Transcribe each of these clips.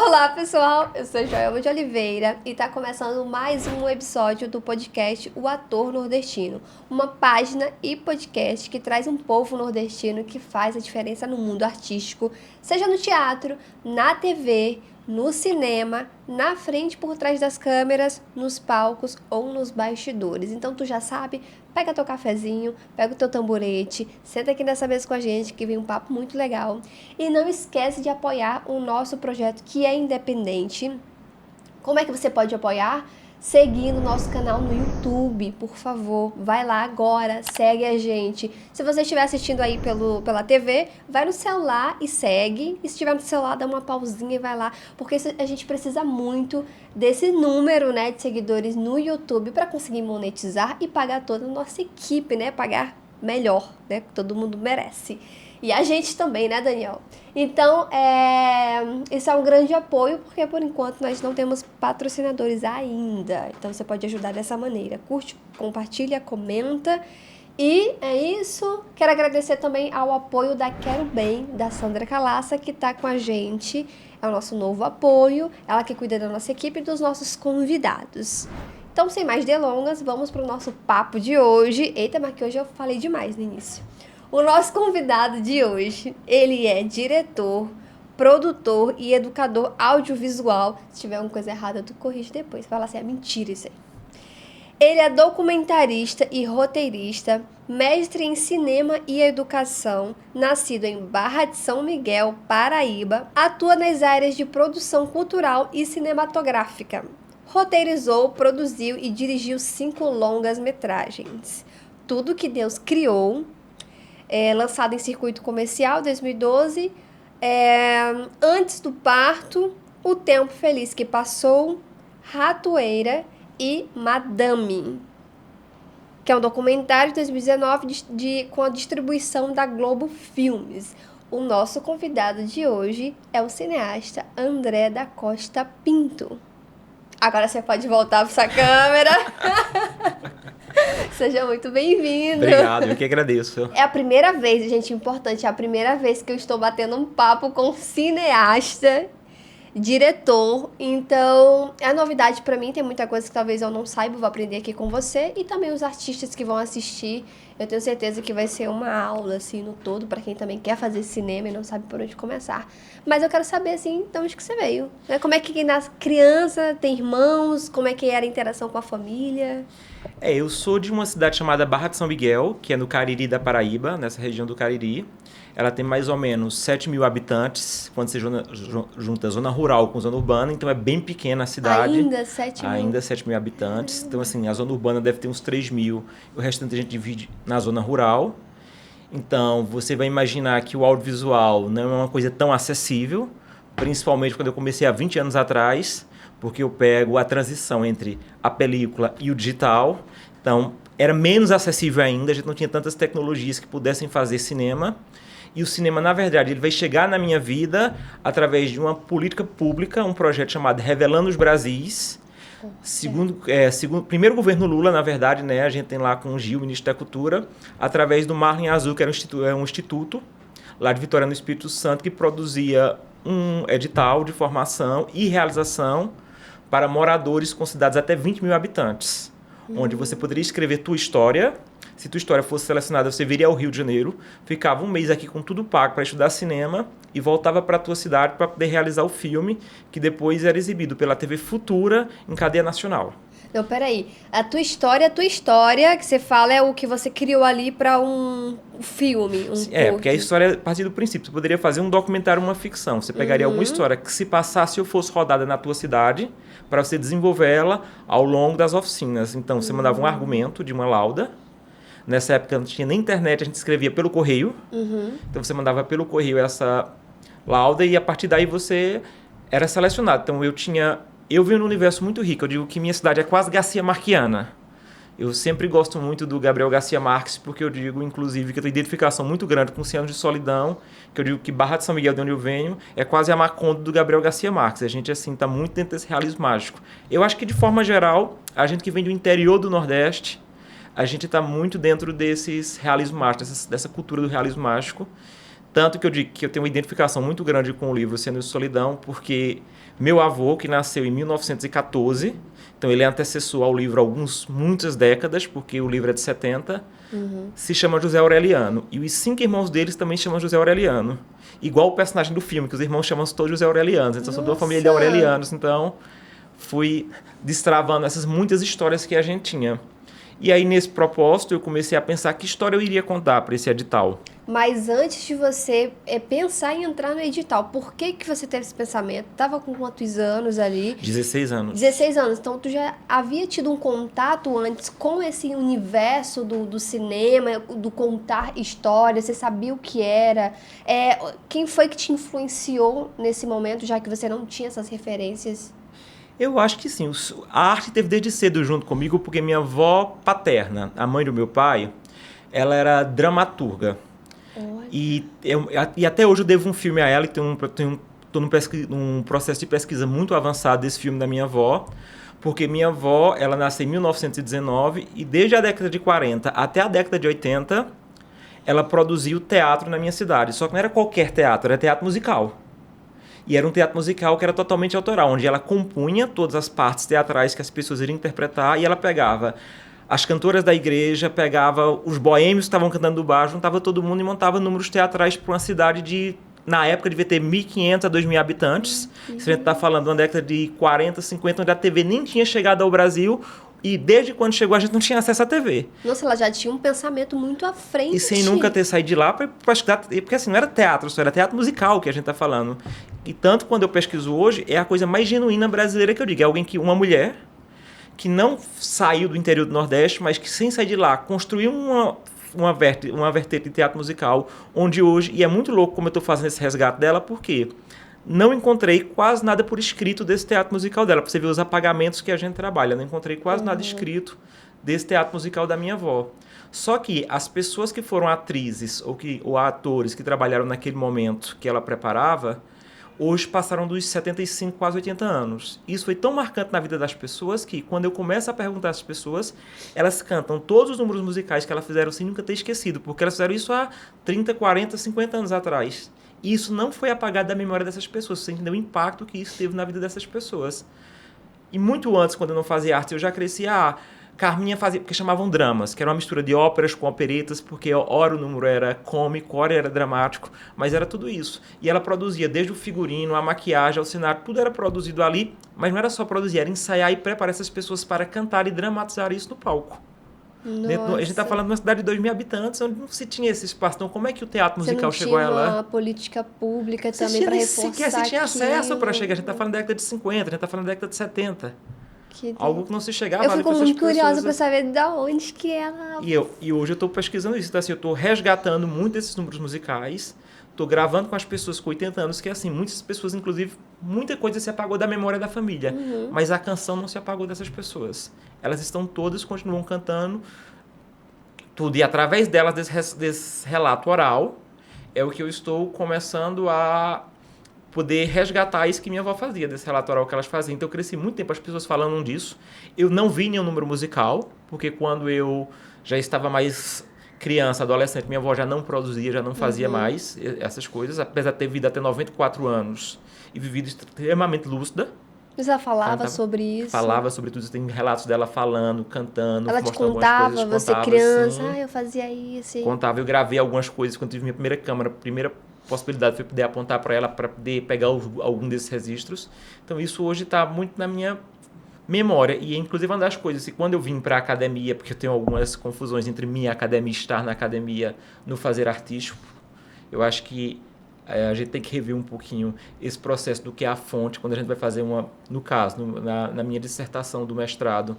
Olá, pessoal! Eu sou Joelma de Oliveira e está começando mais um episódio do podcast O Ator Nordestino, uma página e podcast que traz um povo nordestino que faz a diferença no mundo artístico, seja no teatro, na TV, no cinema, na frente, por trás das câmeras, nos palcos ou nos bastidores. Então tu já sabe, pega teu cafezinho, pega o teu tamborete, senta aqui nessa mesa com a gente que vem um papo muito legal. E não esquece de apoiar o nosso projeto que é independente. Como é que você pode apoiar? Seguindo o nosso canal no YouTube, por favor, vai lá agora, segue a gente. Se você estiver assistindo aí pela TV, vai no celular e segue. E se estiver no celular, dá uma pausinha e vai lá, porque a gente precisa muito desse número, né, de seguidores no YouTube para conseguir monetizar e pagar toda a nossa equipe, né, pagar melhor, né, que todo mundo merece. E a gente também, né, Daniel? Então, isso é um grande apoio, porque por enquanto nós não temos patrocinadores ainda. Então, você pode ajudar dessa maneira. Curte, compartilha, comenta. E é isso. Quero agradecer também ao apoio da Quero Bem, da Sandra Calaça, que está com a gente. É o nosso novo apoio. Ela que cuida da nossa equipe e dos nossos convidados. Então, sem mais delongas, vamos para o nosso papo de hoje. Eita, mas que hoje eu falei demais no início. O nosso convidado de hoje, ele é diretor, produtor e educador audiovisual. Se tiver alguma coisa errada, tu corrige depois. Fala assim, é mentira isso aí. Ele é documentarista e roteirista, mestre em cinema e educação, nascido em Barra de São Miguel, Paraíba, atua nas áreas de produção cultural e cinematográfica. Roteirizou, produziu e dirigiu 5 longas-metragens. Tudo que Deus criou, lançado em circuito comercial, 2012, Antes do Parto, O Tempo Feliz que Passou, Ratoeira e Madame, que é um documentário de 2019 com a distribuição da Globo Filmes. O nosso convidado de hoje é o cineasta André da Costa Pinto. Agora você pode voltar para sua câmera. Seja muito bem-vindo. Obrigado, eu que agradeço. É a primeira vez, gente, importante, é a primeira vez que eu estou batendo um papo com um cineasta, diretor. Então, é novidade pra mim, tem muita coisa que talvez eu não saiba, vou aprender aqui com você. E também os artistas que vão assistir, eu tenho certeza que vai ser uma aula, assim, no todo, pra quem também quer fazer cinema e não sabe por onde começar. Mas eu quero saber, assim, de onde que você veio, né? Como é que nasce criança, tem irmãos, como é que era a interação com a família? Eu sou de uma cidade chamada Barra de São Miguel, que é no Cariri da Paraíba, nessa região do Cariri. Ela tem mais ou menos 7 mil habitantes, quando você junta zona rural com zona urbana, então é bem pequena a cidade. Ainda 7 mil? Ainda 7 mil habitantes. Então, assim, a zona urbana deve ter uns 3 mil, o restante a gente divide na zona rural. Então, você vai imaginar que o audiovisual não é uma coisa tão acessível, principalmente quando eu comecei há 20 anos atrás, porque eu pego a transição entre a película e o digital. Então, era menos acessível ainda, a gente não tinha tantas tecnologias que pudessem fazer cinema. E o cinema, na verdade, ele vai chegar na minha vida através de uma política pública, um projeto chamado Revelando os Brasis. Primeiro governo Lula, na verdade, né, a gente tem lá com o Gil, ministro da Cultura, através do Marlin Azul, que era um instituto lá de Vitória no Espírito Santo, que produzia um edital de formação e realização para moradores com cidades até 20 mil habitantes, onde você poderia escrever tua história. Se tua história fosse selecionada, você viria ao Rio de Janeiro, ficava um mês aqui com tudo pago para estudar cinema e voltava para a tua cidade para poder realizar o filme, que depois era exibido pela TV Futura em cadeia nacional. Não, peraí. A tua história que você fala é o que você criou ali para um filme, porque a história, a partir do princípio, você poderia fazer um documentário, uma ficção. Você pegaria alguma história que se passasse ou fosse rodada na tua cidade, para você desenvolver ela ao longo das oficinas. Então, você mandava um argumento de uma lauda. Nessa época não tinha nem internet, a gente escrevia pelo correio. Então, você mandava pelo correio essa lauda e, a partir daí, você era selecionado. Então, eu venho num universo muito rico. Eu digo que minha cidade é quase Garcia Marquiana. Eu sempre gosto muito do Gabriel Garcia Marques, porque eu digo, inclusive, que eu tenho identificação muito grande com 100 anos de solidão, que eu digo que Barra de São Miguel, de onde eu venho, é quase a Macondo do Gabriel Garcia Marques. A gente, assim, está muito dentro desse realismo mágico. Eu acho que, de forma geral, a gente que vem do interior do Nordeste, a gente está muito dentro desses realismos mágicos, dessa cultura do realismo mágico. Tanto que eu digo que eu tenho uma identificação muito grande com o livro Sendo Solidão, porque meu avô, que nasceu em 1914, então ele é antecessor ao livro há muitas décadas, porque o livro é de 70, se chama José Aureliano. E os 5 irmãos deles também chamam José Aureliano. Igual o personagem do filme, que os irmãos chamam todos José Aurelianos. Então, sou de uma família de Aurelianos. Então, fui destravando essas muitas histórias que a gente tinha. E aí, nesse propósito, eu comecei a pensar que história eu iria contar para esse edital. Mas antes de você pensar em entrar no edital, por que você teve esse pensamento? Tava com quantos anos ali? 16 anos. 16 anos. Então, tu já havia tido um contato antes com esse universo do cinema, do contar histórias? Você sabia o que era? Quem foi que te influenciou nesse momento, já que você não tinha essas referências? Eu acho que sim. A arte teve desde cedo junto comigo, porque minha avó paterna, a mãe do meu pai, ela era dramaturga. E até hoje eu devo um filme a ela, e estou num processo de pesquisa muito avançado desse filme da minha avó, porque minha avó, ela nasceu em 1919 e desde a década de 40 até a década de 80, ela produziu teatro na minha cidade. Só que não era qualquer teatro, era teatro musical. E era um teatro musical que era totalmente autoral, onde ela compunha todas as partes teatrais que as pessoas iriam interpretar e ela pegava as cantoras da igreja, pegava os boêmios que estavam cantando do bar, juntava todo mundo e montava números teatrais para uma cidade de, na época, devia ter 1.500 a 2.000 habitantes. Se a gente está falando de uma década de 40, 50, onde a TV nem tinha chegado ao Brasil, e desde quando chegou a gente não tinha acesso à TV. Nossa, ela já tinha um pensamento muito à frente. E sem nunca ter saído de lá para estudar, porque assim, não era teatro, só era teatro musical que a gente está falando. E tanto quando eu pesquiso hoje, é a coisa mais genuína brasileira que eu digo. É alguém que, uma mulher, que não saiu do interior do Nordeste, mas que sem sair de lá, construiu uma vertente de teatro musical, onde hoje, e é muito louco como eu estou fazendo esse resgate dela, porque não encontrei quase nada por escrito desse teatro musical dela, para você ver os apagamentos que a gente trabalha, não encontrei quase nada escrito desse teatro musical da minha avó. Só que as pessoas que foram atrizes ou atores que trabalharam naquele momento que ela preparava, hoje passaram dos 75, quase 80 anos. Isso foi tão marcante na vida das pessoas que, quando eu começo a perguntar às pessoas, elas cantam todos os números musicais que elas fizeram sem nunca ter esquecido, porque elas fizeram isso há 30, 40, 50 anos atrás. E isso não foi apagado da memória dessas pessoas. Você entendeu o impacto que isso teve na vida dessas pessoas. E muito antes, quando eu não fazia arte, eu já crescia... Carminha fazia, porque chamavam dramas, que era uma mistura de óperas com operetas, porque ora o número era cômico, ora era dramático, mas era tudo isso. E ela produzia desde o figurino, a maquiagem, ao cenário, tudo era produzido ali, mas não era só produzir, era ensaiar e preparar essas pessoas para cantar e dramatizar isso no palco. A gente está falando de uma cidade de 2.000 habitantes, onde não se tinha esse espaço. Então, como é que o teatro musical chegou a ela? Você não tinha uma política pública também para reforçar você tinha acesso para chegar. A gente está falando da década de 50, a gente está falando da década de 70. Algo que não se chegava. Eu fico muito curiosa para saber de onde que ela... E hoje eu estou pesquisando isso. Então, assim, eu estou resgatando muito desses números musicais, estou gravando com as pessoas com 80 anos, que assim, muitas pessoas, inclusive, muita coisa se apagou da memória da família, mas a canção não se apagou dessas pessoas. Elas estão todas, continuam cantando tudo. E através delas, desse relato oral, é o que eu estou começando a poder resgatar isso que minha avó fazia, desse relato oral que elas faziam. Então eu cresci muito tempo as pessoas falando disso. Eu não vi nenhum número musical, porque quando eu já estava mais criança, adolescente, minha avó já não produzia, já não fazia mais essas coisas, apesar de ter vivido até 94 anos e vivido extremamente lúcida. Mas ela falava sobre isso? Falava sobre tudo isso, tem relatos dela falando, cantando, ela te mostrando contava, algumas coisas. Você criança, eu fazia isso. Contava, eu gravei algumas coisas quando tive minha primeira câmera, primeira possibilidade foi poder apontar para ela, para poder pegar algum desses registros. Então isso hoje está muito na minha memória. E inclusive uma das coisas, que quando eu vim para a academia, porque eu tenho algumas confusões entre minha academia e estar na academia no fazer artístico, eu acho que a gente tem que rever um pouquinho esse processo do que é a fonte, quando a gente vai fazer no caso, na minha dissertação do mestrado.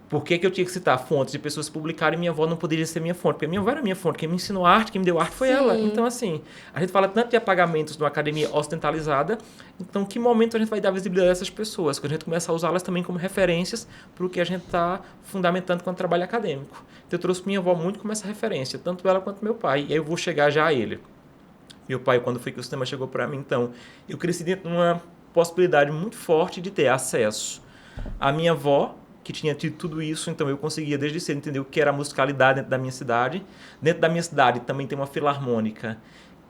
Por que eu tinha que citar fontes de pessoas que publicaram e minha avó não poderia ser minha fonte? Porque minha avó era minha fonte. Quem me ensinou arte, quem me deu arte foi ela. Então, assim, a gente fala tanto de apagamentos numa academia ocidentalizada. Então, que momento a gente vai dar visibilidade a essas pessoas? Quando a gente começa a usá-las também como referências para o que a gente está fundamentando quando trabalha acadêmico. Então, eu trouxe minha avó muito como essa referência, tanto ela quanto meu pai. E aí eu vou chegar já a ele. Meu pai, quando foi que o cinema chegou para mim, então, eu cresci dentro de uma possibilidade muito forte de ter acesso à minha avó, que tinha tido tudo isso, então eu conseguia desde cedo entender o que era a musicalidade dentro da minha cidade. Dentro da minha cidade também tem uma filarmônica,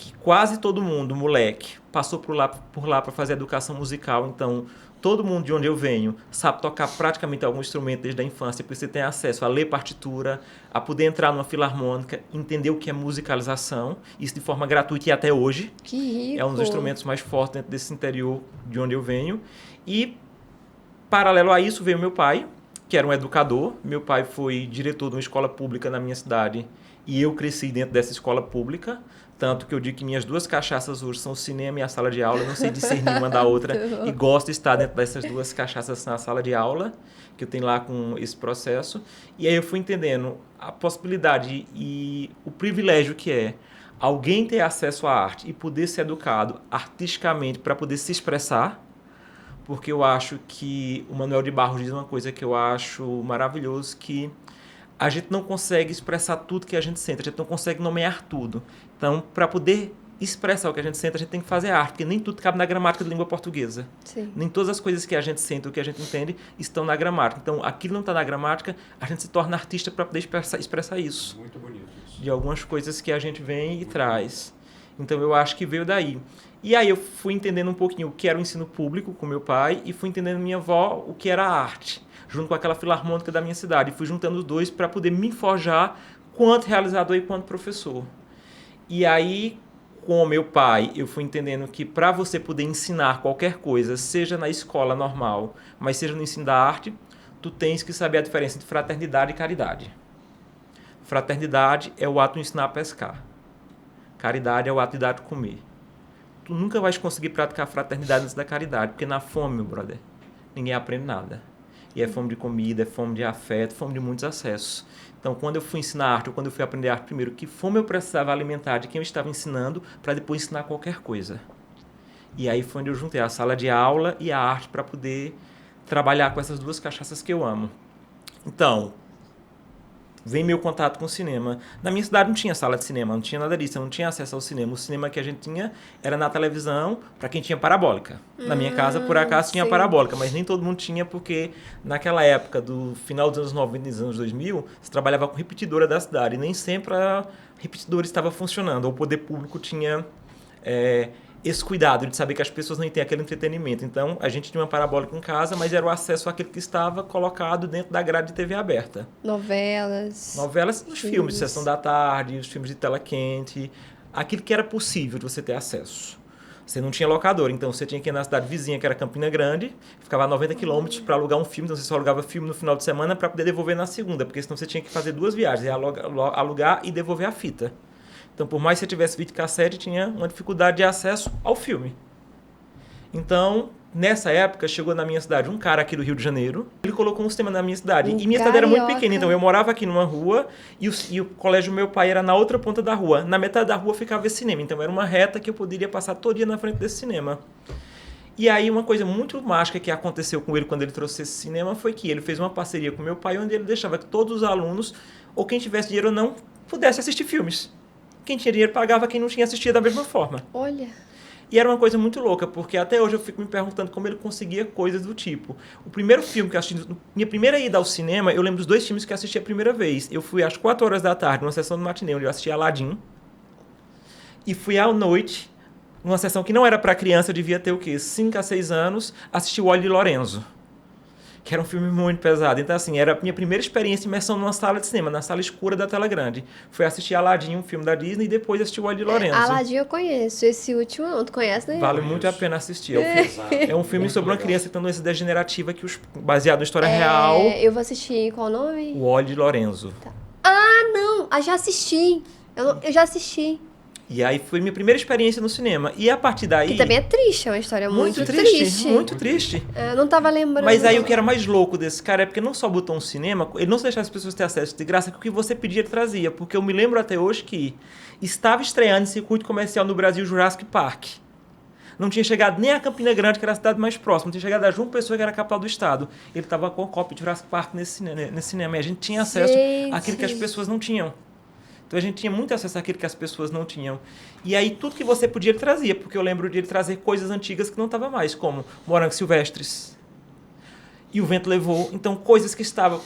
que quase todo mundo, moleque, passou por lá para fazer educação musical. Então, todo mundo de onde eu venho sabe tocar praticamente algum instrumento desde a infância, porque você tem acesso a ler partitura, a poder entrar numa filarmônica, entender o que é musicalização, isso de forma gratuita e até hoje. Que rico. É um dos instrumentos mais fortes dentro desse interior de onde eu venho. E, paralelo a isso, veio meu pai, que era um educador. Meu pai foi diretor de uma escola pública na minha cidade e eu cresci dentro dessa escola pública. Tanto que eu digo que minhas duas cachaças hoje são o cinema e a sala de aula. Eu não sei discernir uma da outra e gosto de estar dentro dessas duas cachaças na sala de aula, que eu tenho lá com esse processo. E aí eu fui entendendo a possibilidade e o privilégio que é alguém ter acesso à arte e poder ser educado artisticamente para poder se expressar, porque eu acho que o Manuel de Barros diz uma coisa que eu acho maravilhoso, que a gente não consegue expressar tudo que a gente sente, a gente não consegue nomear tudo. Então, para poder expressar o que a gente sente, a gente tem que fazer arte, porque nem tudo cabe na gramática da língua portuguesa. Sim. Nem todas as coisas que a gente sente ou que a gente entende estão na gramática. Então, aquilo não está na gramática, a gente se torna artista para poder expressar isso. Muito bonito isso. De algumas coisas que a gente vem e traz. Então, eu acho que veio daí. E aí eu fui entendendo um pouquinho o que era o ensino público com meu pai e fui entendendo minha avó o que era a arte, junto com aquela filarmônica da minha cidade. E fui juntando os dois para poder me forjar quanto realizador e quanto professor. E aí, com o meu pai, eu fui entendendo que para você poder ensinar qualquer coisa, seja na escola normal, mas seja no ensino da arte, tu tens que saber a diferença entre fraternidade e caridade. Fraternidade é o ato de ensinar a pescar. Caridade é o ato de dar de comer. Tu nunca vais conseguir praticar fraternidade antes da caridade, porque na fome, meu brother, ninguém aprende nada. E é fome de comida, é fome de afeto, fome de muitos acessos. Então, quando eu fui ensinar arte, ou quando eu fui aprender arte primeiro, que fome eu precisava alimentar de quem eu estava ensinando, para depois ensinar qualquer coisa. E aí foi onde eu juntei a sala de aula e a arte para poder trabalhar com essas duas cachaças que eu amo. Então, vem meu contato com o cinema. Na minha cidade não tinha sala de cinema, não tinha nada disso, eu não tinha acesso ao cinema. O cinema que a gente tinha era na televisão, para quem tinha parabólica. Na minha casa, por acaso, tinha parabólica, mas nem todo mundo tinha, porque naquela época, do final dos anos 90 e dos anos 2000, se trabalhava com repetidora da cidade, e nem sempre a repetidora estava funcionando, ou o poder público tinha esse cuidado de saber que as pessoas não têm aquele entretenimento. Então, a gente tinha uma parabólica em casa, mas era o acesso àquele que estava colocado dentro da grade de TV aberta. Novelas. Novelas, os filmes de Sessão da Tarde, os filmes de tela quente, aquilo que era possível de você ter acesso. Você não tinha locador, então você tinha que ir na cidade vizinha, que era Campina Grande, ficava a 90 quilômetros para alugar um filme, então você só alugava filme no final de semana para poder devolver na segunda, porque senão você tinha que fazer 2 viagens, alugar e devolver a fita. Então, por mais que você tivesse videocassete, tinha uma dificuldade de acesso ao filme. Então, nessa época, chegou na minha cidade um cara aqui do Rio de Janeiro. Ele colocou um sistema na minha cidade. E minha cidade era muito pequena, então eu morava aqui numa rua e o colégio do meu pai era na outra ponta da rua. Na metade da rua ficava esse cinema. Então, era uma reta que eu poderia passar todo dia na frente desse cinema. E aí, uma coisa muito mágica que aconteceu com ele quando ele trouxe esse cinema foi que ele fez uma parceria com meu pai, onde ele deixava que todos os alunos, ou quem tivesse dinheiro ou não, pudesse assistir filmes. Quem tinha dinheiro pagava, quem não tinha assistia da mesma forma. Olha. E era uma coisa muito louca, porque até hoje eu fico me perguntando como ele conseguia coisas do tipo. O primeiro filme que eu assisti, minha primeira ida ao cinema, eu lembro dos 2 filmes que eu assisti a primeira vez. Eu fui às 4 horas da tarde, numa sessão de matinê, onde eu assisti Aladdin. E fui à noite, numa sessão que não era para criança, eu devia ter o quê? 5 a 6 anos, assisti o Olho de Lorenzo, que era um filme muito pesado. Então, assim, era a minha primeira experiência de imersão numa sala de cinema, na sala escura da tela grande. Foi assistir Aladdin, um filme da Disney, e depois assistir o Olho de Lorenzo. Aladdin eu conheço, esse último não. Tu conhece, né? Vale muito a pena assistir. É um filme sobre uma criança que tem uma doença degenerativa baseado na história real. Eu vou assistir, qual o nome? O Olho de Lorenzo. Tá. Ah, não! Já assisti. Eu já assisti. E aí foi minha primeira experiência no cinema. E a partir daí... Que também é triste, é uma história muito triste. Muito triste. Eu não tava lembrando. Mas aí o que era mais louco desse cara é porque não só botou um cinema, ele não só deixava as pessoas ter acesso de graça, que o que você pedia ele trazia. Porque eu me lembro até hoje que estava estreando em circuito comercial no Brasil Jurassic Park. Não tinha chegado nem a Campina Grande, que era a cidade mais próxima. Não tinha chegado a João Pessoa, que era a capital do estado. Ele estava com a cópia de Jurassic Park nesse cinema. E a gente tinha acesso àquilo que as pessoas não tinham. Então a gente tinha muito acesso àquilo que as pessoas não tinham. E aí tudo que você podia ele trazia, porque eu lembro de ele trazer coisas antigas que não estavam mais, como morangos silvestres. E o vento levou. Então, coisas que estavam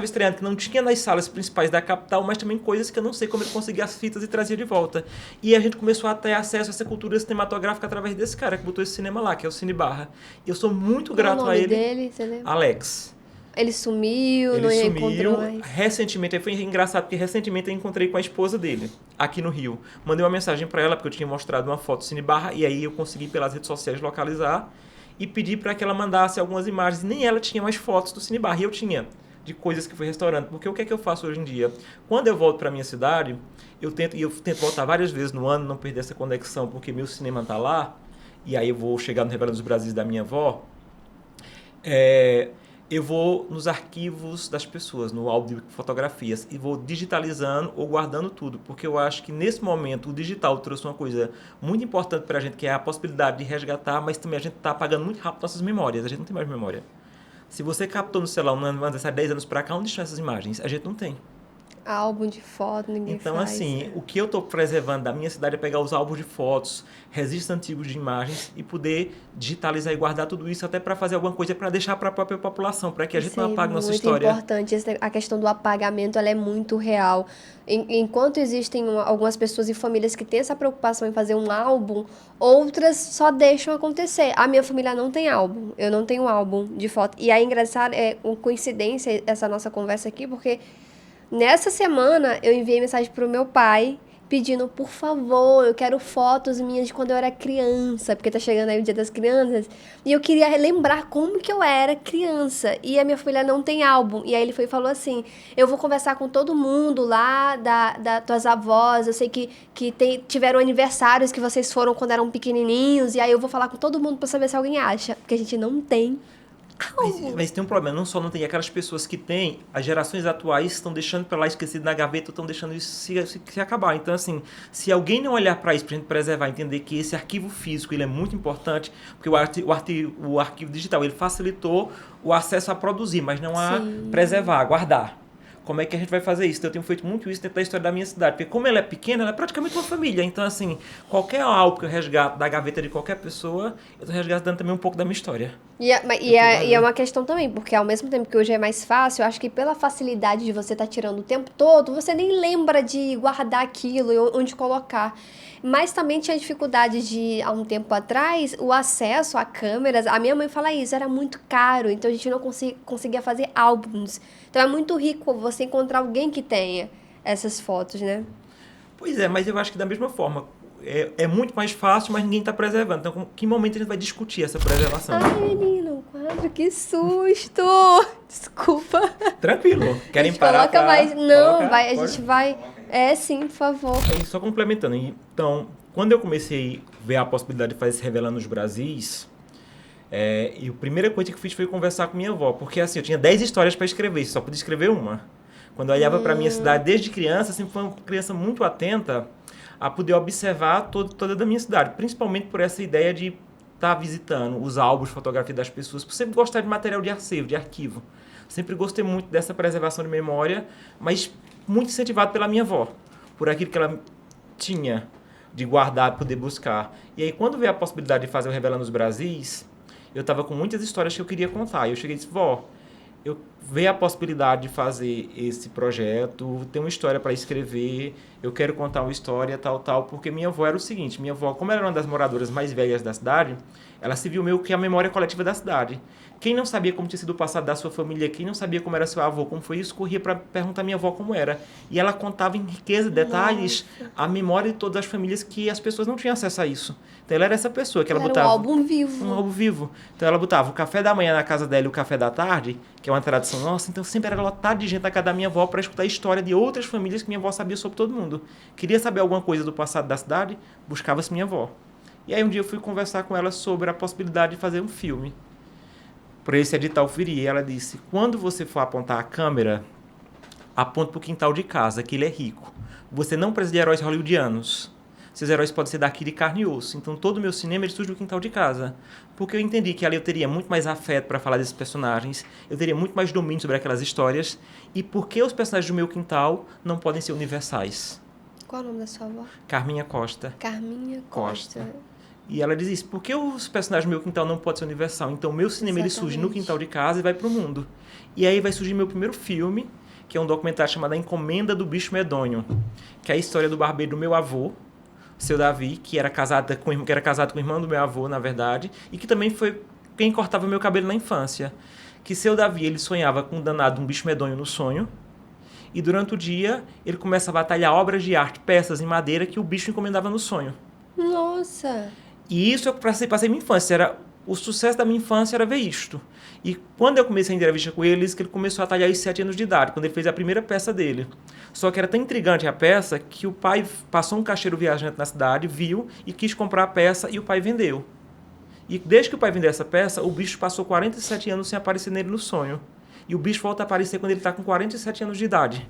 estreando, que não tinha nas salas principais da capital, mas também coisas que eu não sei como ele conseguia as fitas e trazia de volta. E a gente começou a ter acesso a essa cultura cinematográfica através desse cara que botou esse cinema lá, que é o Cine Barra. E eu sou muito grato a ele. Qual é o nome dele? Você lembra? Alex. Ele sumiu, Ele não sumiu encontrou mais. recentemente. Aí foi engraçado, porque recentemente eu encontrei com a esposa dele, aqui no Rio. Mandei uma mensagem para ela, porque eu tinha mostrado uma foto do Cine Barra, e aí eu consegui pelas redes sociais localizar e pedi para que ela mandasse algumas imagens. Nem ela tinha mais fotos do Cine Barra, e eu tinha, de coisas que foi restaurando. Porque o que é que eu faço hoje em dia? Quando eu volto para minha cidade, eu tento voltar várias vezes no ano, não perder essa conexão, porque meu cinema tá lá, e aí eu vou chegar no Revelando dos Brasis da minha avó, eu vou nos arquivos das pessoas, no álbum de fotografias, e vou digitalizando ou guardando tudo, porque eu acho que nesse momento o digital trouxe uma coisa muito importante para a gente, que é a possibilidade de resgatar, mas também a gente está apagando muito rápido nossas memórias, a gente não tem mais memória. Se você captou no celular há 10 anos para cá, onde estão essas imagens? A gente não tem. Álbum de foto, ninguém Então, faz. assim, o que eu estou preservando da minha cidade é pegar os álbuns de fotos, registros antigos de imagens e poder digitalizar e guardar tudo isso até para fazer alguma coisa para deixar para a própria população, para que a gente não apague nossa história. É muito importante. A questão do apagamento, ela é muito real. Enquanto existem algumas pessoas e famílias que têm essa preocupação em fazer um álbum, outras só deixam acontecer. A minha família não tem álbum. Eu não tenho álbum de foto. E aí, engraçado, é uma coincidência essa nossa conversa aqui, porque nessa semana, eu enviei mensagem pro meu pai, pedindo, por favor, eu quero fotos minhas de quando eu era criança, porque tá chegando aí o Dia das Crianças, e eu queria lembrar como que eu era criança, e a minha filha não tem álbum, e aí ele foi e falou assim, eu vou conversar com todo mundo lá da tuas avós, eu sei que tiveram aniversários que vocês foram quando eram pequenininhos, e aí eu vou falar com todo mundo pra saber se alguém acha, porque a gente não tem. Mas tem um problema, não tem aquelas pessoas que têm, as gerações atuais estão deixando para lá esquecido na gaveta, estão deixando isso se acabar. Então, assim, se alguém não olhar para isso, para a gente preservar, entender que esse arquivo físico ele é muito importante, porque o arquivo digital ele facilitou o acesso a produzir, mas não a preservar, a guardar. Como é que a gente vai fazer isso? Então, eu tenho feito muito isso dentro da história da minha cidade. Porque como ela é pequena, ela é praticamente uma família. Então, assim, qualquer álbum que eu resgato da gaveta de qualquer pessoa, eu estou resgatando também um pouco da minha história. E é uma questão também, porque ao mesmo tempo que hoje é mais fácil, eu acho que pela facilidade de você estar tirando o tempo todo, você nem lembra de guardar aquilo e onde colocar. Mas também tinha dificuldade de, há um tempo atrás, o acesso a câmeras. A minha mãe fala isso, era muito caro, então a gente não conseguia fazer álbuns. Então é muito rico você encontrar alguém que tenha essas fotos, né? Pois é, mas eu acho que da mesma forma, é muito mais fácil, mas ninguém está preservando. Então, que momento a gente vai discutir essa preservação? Ai, menino, quadro, que susto! Desculpa. Tranquilo. Querem parar Coloca mais. Não, colocar? vai, a gente vai. É, sim, por favor. Aí, só complementando. Então, quando eu comecei a ver a possibilidade de fazer esse Revelando nos Brasis, e a primeira coisa que eu fiz foi conversar com minha avó, porque assim, eu tinha 10 histórias para escrever, só podia escrever uma. Quando eu olhava para minha cidade desde criança, sempre foi uma criança muito atenta a poder observar toda da minha cidade, principalmente por essa ideia de estar visitando os álbuns, fotografia das pessoas, por sempre gostar de material de acervo, de arquivo. Sempre gostei muito dessa preservação de memória, mas muito incentivado pela minha avó, por aquilo que ela tinha de guardar, poder buscar. E aí, quando veio a possibilidade de fazer o Revelando os Brasis, eu estava com muitas histórias que eu queria contar. E eu cheguei e disse, vó, eu vejo a possibilidade de fazer esse projeto, tem uma história para escrever, eu quero contar uma história, tal, porque minha avó era o seguinte, minha avó, como ela era uma das moradoras mais velhas da cidade, ela se viu meio que a memória coletiva da cidade. Quem não sabia como tinha sido o passado da sua família, quem não sabia como era seu avô, como foi isso, corria para perguntar à minha avó como era. E ela contava em riqueza, detalhes, a memória de todas as famílias que as pessoas não tinham acesso a isso. Então ela era essa pessoa que ela botava... um álbum vivo. Um álbum vivo. Então ela botava o café da manhã na casa dela e o café da tarde, que é uma tradição nossa, então sempre era lotado de gente na casa da minha avó para escutar a história de outras famílias que minha avó sabia sobre todo mundo. Queria saber alguma coisa do passado da cidade, buscava-se minha avó. E aí um dia eu fui conversar com ela sobre a possibilidade de fazer um filme. Por esse edital Firi, ela disse, quando você for apontar a câmera, aponte para o quintal de casa, que ele é rico. Você não precisa de heróis hollywoodianos. Seus heróis podem ser daqui de carne e osso. Então todo o meu cinema ele surge do quintal de casa. Porque eu entendi que ali eu teria muito mais afeto para falar desses personagens, eu teria muito mais domínio sobre aquelas histórias, e porque os personagens do meu quintal não podem ser universais. Qual é o nome da sua avó? Carminha Costa. Carminha Costa. E ela diz isso, por que os personagens do meu quintal não podem ser universal? Então, o meu cinema ele surge no quintal de casa e vai pro mundo. E aí vai surgir meu primeiro filme, que é um documentário chamado A Encomenda do Bicho Medonho, que é a história do barbeiro do meu avô, seu Davi, que era casado com o irmão do meu avô, na verdade, e que também foi quem cortava meu cabelo na infância. Que seu Davi, ele sonhava com um danado, um bicho medonho no sonho, e durante o dia ele começa a batalhar obras de arte, peças em madeira que o bicho encomendava no sonho. Nossa! E isso eu passei minha infância, o sucesso da minha infância era ver isto. E quando eu comecei a entrevista com ele, ele disse que ele começou a talhar aos 7 anos de idade, quando ele fez a primeira peça dele. Só que era tão intrigante a peça que o pai passou um caixeiro viajante na cidade, viu e quis comprar a peça e o pai vendeu. E desde que o pai vendeu essa peça, o bicho passou 47 anos sem aparecer nele no sonho. E o bicho volta a aparecer quando ele está com 47 anos de idade.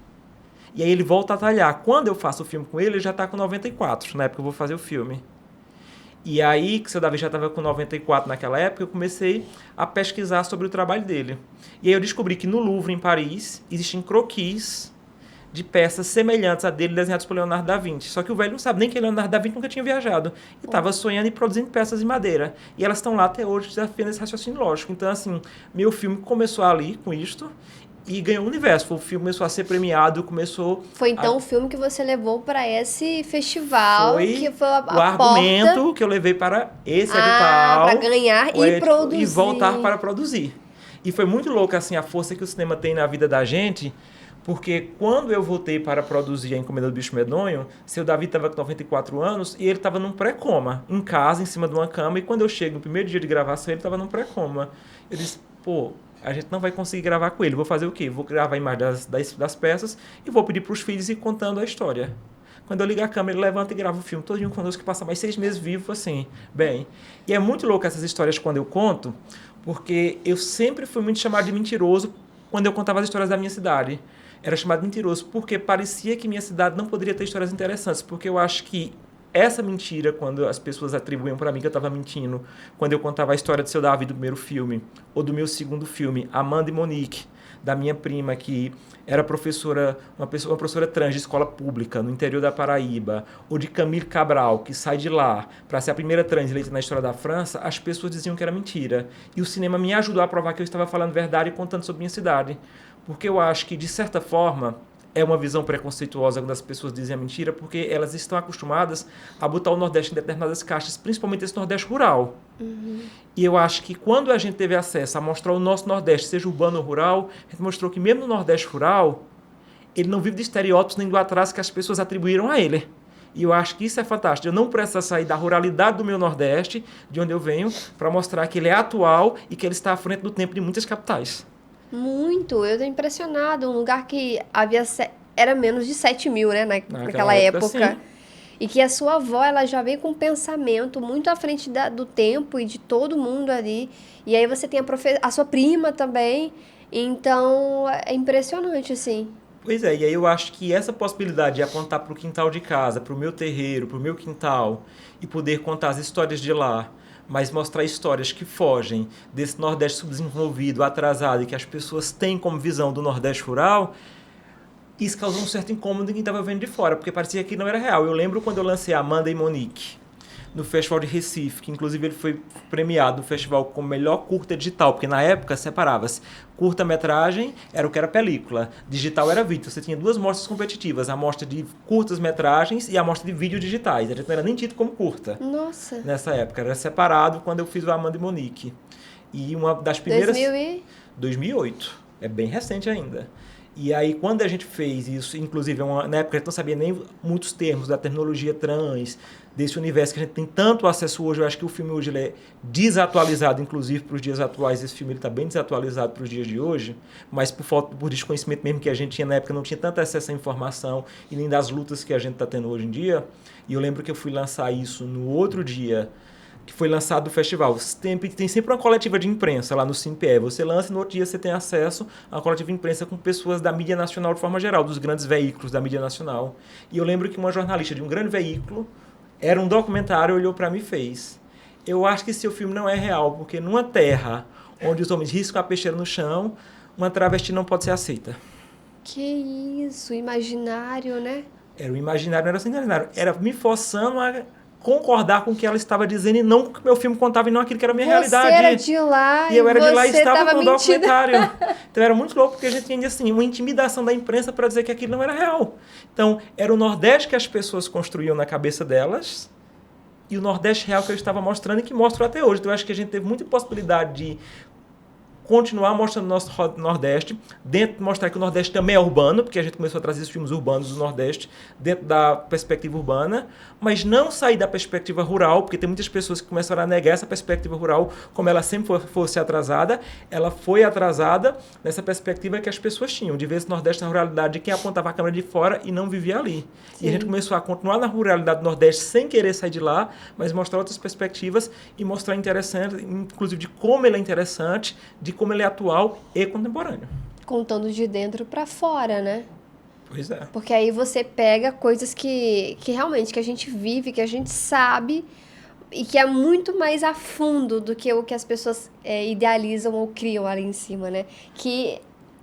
E aí ele volta a talhar. Quando eu faço o filme com ele, ele já está com 94, na época que eu vou fazer o filme. E aí, que o seu Davi já estava com 94 naquela época, eu comecei a pesquisar sobre o trabalho dele. E aí eu descobri que no Louvre, em Paris, existem croquis de peças semelhantes a dele, desenhados por Leonardo da Vinci. Só que o velho não sabe nem que Leonardo da Vinci nunca tinha viajado. E estava sonhando e produzindo peças de madeira. E elas estão lá até hoje, desafiando esse raciocínio lógico. Então, assim, meu filme começou ali com isto e ganhou o universo. O filme começou a ser premiado, começou... Foi então o filme que você levou para esse festival, que foi a o argumento porta... que eu levei para esse edital. Para ganhar e produzir. E voltar para produzir. E foi muito louco, assim, a força que o cinema tem na vida da gente, porque quando eu voltei para produzir A Encomenda do Bicho Medonho, seu Davi estava com 94 anos e ele estava num pré-coma, em casa, em cima de uma cama, e quando eu chego no primeiro dia de gravação, ele estava num pré-coma. Eu disse, pô, a gente não vai conseguir gravar com ele, vou fazer o quê? Vou gravar a imagem das peças e vou pedir para os filhos ir contando a história. Quando eu ligo a câmera, ele levanta e grava o filme todinho conosco, que passa mais 6 meses vivo, assim, bem. E é muito louco essas histórias quando eu conto, porque eu sempre fui muito chamado de mentiroso quando eu contava as histórias da minha cidade. Era chamado de mentiroso porque parecia que minha cidade não poderia ter histórias interessantes, porque eu acho que essa mentira, quando as pessoas atribuíam para mim que eu estava mentindo, quando eu contava a história do seu Davi do primeiro filme, ou do meu segundo filme, Amanda e Monique, da minha prima, que era professora, uma professora trans de escola pública no interior da Paraíba, ou de Camille Cabral, que sai de lá para ser a primeira trans eleita na história da França, as pessoas diziam que era mentira. E o cinema me ajudou a provar que eu estava falando verdade e contando sobre minha cidade. Porque eu acho que, de certa forma, é uma visão preconceituosa quando as pessoas dizem a mentira, porque elas estão acostumadas a botar o Nordeste em determinadas caixas, principalmente esse Nordeste rural. Uhum. E eu acho que quando a gente teve acesso a mostrar o nosso Nordeste, seja urbano ou rural, a gente mostrou que mesmo no Nordeste rural, ele não vive de estereótipos nem do atraso que as pessoas atribuíram a ele. E eu acho que isso é fantástico. Eu não preciso sair da ruralidade do meu Nordeste, de onde eu venho, para mostrar que ele é atual e que ele está à frente do tempo de muitas capitais. Muito, eu tô impressionado. Um lugar que era menos de 7 mil, né, naquela época. Sim. E que a sua avó, ela já veio com um pensamento muito à frente do tempo e de todo mundo ali. E aí você tem a sua prima também. Então, é impressionante, assim. Pois é, e aí eu acho que essa possibilidade de apontar para o quintal de casa, para o meu terreiro, para o meu quintal, e poder contar as histórias de lá, mas mostrar histórias que fogem desse Nordeste subdesenvolvido, atrasado, e que as pessoas têm como visão do Nordeste rural, isso causou um certo incômodo em quem estava vendo de fora, porque parecia que não era real. Eu lembro quando eu lancei Amanda e Monique no Festival de Recife, que inclusive ele foi premiado no festival como melhor curta digital, porque na época separava-se. Curta-metragem era o que era película, digital era vídeo. Você tinha 2 mostras competitivas, a mostra de curtas-metragens e a mostra de vídeo digitais. A gente não era nem tido como curta. Nossa! Nessa época, era separado quando eu fiz o Amanda e Monique. E uma das primeiras... 2008. É bem recente ainda. E aí, quando a gente fez isso, inclusive, na época a gente não sabia nem muitos termos da terminologia trans, desse universo que a gente tem tanto acesso hoje. Eu acho que o filme hoje ele é desatualizado, inclusive, para os dias atuais. Esse filme está bem desatualizado para os dias de hoje, mas por desconhecimento mesmo que a gente tinha na época, não tinha tanto acesso à informação e nem das lutas que a gente está tendo hoje em dia. E eu lembro que eu fui lançar isso no outro dia que foi lançado do festival. Tem sempre uma coletiva de imprensa lá no Simpe. Você lança e no outro dia você tem acesso a uma coletiva de imprensa com pessoas da mídia nacional de forma geral, dos grandes veículos da mídia nacional. E eu lembro que uma jornalista de um grande veículo, era um documentário, olhou para mim e fez: eu acho que seu filme não é real, porque numa terra onde os homens riscam a peixeira no chão, uma travesti não pode ser aceita. Que isso, imaginário, né? Era o imaginário, não era assim, imaginário. Era me forçando concordar com o que ela estava dizendo e não com o que meu filme contava e não aquilo que era a minha realidade. Você era de lá e eu era de lá e você estava tava no mentindo. documentário. Então era muito louco porque a gente tinha assim, uma intimidação da imprensa para dizer que aquilo não era real. Então era o Nordeste que as pessoas construíam na cabeça delas e o Nordeste real que eu estava mostrando e que mostro até hoje. Então eu acho que a gente teve muita possibilidade de continuar mostrando o nosso Nordeste, dentro de mostrar que o Nordeste também é urbano, porque a gente começou a trazer os filmes urbanos do Nordeste dentro da perspectiva urbana, mas não sair da perspectiva rural, porque tem muitas pessoas que começaram a negar essa perspectiva rural, como ela sempre fosse atrasada, ela foi atrasada nessa perspectiva que as pessoas tinham, de ver esse Nordeste na ruralidade de quem apontava a câmera de fora e não vivia ali. Sim. E a gente começou a continuar na ruralidade do Nordeste sem querer sair de lá, mas mostrar outras perspectivas e mostrar interessante, inclusive de como ele é interessante, de como ele é atual e contemporâneo. Contando de dentro para fora, né? Pois é. Porque aí você pega coisas que realmente que a gente vive, que a gente sabe e que é muito mais a fundo do que o que as pessoas idealizam ou criam ali em cima, né? Que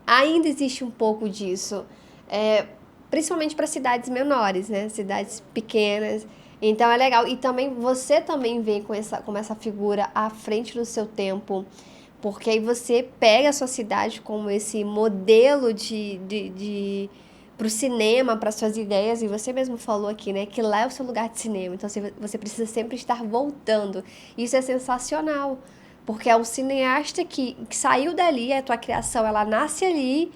ainda existe um pouco disso, principalmente para cidades menores, né? Cidades pequenas. Então é legal. E também você também vem com essa figura à frente do seu tempo. Porque aí você pega a sua cidade como esse modelo para o cinema, para suas ideias, e você mesmo falou aqui, né, que lá é o seu lugar de cinema, então você precisa sempre estar voltando. Isso é sensacional, porque é um cineasta que saiu dali, a tua criação, ela nasce ali,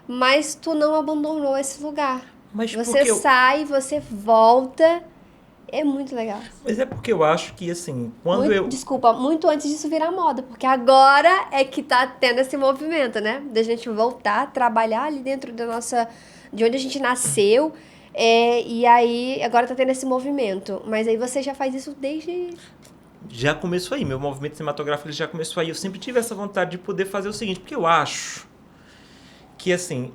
mas tu não abandonou esse lugar. Mas você sai, você volta... É muito legal. Mas é porque eu acho que, assim, Desculpa, muito antes disso virar moda, porque agora é que tá tendo esse movimento, né? Da gente voltar a trabalhar ali dentro de onde a gente nasceu, e aí agora tá tendo esse movimento. Mas aí você já faz isso desde... Já começou aí, meu movimento cinematográfico ele já começou aí. Eu sempre tive essa vontade de poder fazer o seguinte, porque eu acho que, assim,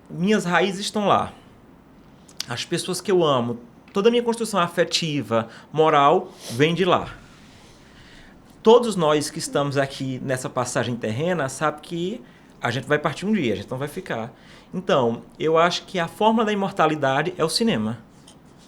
minhas raízes estão lá. As pessoas que eu amo, toda a minha construção afetiva, moral, vem de lá. Todos nós que estamos aqui nessa passagem terrena sabem que a gente vai partir um dia, a gente não vai ficar. Então, eu acho que a forma da imortalidade é o cinema.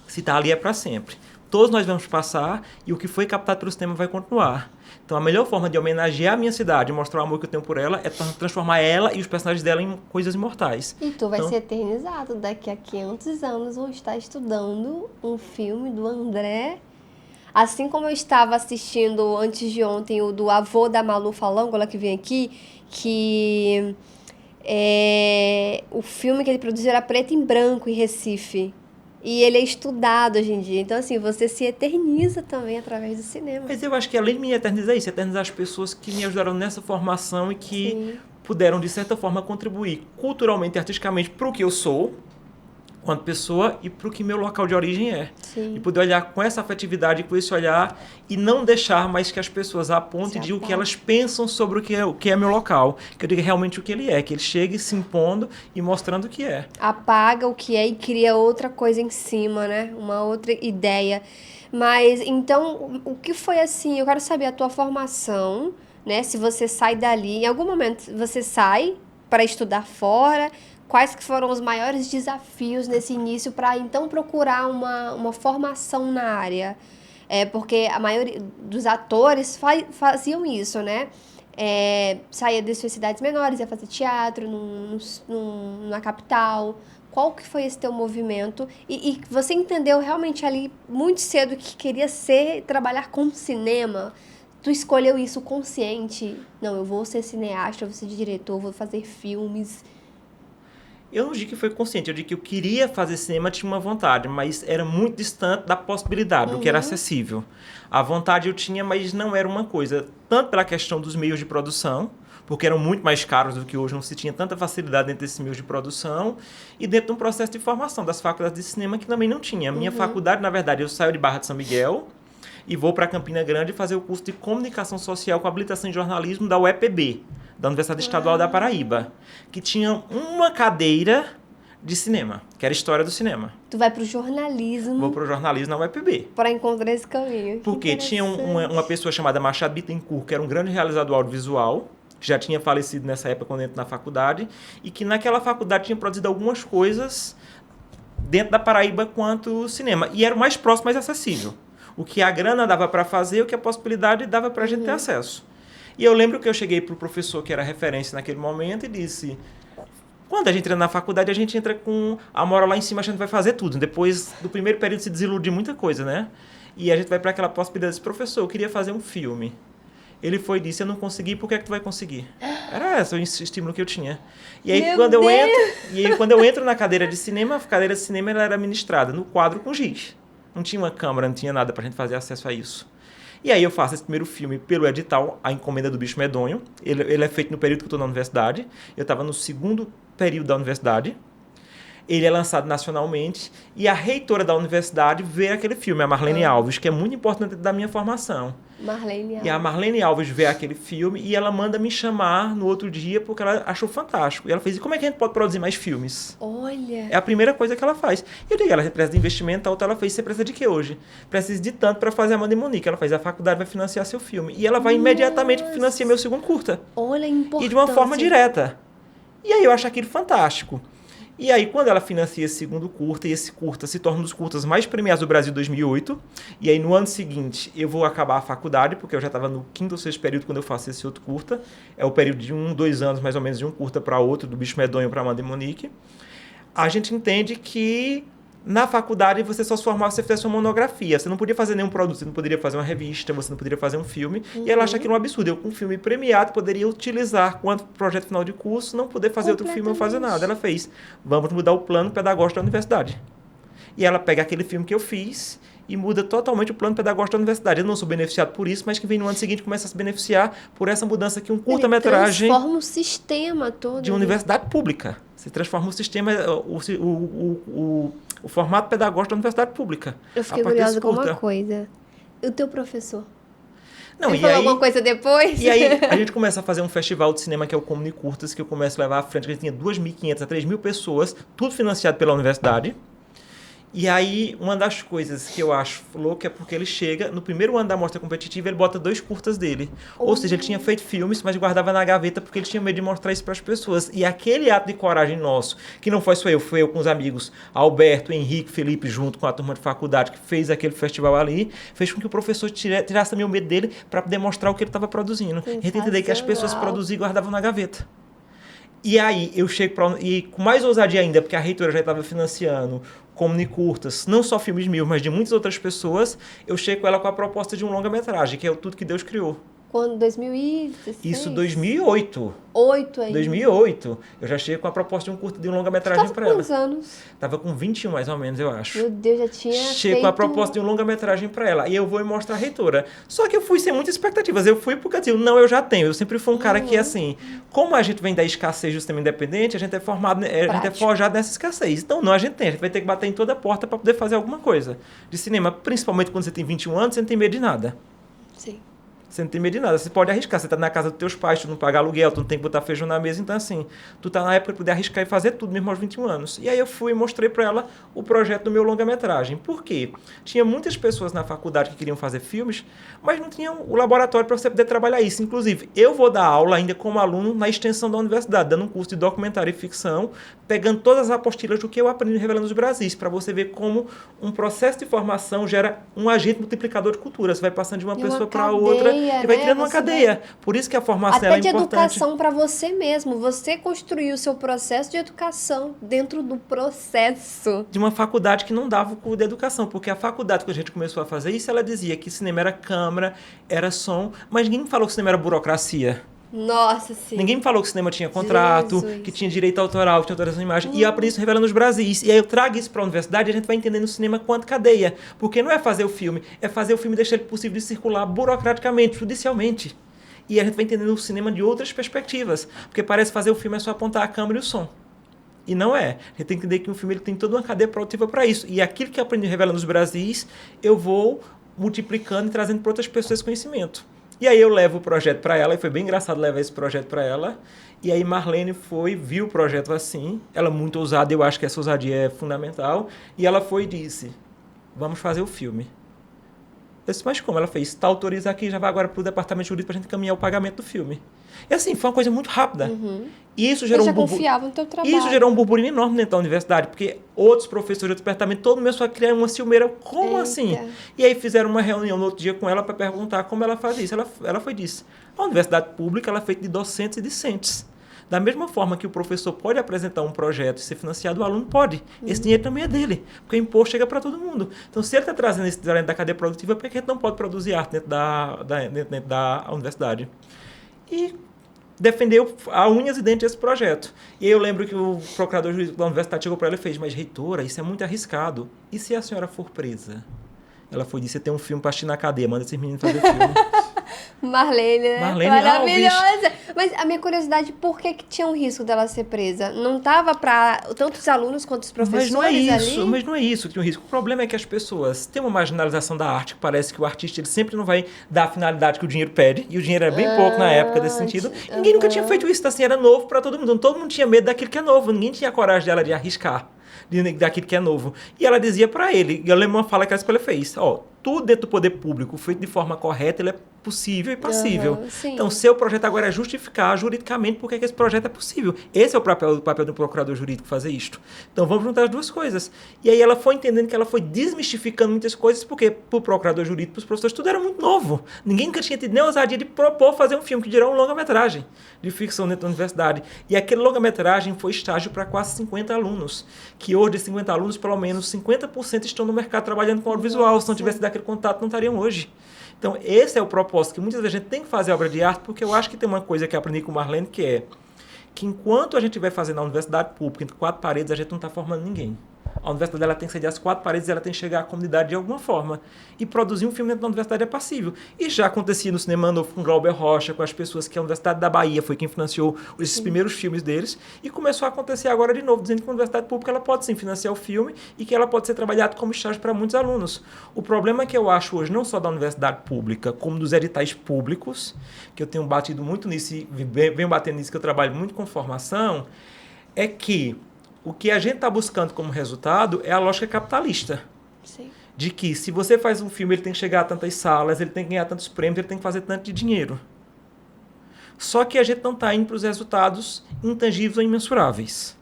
Se está ali é para sempre. Todos nós vamos passar e o que foi captado pelo cinema vai continuar. Então, a melhor forma de homenagear a minha cidade e mostrar o amor que eu tenho por ela é transformar ela e os personagens dela em coisas imortais. E tu vai ser eternizado. Daqui a 500 anos vou estar estudando um filme do André. Assim como eu estava assistindo antes de ontem o do avô da Malu Falângola, que vem aqui, que o filme que ele produziu era preto e branco em Recife. E ele é estudado hoje em dia. Então, assim, você se eterniza também através do cinema. Mas eu acho que além de me eternizar isso, eternizar as pessoas que me ajudaram nessa formação e que puderam, de certa forma, contribuir culturalmente e artisticamente para o que eu sou, quanto pessoa, e para o que meu local de origem é. Sim. E poder olhar com essa afetividade, com esse olhar, e não deixar mais que as pessoas apontem e digam o que elas pensam sobre o que é meu local. Que eu diga realmente o que ele é, que ele chegue se impondo e mostrando o que é. Apaga o que é e cria outra coisa em cima, né? Uma outra ideia. Mas, então, o que foi assim? Eu quero saber a tua formação, né? Se você sai dali, em algum momento você sai para estudar fora. Quais que foram os maiores desafios nesse início para, então, procurar uma formação na área? Porque a maioria dos atores faziam isso, né? Saía das suas cidades menores, ia fazer teatro na capital. Qual que foi esse teu movimento? E você entendeu realmente ali muito cedo que queria trabalhar com cinema? Tu escolheu isso consciente? Não, eu vou ser cineasta, eu vou ser diretor, vou fazer filmes... Eu não digo que foi consciente, eu digo que eu queria fazer cinema, tinha uma vontade, mas era muito distante da possibilidade, do que era acessível. A vontade eu tinha, mas não era uma coisa, tanto pela questão dos meios de produção, porque eram muito mais caros do que hoje, não se tinha tanta facilidade dentro desses meios de produção, e dentro de um processo de formação das faculdades de cinema que também não tinha. A minha faculdade, na verdade, eu saio de Barra de São Miguel e vou para Campina Grande fazer o curso de Comunicação Social com habilitação em jornalismo da UEPB, da Universidade Estadual da Paraíba, que tinha uma cadeira de cinema, que era História do Cinema. Tu vai pro jornalismo. Vou pro jornalismo na UEPB. Para encontrar esse caminho. Porque tinha uma pessoa chamada Machado Bittencourt, que era um grande realizador audiovisual, que já tinha falecido nessa época quando eu entrei na faculdade, e que naquela faculdade tinha produzido algumas coisas dentro da Paraíba quanto cinema. E era o mais próximo, mais acessível. O que a grana dava para fazer, o que a possibilidade dava para a gente ter acesso. E eu lembro que eu cheguei para o professor que era referência naquele momento e disse... Quando a gente entra na faculdade, a gente entra com a moral lá em cima, a gente vai fazer tudo. Depois do primeiro período se desilude de muita coisa, né? E a gente vai para aquela possibilidade desse professor, eu queria fazer um filme. Ele foi e disse, eu não consegui, por que é que tu vai conseguir? Era esse o estímulo que eu tinha. E aí, quando eu entro na cadeira de cinema, a cadeira de cinema ela era ministrada no quadro com giz. Não tinha uma câmera, não tinha nada para a gente fazer acesso a isso. E aí eu faço esse primeiro filme pelo edital, A Encomenda do Bicho Medonho. Ele é feito no período que eu estou na universidade. Eu estava no segundo período da universidade. Ele é lançado nacionalmente. E a reitora da universidade vê aquele filme, a Marlene Alves, que é muito importante da minha formação. Marlene Alves. E a Marlene Alves vê aquele filme e ela manda me chamar no outro dia porque ela achou fantástico. E ela fez, e como é que a gente pode produzir mais filmes? Olha! É a primeira coisa que ela faz. E eu digo, ela precisa de investimento, a outra ela fez, você precisa de quê hoje? Precisa de tanto para fazer Amanda e Monique. Ela faz, a faculdade vai financiar seu filme. E ela vai imediatamente financiar meu segundo curta. Olha a importância. E de uma forma direta. E aí eu acho aquilo fantástico. E aí, quando ela financia esse segundo curta, e esse curta se torna um dos curtas mais premiados do Brasil em 2008, e aí no ano seguinte eu vou acabar a faculdade, porque eu já estava no quinto ou sexto período quando eu faço esse outro curta. É o período de 2 anos, mais ou menos, de um curta para outro, do Bicho Medonho para Amanda e Monique. A gente entende que na faculdade você só se formava se você fizesse uma monografia. Você não podia fazer nenhum produto, você não poderia fazer uma revista, você não poderia fazer um filme. E ela acha aquilo um absurdo. Eu, com um filme premiado, poderia utilizar quanto projeto final de curso, não poder fazer outro filme ou fazer nada. Ela fez, vamos mudar o plano pedagógico da universidade. E ela pega aquele filme que eu fiz e muda totalmente o plano pedagógico da universidade. Eu não sou beneficiado por isso, mas que vem no ano seguinte começa a se beneficiar por essa mudança que um curta-metragem... transforma o sistema todo. De universidade pública. Você transforma o sistema, o formato pedagógico da universidade pública. Eu fiquei curiosa com uma coisa. O teu professor? Não, ele falou alguma coisa depois? E aí a gente começa a fazer um festival de cinema que é o Comuni Curtas, que eu começo a levar à frente, que a gente tinha 2.500 a 3.000 pessoas, tudo financiado pela universidade. E aí, uma das coisas que eu acho louco é porque ele chega, no primeiro ano da mostra competitiva, ele bota 2 curtas dele. Ou seja, ele tinha feito filmes, mas guardava na gaveta porque ele tinha medo de mostrar isso para as pessoas. E aquele ato de coragem nosso, que não foi só eu, foi eu com os amigos Alberto, Henrique, Felipe, junto com a turma de faculdade que fez aquele festival ali, fez com que o professor tirasse também o medo dele para poder mostrar o que ele estava produzindo. A gente entender que as pessoas produziam e guardavam na gaveta. E aí, eu chego e com mais ousadia ainda, porque a reitora já estava financiando Comunicurtas, não só filmes meus, mas de muitas outras pessoas, eu chego com ela com a proposta de um longa-metragem, que é o Tudo que Deus Criou. Quando? 2016? Isso, 2008. 8 aí. 2008. Eu já cheguei com a proposta de um longa-metragem para ela. Quantos anos? Tava com 21, mais ou menos, eu acho. Meu Deus, já tinha Chego com a proposta de um longa-metragem para ela. E eu vou mostrar a reitora. Só que eu fui sem muitas expectativas. Eu fui porque eu digo, não, eu já tenho. Eu sempre fui um cara que, assim, como a gente vem da escassez do sistema independente, a gente é formado, a gente é forjado nessa escassez. Então, não, a gente vai ter que bater em toda a porta para poder fazer alguma coisa de cinema. Principalmente quando você tem 21 anos, você não tem medo de nada. Sim. Você não tem medo de nada. Você pode arriscar. Você tá na casa dos teus pais, tu não paga aluguel, tu não tem que botar feijão na mesa. Então, assim, tu tá na época de poder arriscar e fazer tudo, mesmo aos 21 anos. E aí eu fui e mostrei para ela o projeto do meu longa-metragem. Por quê? Tinha muitas pessoas na faculdade que queriam fazer filmes, mas não tinham o laboratório para você poder trabalhar isso. Inclusive, eu vou dar aula ainda como aluno na extensão da universidade, dando um curso de documentário e ficção, pegando todas as apostilas do que eu aprendi Revelando os Brasis, para você ver como um processo de formação gera um agente multiplicador de cultura. Você vai passando de uma pessoa para outra e vai criando uma cadeia. Por isso que a formação é importante. Até de educação para você mesmo. Você construiu o seu processo de educação dentro do processo. De uma faculdade que não dava o curso de educação, porque a faculdade que a gente começou a fazer isso, ela dizia que cinema era câmera, era som, mas ninguém me falou que cinema era burocracia. Nossa, sim. Ninguém me falou que o cinema tinha contrato, que tinha direito autoral, que tinha autorização de imagem. E eu aprendi isso Revelando os Brasis. E aí eu trago isso para a universidade e a gente vai entendendo o cinema quanto cadeia. Porque não é fazer o filme, é fazer o filme e deixar ele possível de circular burocraticamente, judicialmente. E a gente vai entendendo o cinema de outras perspectivas. Porque parece fazer o filme é só apontar a câmera e o som. E não é. A gente tem que entender que o filme ele tem toda uma cadeia produtiva para isso. E aquilo que eu aprendi Revelando os Brasis, eu vou multiplicando e trazendo para outras pessoas esse conhecimento. E aí eu levo o projeto para ela, e foi bem engraçado levar esse projeto para ela. E aí Marlene viu o projeto assim, ela muito ousada, eu acho que essa ousadia é fundamental. E ela foi e disse, vamos fazer o filme. Eu disse, mas como? Ela fez, está autorizado aqui, já vai agora para o departamento jurídico para a gente encaminhar o pagamento do filme. E assim, foi uma coisa muito rápida. E isso gerou confiava no teu trabalho. Isso gerou um burburinho enorme dentro da universidade, porque outros professores do departamento, todo mundo só criaram uma ciumeira, como assim? E aí fizeram uma reunião no outro dia com ela para perguntar como ela faz isso. Ela foi disse, a universidade pública ela é feita de docentes e discentes. Da mesma forma que o professor pode apresentar um projeto e ser financiado, o aluno pode. Esse dinheiro também é dele, porque o imposto chega para todo mundo. Então, se ele está trazendo esse talento da cadeia produtiva, por que a gente não pode produzir arte dentro da universidade? E defendeu a unhas e dentes esse projeto. E eu lembro que o procurador jurídico da universidade chegou para ela e fez, mas reitora, isso é muito arriscado. E se a senhora for presa? Ela foi disse, você tem um filme para assistir na cadeia, manda esses meninos fazer filme. Marlene, né? Marlene maravilhosa. Mas a minha curiosidade, por que tinha um risco dela ser presa? Não estava para tanto os alunos quanto os professores ali? Mas não é isso que tem um risco. O problema é que as pessoas têm uma marginalização da arte, que parece que o artista ele sempre não vai dar a finalidade que o dinheiro pede, e o dinheiro era bem pouco na época desse sentido. Ninguém nunca tinha feito isso, assim, era novo para todo mundo. Todo mundo tinha medo daquilo que é novo, ninguém tinha coragem dela de arriscar daquilo que é novo. E ela dizia para ele, eu lembro uma fala que ela fez, ó, tudo dentro do poder público, feito de forma correta, ele é possível e passível. Então, seu projeto agora é justificar juridicamente porque que esse projeto é possível. Esse é o papel do procurador jurídico, fazer isto. Então, vamos juntar as duas coisas. E aí ela foi entendendo que ela foi desmistificando muitas coisas, porque para o procurador jurídico, para os professores, tudo era muito novo. Ninguém nunca tinha tido nem ousadia de propor fazer um filme, que dirá um longa-metragem de ficção dentro da universidade. E aquele longa-metragem foi estágio para quase 50 alunos, que hoje, de 50 alunos, pelo menos 50% estão no mercado trabalhando com audiovisual. Se não tivesse dado aquele contato, não estariam hoje. Então, esse é o propósito, que muitas vezes a gente tem que fazer obra de arte, porque eu acho que tem uma coisa que eu aprendi com Marlene, que é que enquanto a gente vai fazer na universidade pública, entre quatro paredes, a gente não está formando ninguém. A universidade ela tem que sair das quatro paredes e ela tem que chegar à comunidade de alguma forma. E produzir um filme dentro da universidade é passível. E já acontecia no cinema novo com Glauber Rocha, com as pessoas que a Universidade da Bahia foi quem financiou esses primeiros filmes deles. E começou a acontecer agora de novo, dizendo que a universidade pública ela pode sim financiar o filme e que ela pode ser trabalhada como estágio para muitos alunos. O problema que eu acho hoje, não só da universidade pública, como dos editais públicos, que eu tenho batido muito nisso e venho batendo nisso, que eu trabalho muito com formação, é que o que a gente está buscando como resultado é a lógica capitalista. Sim. De que se você faz um filme, ele tem que chegar a tantas salas, ele tem que ganhar tantos prêmios, ele tem que fazer tanto de dinheiro. Só que a gente não está indo para os resultados intangíveis ou imensuráveis.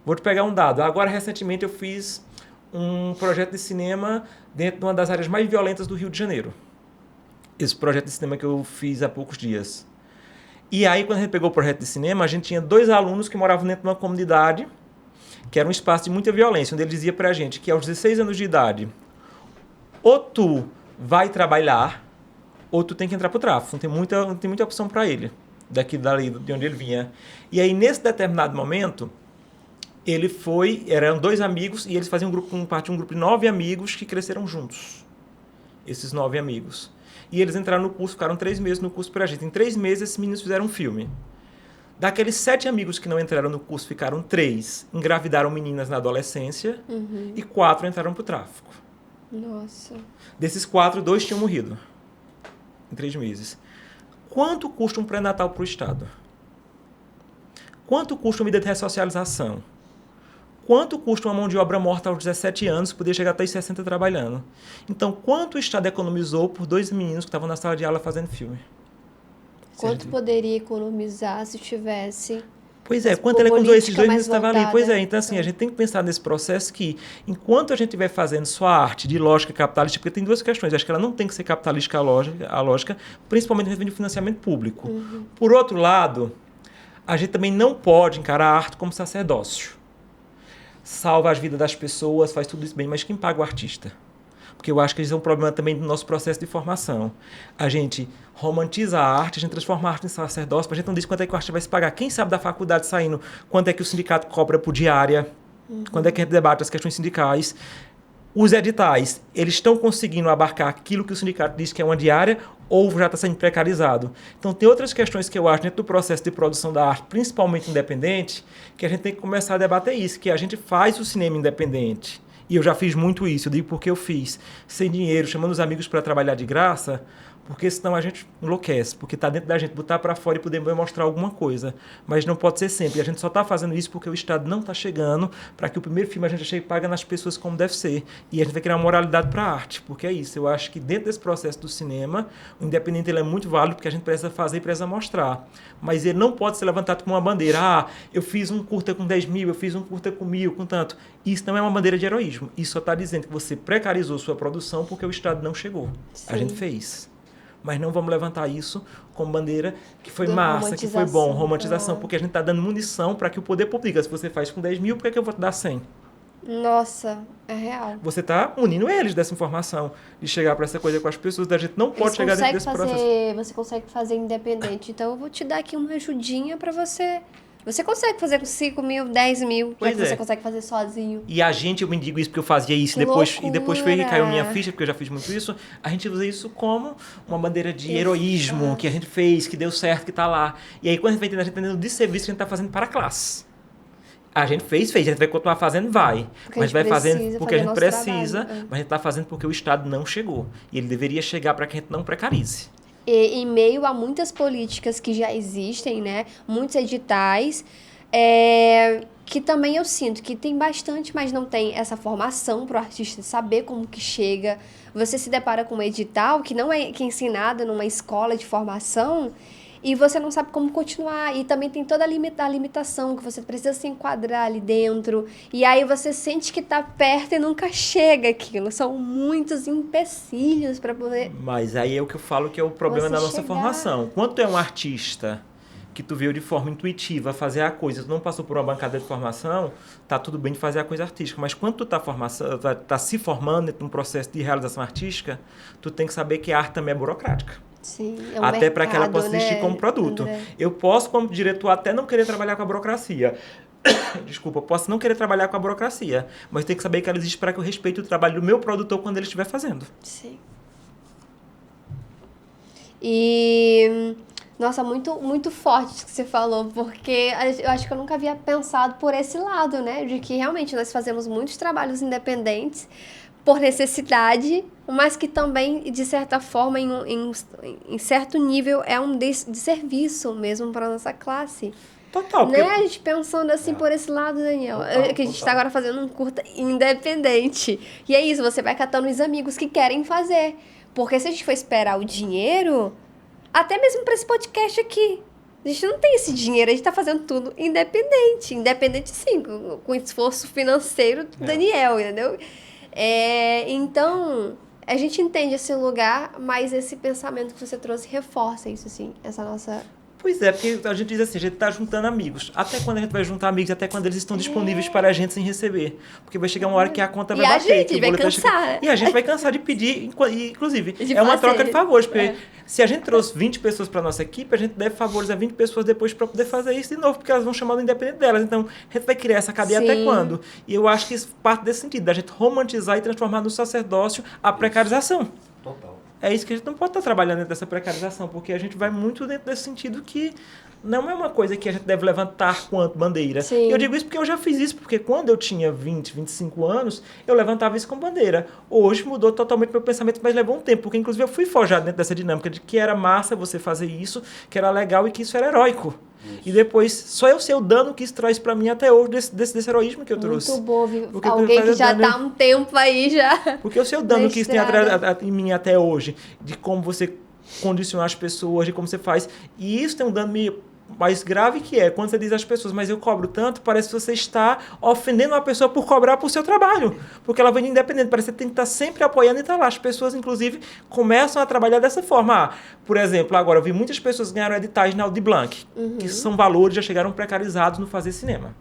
Vou te pegar um dado. Agora, recentemente, eu fiz um projeto de cinema dentro de uma das áreas mais violentas do Rio de Janeiro. Esse projeto de cinema que eu fiz há poucos dias. E aí, quando a gente pegou o projeto de cinema, a gente tinha 2 alunos que moravam dentro de uma comunidade que era um espaço de muita violência, onde ele dizia pra gente que aos 16 anos de idade, ou tu vai trabalhar, ou tu tem que entrar pro tráfico. Não tem muita opção para ele, dali de onde ele vinha. E aí, nesse determinado momento, eram 2 amigos, e eles faziam parte de um grupo de 9 amigos que cresceram juntos. Esses 9 amigos. E eles entraram no curso, ficaram 3 meses no curso pra gente. Em 3 meses, esses meninos fizeram um filme. Daqueles 7 amigos que não entraram no curso, ficaram 3, engravidaram meninas na adolescência e 4 entraram para o tráfico. Nossa. Desses 4, 2 tinham morrido em 3 meses. Quanto custa um pré-natal para o Estado? Quanto custa uma medida de ressocialização? Quanto custa uma mão de obra morta aos 17 anos, que podia chegar até os 60 trabalhando? Então, quanto o Estado economizou por 2 meninos que estavam na sala de aula fazendo filme? Quanto poderia economizar se tivesse... Pois é, quanto ele economizou esses 2 meninos que estavam ali? Pois é, então assim, a gente tem que pensar nesse processo que, enquanto a gente estiver fazendo só a arte de lógica capitalista, porque tem 2 questões, acho que ela não tem que ser capitalística a lógica, principalmente no financiamento público. Por outro lado, a gente também não pode encarar a arte como sacerdócio. Salva as vidas das pessoas, faz tudo isso bem, mas quem paga o artista? Porque eu acho que isso é um problema também do nosso processo de formação. A gente romantiza a arte, a gente transforma a arte em sacerdócio, a gente não diz quanto é que o artista vai se pagar. Quem sabe da faculdade saindo, quanto é que o sindicato cobra por diária, quando é que a gente debate as questões sindicais. Os editais, eles estão conseguindo abarcar aquilo que o sindicato diz que é uma diária ou já está sendo precarizado. Então, tem outras questões que eu acho dentro do processo de produção da arte, principalmente independente, que a gente tem que começar a debater isso, que a gente faz o cinema independente. E eu já fiz muito isso, eu digo porque eu fiz, sem dinheiro, chamando os amigos para trabalhar de graça, Porque senão a gente enlouquece, porque está dentro da gente botar para fora e poder mostrar alguma coisa. Mas não pode ser sempre. E a gente só está fazendo isso porque o Estado não está chegando para que o primeiro filme a gente chegue e pague nas pessoas como deve ser. E a gente vai criar uma moralidade para a arte, porque é isso. Eu acho que dentro desse processo do cinema, o independente ele é muito válido porque a gente precisa fazer e precisa mostrar. Mas ele não pode ser levantado como uma bandeira. Ah, eu fiz um curta com 10 mil, eu fiz um curta com 1.000, com tanto. Isso não é uma bandeira de heroísmo. Isso só está dizendo que você precarizou sua produção porque o Estado não chegou. Sim. A gente fez. Mas não vamos levantar isso como bandeira que foi massa, que foi bom, romantização, porque a gente está dando munição para que o poder público, se você faz com 10 mil, por que eu vou te dar 100? Nossa, é real. Você está unindo eles dessa informação, de chegar para essa coisa com as pessoas, a gente não pode chegar dentro desse processo. Você consegue fazer independente, então eu vou te dar aqui uma ajudinha para você... Você consegue fazer com 5 mil, 10 mil, já que você consegue fazer sozinho. E a gente, eu me digo isso porque eu fazia isso, e depois foi que caiu minha ficha, porque eu já fiz muito isso, a gente usa isso como uma bandeira de heroísmo, que a gente fez, que deu certo, que está lá. E aí quando a gente vai entendendo, a gente está entendendo de serviço que a gente está fazendo para a classe. A gente fez, a gente vai continuar fazendo, vai. Porque mas vai fazendo porque a gente precisa, mas a gente está fazendo porque o Estado não chegou. E ele deveria chegar para que a gente não precarize. E, em meio a muitas políticas que já existem, né? Muitos editais, que também eu sinto que tem bastante, mas não tem essa formação para o artista saber como que chega. Você se depara com um edital que não é ensinado numa escola de formação e você não sabe como continuar. E também tem toda a limitação que você precisa se enquadrar ali dentro. E aí você sente que está perto e nunca chega aquilo. São muitos empecilhos para poder... Mas aí é o que eu falo que é o problema da nossa formação. Quando tu é um artista que tu veio de forma intuitiva fazer a coisa, tu não passou por uma bancada de formação, tá tudo bem de fazer a coisa artística. Mas quando tu tá se formando num processo de realização artística, tu tem que saber que a arte também é burocrática. Sim, até para que ela possa existir como produto. André. Eu posso, como diretor, até não querer trabalhar com a burocracia. Desculpa, eu posso não querer trabalhar com a burocracia, mas tem que saber que ela existe para que eu respeite o trabalho do meu produtor quando ele estiver fazendo. Sim. E... Nossa, muito, muito forte isso que você falou, porque eu acho que eu nunca havia pensado por esse lado, né? De que realmente nós fazemos muitos trabalhos independentes por necessidade, mas que também, de certa forma, em certo nível, é um serviço mesmo para a nossa classe. Total. Né? A gente pensando assim por esse lado, Daniel. Que a gente está agora fazendo um curta independente. E é isso, você vai catando os amigos que querem fazer. Porque se a gente for esperar o dinheiro, até mesmo para esse podcast aqui, a gente não tem esse dinheiro, a gente está fazendo tudo independente. Independente, sim, com esforço financeiro do Daniel, entendeu? Então, a gente entende esse lugar, mas esse pensamento que você trouxe reforça isso, assim, essa nossa... Pois é, porque a gente diz assim, a gente está juntando amigos. Até quando a gente vai juntar amigos, até quando eles estão disponíveis para a gente sem receber. Porque vai chegar uma hora que a conta vai bater. E a gente vai cansar. E a gente vai cansar de pedir, inclusive. É uma troca de favores, porque se a gente trouxe 20 pessoas para a nossa equipe, a gente deve favores a 20 pessoas depois para poder fazer isso de novo, porque elas vão chamar do independente delas. Então, a gente vai criar essa cadeia até quando? E eu acho que isso parte desse sentido, da gente romantizar e transformar no sacerdócio a precarização. Total. É isso que a gente não pode estar trabalhando dentro dessa precarização, porque a gente vai muito dentro desse sentido que não é uma coisa que a gente deve levantar quanto bandeira. Sim. Eu digo isso porque eu já fiz isso, porque quando eu tinha 20, 25 anos, eu levantava isso como bandeira. Hoje mudou totalmente meu pensamento, mas levou um tempo, porque inclusive eu fui forjado dentro dessa dinâmica de que era massa você fazer isso, que era legal e que isso era heróico. Isso. E depois, só eu sei o dano que isso traz pra mim até hoje, desse heroísmo que eu trouxe. Muito bom, viu? Alguém que já tá há um tempo aí já. Porque eu sei o dano que isso tem em mim até hoje, de como você condicionar as pessoas, de como você faz. E isso tem um dano mais grave que é quando você diz às pessoas, mas eu cobro tanto, parece que você está ofendendo uma pessoa por cobrar por seu trabalho, porque ela vem independente, parece que você tem que estar sempre apoiando e estar lá. As pessoas, inclusive, começam a trabalhar dessa forma. Por exemplo, agora eu vi muitas pessoas que ganharam editais na Aldir Blanc, que são valores, já chegaram precarizados no fazer cinema.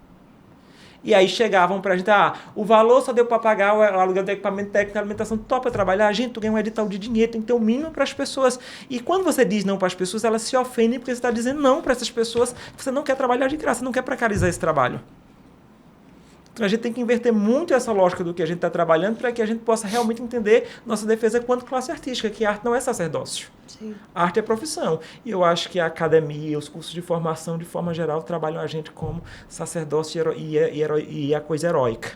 E aí chegavam pra gente, o valor só deu para pagar o aluguel de equipamento técnico, a alimentação, topa trabalhar, gente, tu ganha um edital de dinheiro, tem que ter o mínimo para as pessoas. E quando você diz não para as pessoas, elas se ofendem porque você está dizendo não para essas pessoas, você não quer trabalhar de graça, você não quer precarizar esse trabalho. Então a gente tem que inverter muito essa lógica do que a gente está trabalhando para que a gente possa realmente entender nossa defesa quanto classe artística, que a arte não é sacerdócio. Sim. A arte é profissão. E eu acho que a academia, os cursos de formação, de forma geral, trabalham a gente como sacerdócio e a coisa heróica.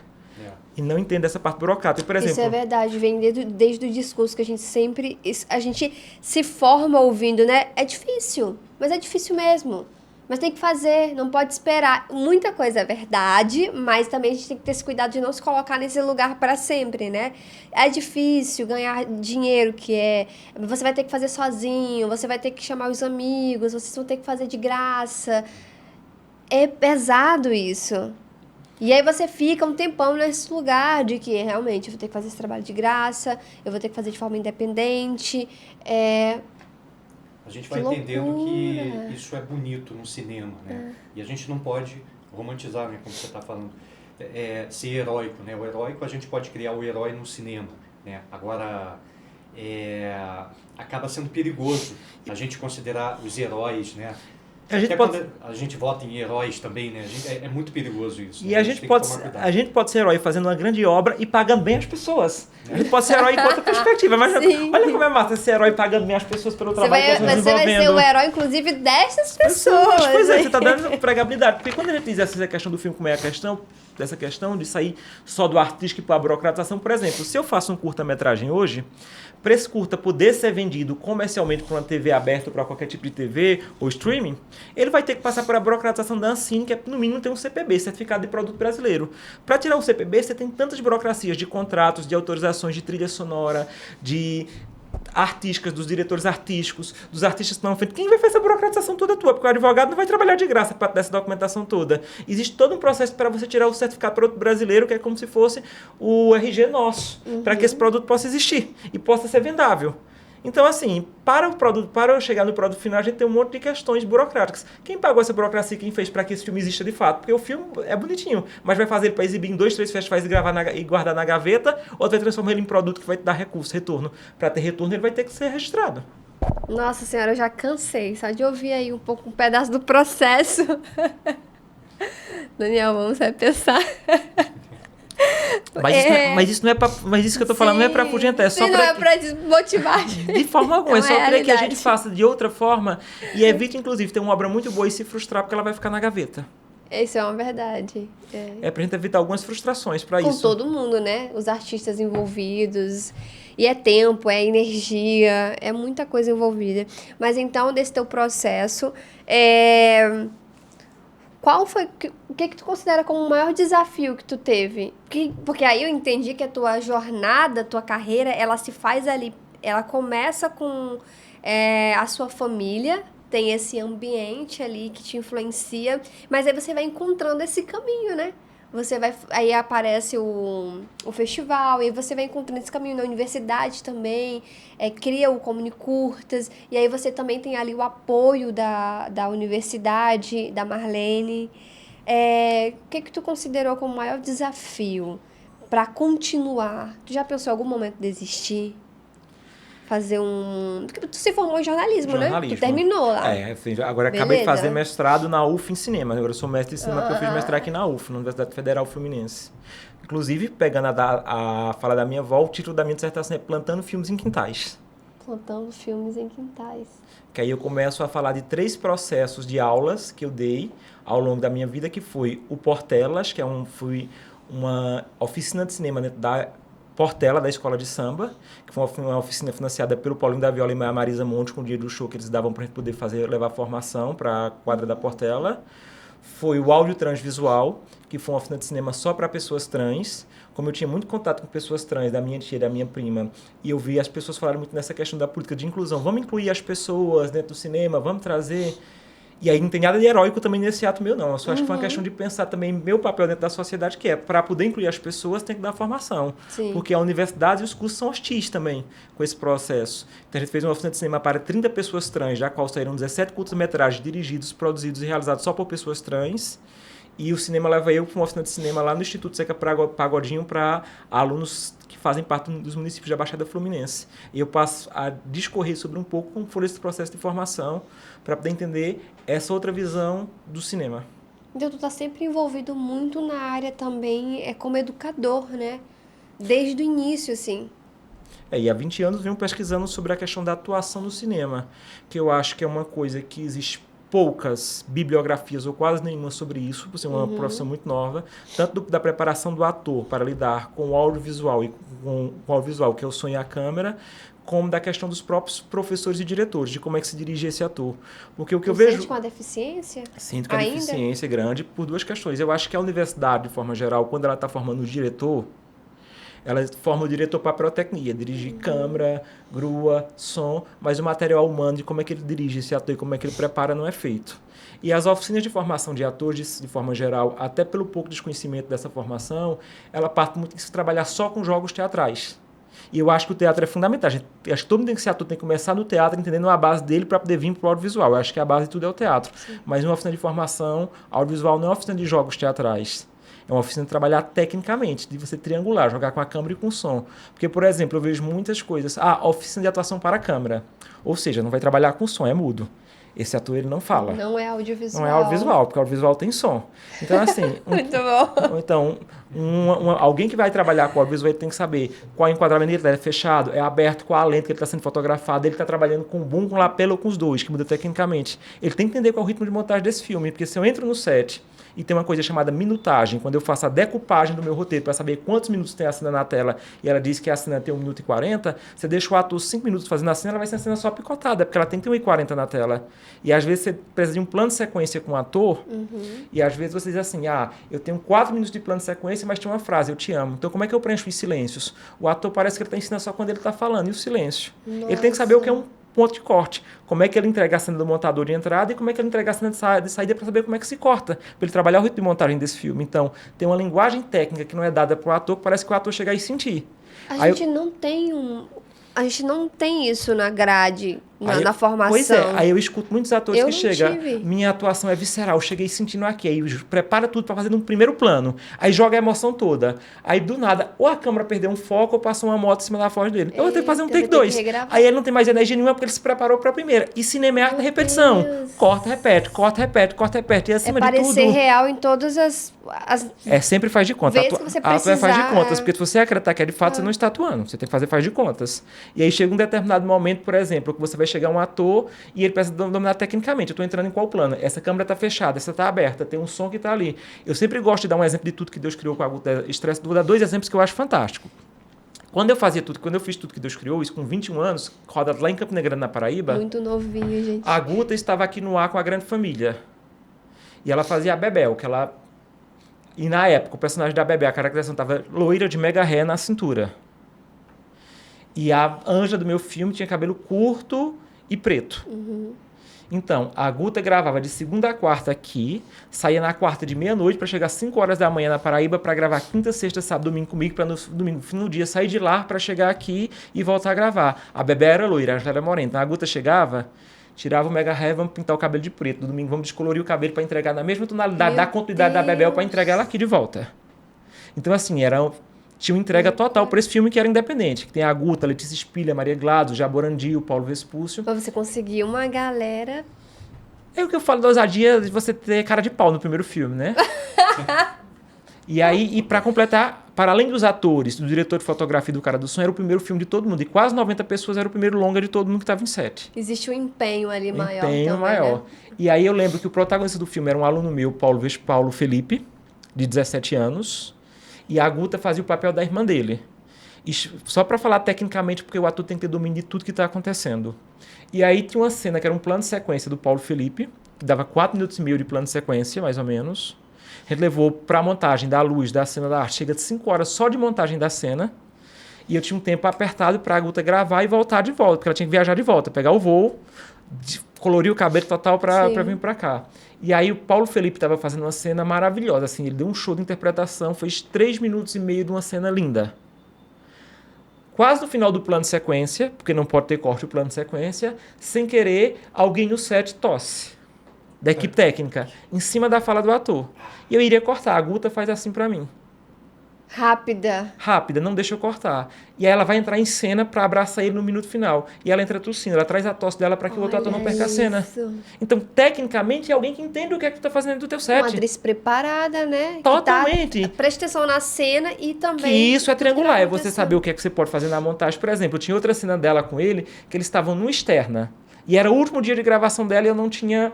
E não entende essa parte burocrática. Por exemplo, isso é verdade, vem desde o discurso que a gente sempre... A gente se forma ouvindo, né? É difícil, mas é difícil mesmo. Mas tem que fazer, não pode esperar. Muita coisa é verdade, mas também a gente tem que ter esse cuidado de não se colocar nesse lugar para sempre, né? É difícil ganhar dinheiro, você vai ter que fazer sozinho, você vai ter que chamar os amigos, vocês vão ter que fazer de graça. É pesado isso. E aí você fica um tempão nesse lugar de que realmente eu vou ter que fazer esse trabalho de graça, eu vou ter que fazer de forma independente. A gente vai entendendo que isso é bonito no cinema, né? E a gente não pode romantizar, né? Como você está falando, ser heróico, né? O heróico, a gente pode criar o herói no cinema, né? Agora, acaba sendo perigoso a gente considerar os heróis, né? Quando a gente vota em heróis também, né? É muito perigoso isso. E né? a gente pode ser herói fazendo uma grande obra e pagando bem as pessoas. A gente pode ser herói com outra perspectiva. Mas olha como é massa ser herói pagando bem as pessoas pelo trabalho que elas estão desenvolvendo. Você vai ser o herói, inclusive, dessas pessoas. Pois é, você está dando pregabilidade. Porque quando a gente diz essa questão do filme, como é a questão dessa questão de sair só do artístico para a burocratização, por exemplo, se eu faço um curta-metragem hoje, para esse curta poder ser vendido comercialmente para uma TV aberta ou para qualquer tipo de TV ou streaming, ele vai ter que passar por a burocratização da Ancine, que no mínimo tem um CPB, Certificado de Produto Brasileiro. Para tirar o CPB, você tem tantas burocracias de contratos, de autorizações de trilha sonora, de artísticas, dos diretores artísticos, dos artistas que estão frente. Quem vai fazer essa burocratização toda tua? Porque o advogado não vai trabalhar de graça para ter essa documentação toda. Existe todo um processo para você tirar o certificado de produto brasileiro, que é como se fosse o RG nosso, para que esse produto possa existir e possa ser vendável. Então, assim, para eu chegar no produto final, a gente tem um monte de questões burocráticas. Quem pagou essa burocracia? Quem fez para que esse filme exista de fato? Porque o filme é bonitinho, mas vai fazer ele para exibir em 2, 3 festivais e guardar na gaveta, ou vai transformar ele em produto que vai te dar recurso, retorno. Para ter retorno, ele vai ter que ser registrado. Nossa senhora, eu já cansei só de ouvir aí um pedaço do processo. Daniel, vamos repensar. Mas isso que eu tô falando não é para afugentar, é só não é para desmotivar. De forma alguma, é só para que a gente faça de outra forma e evite, inclusive, ter uma obra muito boa e se frustrar porque ela vai ficar na gaveta. Isso é uma verdade. É pra gente evitar algumas frustrações para isso. Com todo mundo, né? Os artistas envolvidos. E é tempo, é energia, é muita coisa envolvida. Mas então, desse teu processo, qual foi, o que tu considera como o maior desafio que tu teve? Porque aí eu entendi que a tua jornada, a tua carreira, ela se faz ali, ela começa com a sua família, tem esse ambiente ali que te influencia, mas aí você vai encontrando esse caminho, né? Aí aparece o festival, e aí você vai encontrando esse caminho na universidade também, cria o Comunicurtas, e aí você também tem ali o apoio da universidade, da Marlene. O que tu considerou como o maior desafio para continuar? Tu já pensou em algum momento desistir? Fazer Porque tu se formou em jornalismo, né? Tu terminou lá. Agora acabei de fazer mestrado na UF em cinema. Agora eu sou mestre em cinema porque eu fiz mestrado aqui na UF, na Universidade Federal Fluminense. Inclusive, pegando a fala da minha avó, o título da minha dissertação é Plantando Filmes em Quintais. Plantando Filmes em Quintais. Que aí eu começo a falar de 3 processos de aulas que eu dei ao longo da minha vida, que foi o Portelas, que foi uma oficina de cinema dentro da Portela, da Escola de Samba, que foi uma oficina financiada pelo Paulinho da Viola e a Marisa Monte, com o dia do show que eles davam para a gente poder levar formação para a quadra da Portela. Foi o Áudio Transvisual, que foi uma oficina de cinema só para pessoas trans. Como eu tinha muito contato com pessoas trans, da minha tia, da minha prima, e eu vi as pessoas falarem muito nessa questão da política de inclusão. Vamos incluir as pessoas dentro do cinema, vamos trazer... E aí não tem nada de heróico também nesse ato meu, não. Eu só acho que foi uma questão de pensar também meu papel dentro da sociedade, que para poder incluir as pessoas, tem que dar formação. Sim. Porque a universidade e os cursos são hostis também com esse processo. Então a gente fez uma oficina de cinema para 30 pessoas trans, da qual saíram 17 curtas-metragens dirigidos, produzidos e realizados só por pessoas trans. E o cinema leva eu para uma oficina de cinema lá no Instituto Zeca Pagodinho para alunos que fazem parte dos municípios da Baixada Fluminense. E eu passo a discorrer sobre um pouco como foi esse processo de formação para poder entender essa outra visão do cinema. Então, tu tá sempre envolvido muito na área também, como educador, né? Desde o início, assim. E há 20 anos venho pesquisando sobre a questão da atuação no cinema, que eu acho que é uma coisa que existe poucas bibliografias ou quase nenhuma sobre isso, por ser uma profissão muito nova, tanto da preparação do ator para lidar com o audiovisual e com o audiovisual, que é o som e a câmera, como da questão dos próprios professores e diretores, de como é que se dirige esse ator. Porque o que eu vejo... Sente com a deficiência? Sinto que a deficiência é grande por duas questões. Eu acho que a universidade, de forma geral, quando ela está formando o diretor, ela forma o diretor para a pirotecnia, dirigir câmera, grua, som, mas o material humano de como é que ele dirige esse ator e como é que ele prepara não é feito. E as oficinas de formação de atores, de forma geral, até pelo pouco desconhecimento dessa formação, ela parte muito de se trabalhar só com jogos teatrais. E eu acho que o teatro é fundamental. Acho que todo mundo tem que ser ator, tem que começar no teatro, entendendo a base dele para poder vir para o audiovisual. Eu acho que a base de tudo é o teatro. Sim. Mas uma oficina de formação, audiovisual não é uma oficina de jogos teatrais. É uma oficina de trabalhar tecnicamente, de você triangular, jogar com a câmera e com o som. Porque, por exemplo, eu vejo muitas coisas. Oficina de atuação para a câmera. Ou seja, não vai trabalhar com som, é mudo. Esse ator, ele não fala. Não é audiovisual. Não é audiovisual, porque audiovisual tem som. Então, assim... Muito bom. Então, alguém que vai trabalhar com audiovisual, ele tem que saber qual é o enquadramento dele, é fechado, é aberto, qual a lente que ele está sendo fotografado, ele está trabalhando com boom, com lapela ou com os dois, que muda tecnicamente. Ele tem que entender qual é o ritmo de montagem desse filme, porque se eu entro no set e tem uma coisa chamada minutagem, quando eu faço a decupagem do meu roteiro para saber quantos minutos tem a cena na tela, e ela diz que a cena tem 1 minuto e 40, você deixa o ator 5 minutos fazendo a cena, ela vai ser uma cena só picotada, porque ela tem que ter 1 e 40 na tela. E às vezes você precisa de um plano de sequência com o ator, e às vezes você diz assim, eu tenho 4 minutos de plano de sequência, mas tem uma frase, eu te amo. Então como é que eu preencho os silêncios? O ator parece que ele está ensinando só quando ele está falando, e o silêncio? Nossa. Ele tem que saber o que é um ponto de corte. Como é que ele entrega a cena do montador de entrada e como é que ele entrega a cena de saída para saber como é que se corta, para ele trabalhar o ritmo de montagem desse filme. Então, tem uma linguagem técnica que não é dada para o ator, que parece que o ator chegar e sentir. A gente não tem isso na grade, na formação. Pois é, aí eu escuto muitos atores que chegam, minha atuação é visceral, eu cheguei sentindo aqui, aí prepara tudo para fazer no primeiro plano, aí joga a emoção toda, aí do nada, ou a câmera perdeu um foco ou passou uma moto em cima da voz dele. Eu vou ter que fazer um take 2. Aí ele não tem mais energia nenhuma porque ele se preparou para a primeira. E cinema é arte da repetição. Deus. Corta, repete, corta, repete, corta, repete. E acima de tudo... parecer real em todas as sempre faz de conta. Vezes que você precisar, faz de contas, porque se você acreditar que é de fato, você não está atuando. Você tem que fazer faz de contas. E aí chega um determinado momento, por exemplo, que você vai chegar um ator e ele precisa dominar tecnicamente. Eu estou entrando em qual plano? Essa câmera está fechada, essa está aberta, tem um som que está ali. Eu sempre gosto de dar um exemplo de tudo que Deus criou com a Guta Estresse. Vou dar 2 exemplos que eu acho fantástico. Quando eu fiz tudo que Deus criou, isso com 21 anos, rodado lá em Campina Grande, na Paraíba. Muito novinho, gente. A Guta estava aqui no ar com a grande família. E ela fazia a Bebel, que ela... E na época, o personagem da Bebel, a caracterização estava loira de mega ré na cintura. E a Anja do meu filme tinha cabelo curto e preto. Então, a Guta gravava de segunda a quarta aqui, saía na quarta de meia-noite para chegar às 5 horas da manhã na Paraíba para gravar quinta, sexta, sábado, domingo comigo, para no domingo, no dia, sair de lá para chegar aqui e voltar a gravar. A Bebel era loira, a Anja era morena. Então, a Guta chegava, tirava o mega hair, vamos pintar o cabelo de preto. No domingo, vamos descolorir o cabelo para entregar na mesma tonalidade, dar continuidade da Bebel para entregar ela aqui de volta. Então, assim, tinha uma entrega total para esse filme que era independente. Que tem a Guta, Letícia Spiller, Maria Gladys, Jaborandi, o Paulo Vespúcio. Mas você conseguiu uma galera... É o que eu falo da ousadia de você ter cara de pau no primeiro filme, né? E aí, e para completar, para além dos atores, do diretor de fotografia e do cara do som, era o primeiro filme de todo mundo. E quase 90 pessoas era o primeiro longa de todo mundo que estava em set. Existe um empenho ali maior. Empenho maior. Né? E aí eu lembro que o protagonista do filme era um aluno meu, Paulo Felipe, de 17 anos. E a Guta fazia o papel da irmã dele. E só para falar tecnicamente, porque o ator tem que ter domínio de tudo que está acontecendo. E aí tinha uma cena que era um plano de sequência do Paulo Felipe, que dava 4 minutos e meio de plano de sequência, mais ou menos. A gente levou para a montagem da luz, da cena da arte, chega de 5 horas só de montagem da cena. E eu tinha um tempo apertado para a Guta gravar e voltar de volta, porque ela tinha que viajar de volta, pegar o voo, colorir o cabelo total para vir para cá. E aí o Paulo Felipe estava fazendo uma cena maravilhosa, assim, ele deu um show de interpretação, fez 3 minutos e meio de uma cena linda. Quase no final do plano de sequência, porque não pode ter corte o plano de sequência, sem querer, alguém no set tosse, da equipe técnica, em cima da fala do ator. E eu iria cortar, a Guta faz assim para mim. Rápida, não deixa eu cortar. E aí ela vai entrar em cena para abraçar ele no minuto final. E ela entra tossindo, ela traz a tosse dela para que o outro ator não perca a cena. Então, tecnicamente, é alguém que entende o que é que tu tá fazendo do teu set. Uma atriz preparada, né? Totalmente. Presta atenção na cena e também... Que isso é triangular, é você saber o que é que você pode fazer na montagem. Por exemplo, eu tinha outra cena dela com ele, que eles estavam no externa. E era o último dia de gravação dela e eu não tinha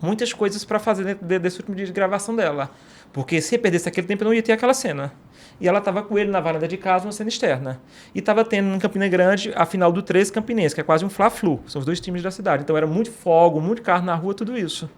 muitas coisas para fazer dentro desse último dia de gravação dela. Porque se perdesse aquele tempo, eu não ia ter aquela cena. E ela estava com ele na varanda de casa, uma cena externa. E estava tendo em Campina Grande a final do 13 Campinense, que é quase um fla-flu. São os dois times da cidade. Então era muito fogo, muito carro na rua, tudo isso.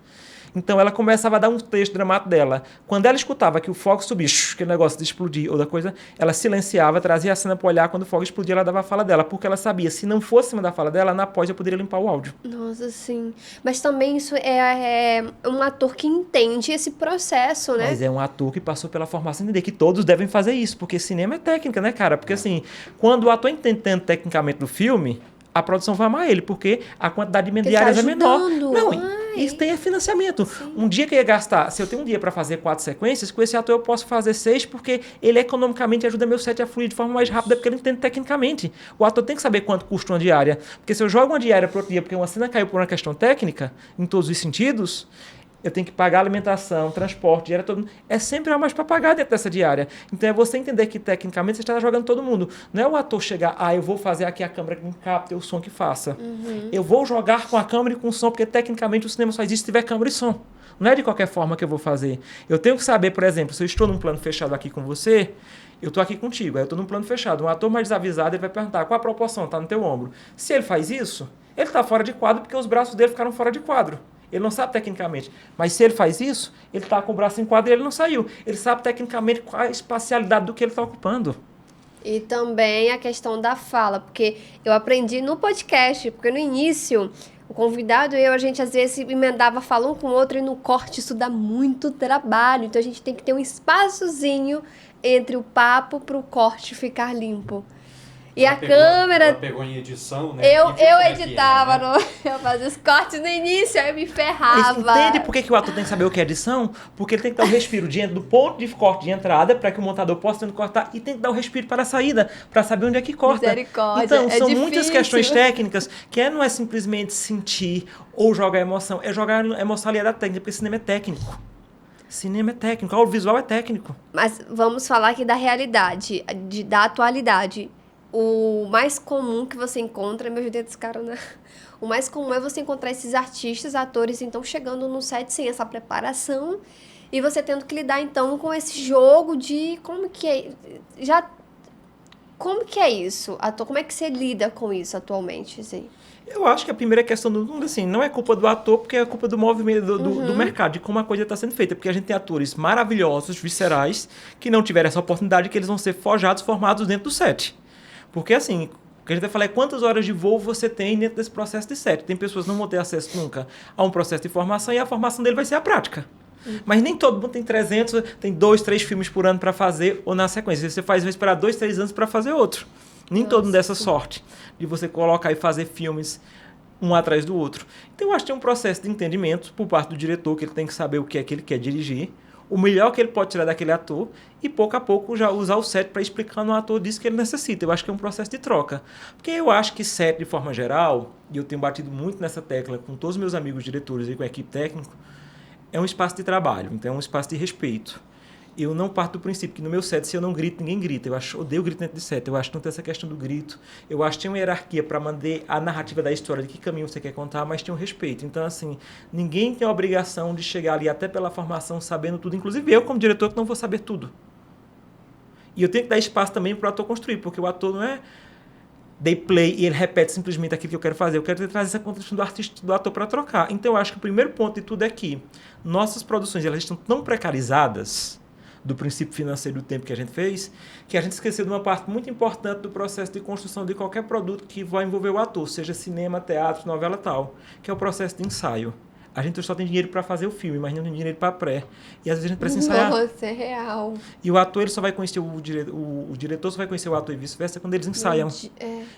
Então ela começava a dar um texto dramático dela. Quando ela escutava que o fogo subia, aquele negócio de explodir ou da coisa, ela silenciava, trazia a cena para olhar. Quando o fogo explodia, ela dava a fala dela. Porque ela sabia, se não fosse cima da fala dela, na pós eu poderia limpar o áudio. Nossa, sim. Mas também isso é um ator que entende esse processo, né? Mas é um ator que passou pela formação de entender que todos devem fazer isso. Porque cinema é técnica, né, cara? Porque assim, quando o ator entende tanto tecnicamente do filme, a produção vai amar ele, porque a quantidade de emenda diárias é menor. Não, isso tem financiamento. Sim. Um dia que eu ia gastar, se eu tenho um dia para fazer 4 sequências, com esse ator eu posso fazer 6, porque ele economicamente ajuda meu set a fluir de forma mais rápida, porque ele entende tecnicamente. O ator tem que saber quanto custa uma diária. Porque se eu jogo uma diária para outro dia, porque uma cena caiu por uma questão técnica, em todos os sentidos, eu tenho que pagar alimentação, transporte, diária, todo mundo. É sempre a mais para pagar dentro dessa diária. Então é você entender que tecnicamente você está jogando todo mundo. Não é o ator chegar, eu vou fazer aqui a câmera que capta o som que faça. Uhum. Eu vou jogar com a câmera e com o som, porque tecnicamente o cinema só existe se tiver câmera e som. Não é de qualquer forma que eu vou fazer. Eu tenho que saber, por exemplo, se eu estou num plano fechado aqui com você, eu estou aqui contigo, aí eu estou num plano fechado. Um ator mais desavisado, ele vai perguntar, qual a proporção? Está no teu ombro. Se ele faz isso, ele está fora de quadro porque os braços dele ficaram fora de quadro. Ele não sabe tecnicamente. Mas se ele faz isso, ele está com o braço em quadro e ele não saiu. Ele sabe tecnicamente qual a espacialidade do que ele está ocupando. E também a questão da fala, porque eu aprendi no podcast, porque no início, o convidado e eu, a gente às vezes emendava fala um com o outro e no corte isso dá muito trabalho. Então a gente tem que ter um espaçozinho entre o papo para o corte ficar limpo. E a câmera... Ela pegou em edição, né? Eu editava, né? Eu fazia os cortes no início, aí eu me ferrava. Mas entende por que o ator tem que saber o que é edição? Porque ele tem que dar o respiro do ponto de corte de entrada, para que o montador possa cortar, e tem que dar o respiro para a saída, para saber onde é que corta. Misericórdia, então, são difícil. Muitas questões técnicas, que não é simplesmente sentir ou jogar emoção, é jogar a emocionalidade técnica, porque cinema é técnico. Cinema é técnico, o audiovisual é técnico. Mas vamos falar aqui da realidade, da atualidade. O mais comum que você encontra, meu Deus desse cara, né? O mais comum é você encontrar esses artistas, atores, então, chegando no set sem essa preparação e você tendo que lidar, então, com esse jogo de como que é... Como que é isso, ator? Como é que você lida com isso atualmente, assim? Eu acho que a primeira questão do mundo, assim, não é culpa do ator, porque é culpa do movimento do mercado, de como a coisa está sendo feita. Porque a gente tem atores maravilhosos, viscerais, que não tiveram essa oportunidade, que eles vão ser formados dentro do set. Porque, assim, o que a gente vai falar é quantas horas de voo você tem dentro desse processo de set. Tem pessoas que não vão ter acesso nunca a um processo de formação e a formação dele vai ser a prática. Mas nem todo mundo tem 300, tem 2, 3 filmes por ano para fazer ou na sequência. Você vai esperar 2, 3 anos para fazer outro. Nem todo mundo dessa sorte de você colocar e fazer filmes um atrás do outro. Então, eu acho que tem um processo de entendimento por parte do diretor, que ele tem que saber o que é que ele quer dirigir, o melhor que ele pode tirar daquele ator e, pouco a pouco, já usar o set para explicar no ator disso que ele necessita. Eu acho que é um processo de troca. Porque eu acho que set, de forma geral, e eu tenho batido muito nessa tecla com todos os meus amigos diretores e com a equipe técnica, é um espaço de trabalho, então é um espaço de respeito. Eu não parto do princípio que no meu set, se eu não grito, ninguém grita. Eu odeio grito dentro de set. Eu acho que não tem essa questão do grito. Eu acho que tem uma hierarquia para manter a narrativa da história, de que caminho você quer contar, mas tem um respeito. Então, assim, ninguém tem a obrigação de chegar ali, até pela formação, sabendo tudo. Inclusive eu, como diretor, que não vou saber tudo. E eu tenho que dar espaço também para o ator construir, porque o ator não é dei play e ele repete simplesmente aquilo que eu quero fazer. Eu quero trazer essa contribuição do artista, do ator para trocar. Então, eu acho que o primeiro ponto de tudo é que nossas produções elas estão tão precarizadas do princípio financeiro do tempo que a gente fez, que a gente esqueceu de uma parte muito importante do processo de construção de qualquer produto que vai envolver o ator, seja cinema, teatro, novela tal, que é o processo de ensaio. A gente só tem dinheiro para fazer o filme, mas não tem dinheiro para pré. E às vezes a gente precisa ensaiar. Nossa, é real. E o ator ele só vai conhecer o diretor só vai conhecer o ator e vice-versa quando eles ensaiam.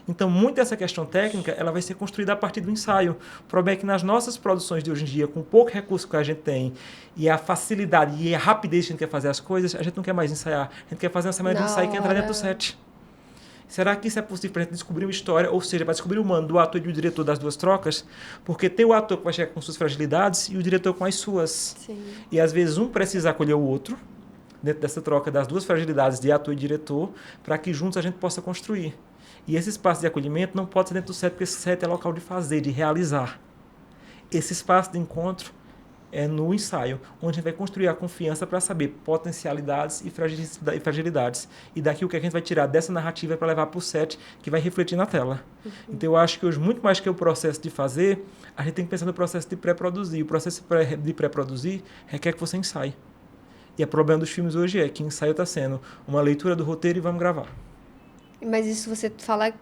Então, muito dessa questão técnica, ela vai ser construída a partir do ensaio. O problema é que nas nossas produções de hoje em dia, com pouco recurso que a gente tem, e a facilidade e a rapidez que a gente quer fazer as coisas, a gente não quer mais ensaiar. A gente quer fazer essa maneira de ensaio que entra dentro do set. Será que isso é possível para a gente descobrir uma história, ou seja, para descobrir o humano do ator e do diretor das duas trocas? Porque tem o ator que vai chegar com suas fragilidades e o diretor com as suas. Sim. E às vezes um precisa acolher o outro, dentro dessa troca das duas fragilidades de ator e diretor, para que juntos a gente possa construir. E esse espaço de acolhimento não pode ser dentro do set, porque esse set é local de fazer, de realizar. Esse espaço de encontro é no ensaio, onde a gente vai construir a confiança para saber potencialidades e fragilidades. E daqui o que a gente vai tirar dessa narrativa para levar para o set, que vai refletir na tela. Então eu acho que hoje, muito mais que o processo de fazer, a gente tem que pensar no processo de pré-produzir. O processo de pré-produzir requer que você ensaie. E o problema dos filmes hoje é que ensaio está sendo uma leitura do roteiro e vamos gravar. Mas isso você fala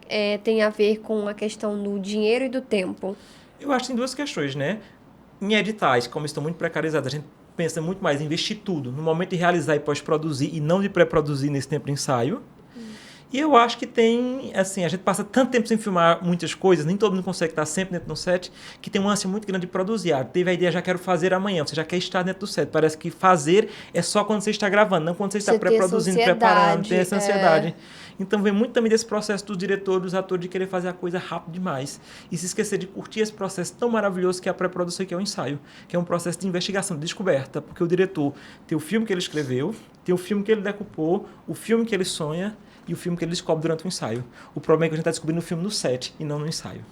tem a ver com a questão do dinheiro e do tempo. Eu acho que tem duas questões, né? Em editais, como estão muito precarizados, a gente pensa muito mais em investir tudo no momento de realizar e pós-produzir e não de pré-produzir nesse tempo de ensaio. E eu acho que tem, assim, a gente passa tanto tempo sem filmar muitas coisas, nem todo mundo consegue estar sempre dentro do set, que tem uma ânsia muito grande de produzir. Teve a ideia, já quero fazer amanhã, você já quer estar dentro do set. Parece que fazer é só quando você está gravando, não quando você está pré-produzindo, preparando, tem essa ansiedade. Então vem muito também desse processo do diretor, dos atores, de querer fazer a coisa rápido demais. E se esquecer de curtir esse processo tão maravilhoso que é a pré-produção, que é o ensaio, que é um processo de investigação, de descoberta, porque o diretor tem o filme que ele escreveu, tem o filme que ele decupou, o filme que ele sonha, e o filme que ele descobre durante o ensaio. O problema é que a gente está descobrindo o filme no set e não no ensaio.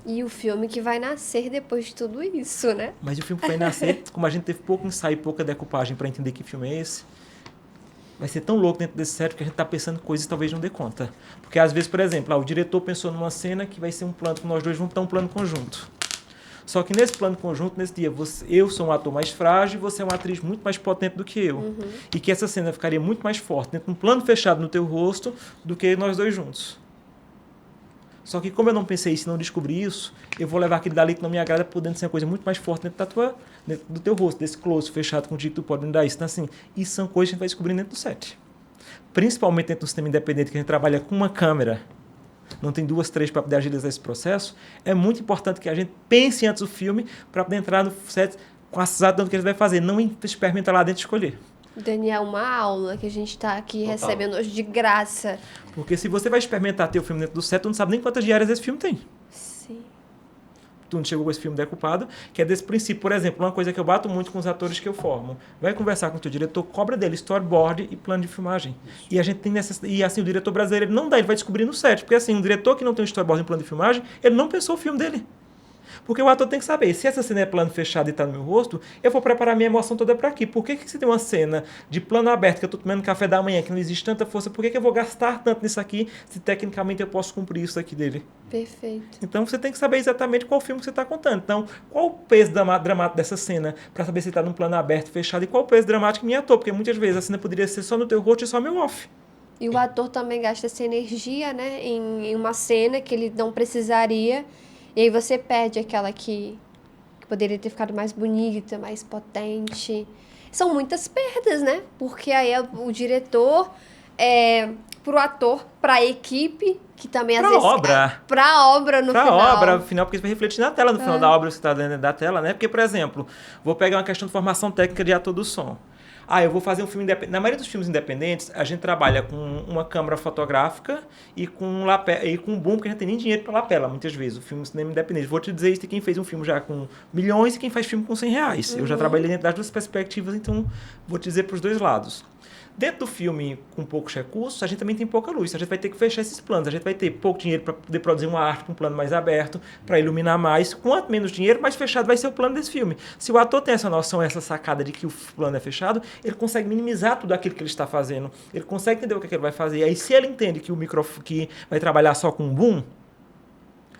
E o filme que vai nascer depois de tudo isso, né? Mas o filme que vai nascer, como a gente teve pouco ensaio e pouca decupagem para entender que filme é esse, vai ser tão louco dentro desse set que a gente está pensando coisas que talvez não dê conta. Porque às vezes, por exemplo, o diretor pensou numa cena que vai ser um plano que nós dois vamos ter um plano conjunto. Só que nesse plano conjunto, nesse dia, eu sou um ator mais frágil e você é uma atriz muito mais potente do que eu. E que essa cena ficaria muito mais forte dentro de um plano fechado no teu rosto do que nós dois juntos. Só que como eu não pensei isso e não descobri isso, eu vou levar aquele dali que não me agrada podendo ser uma coisa muito mais forte dentro do teu rosto, desse close fechado contigo que tu pode me dar isso. Então, assim, isso são coisas que a gente vai descobrindo dentro do set. Principalmente dentro do sistema independente, que a gente trabalha com uma câmera, não tem 2, 3 para poder agilizar esse processo, é muito importante que a gente pense antes do filme para poder entrar no set com a exatidão do que a gente vai fazer, não experimentar lá dentro e escolher. Daniel, uma aula que a gente está aqui recebendo hoje de graça. Porque se você vai experimentar ter o filme dentro do set, tu não sabe nem quantas diárias esse filme tem. Sim. Tu não chegou com esse filme decupado, que é desse princípio. Por exemplo, uma coisa que eu bato muito com os atores que eu formo. Vai conversar com o teu diretor, cobra dele storyboard e plano de filmagem. Isso. E a gente tem e assim, o diretor brasileiro, ele não dá, ele vai descobrir no set. Porque assim, um diretor que não tem um storyboard e um plano de filmagem, ele não pensou o filme dele. Porque o ator tem que saber, se essa cena é plano fechado e está no meu rosto, eu vou preparar minha emoção toda para aqui. Por que você tem uma cena de plano aberto, que eu estou tomando café da manhã, que não existe tanta força, por que eu vou gastar tanto nisso aqui, se tecnicamente eu posso cumprir isso aqui dele? Perfeito. Então você tem que saber exatamente qual filme que você está contando. Então, qual o peso dramático dessa cena, para saber se está num plano aberto, fechado, e qual o peso dramático que me ator, porque muitas vezes a cena poderia ser só no teu rosto e só meu off. E o ator também gasta essa energia, né, em uma cena que ele não precisaria, e aí você perde aquela que poderia ter ficado mais bonita, mais potente. São muitas perdas, né? Porque aí o diretor, pro ator, pra equipe, que também às vezes... Pra obra no final. Pra obra no final, porque isso vai refletir na tela, no final da obra, você está dentro da tela, né? Porque, por exemplo, vou pegar uma questão de formação técnica de ator do som. Eu vou fazer um filme independente. Na maioria dos filmes independentes, a gente trabalha com uma câmera fotográfica e com um boom, porque a gente não tem nem dinheiro para lapela, muitas vezes, o filme de cinema independente. Vou te dizer isso de quem fez um filme já com milhões e quem faz filme com R$100. Eu já trabalhei dentro das duas perspectivas, então vou te dizer para os dois lados. Dentro do filme com poucos recursos, a gente também tem pouca luz. A gente vai ter que fechar esses planos. A gente vai ter pouco dinheiro para poder produzir uma arte com um plano mais aberto, para iluminar mais. Quanto menos dinheiro, mais fechado vai ser o plano desse filme. Se o ator tem essa noção, essa sacada de que o plano é fechado, ele consegue minimizar tudo aquilo que ele está fazendo. Ele consegue entender o que ele vai fazer. E aí, se ele entende que o microfone que vai trabalhar só com um boom,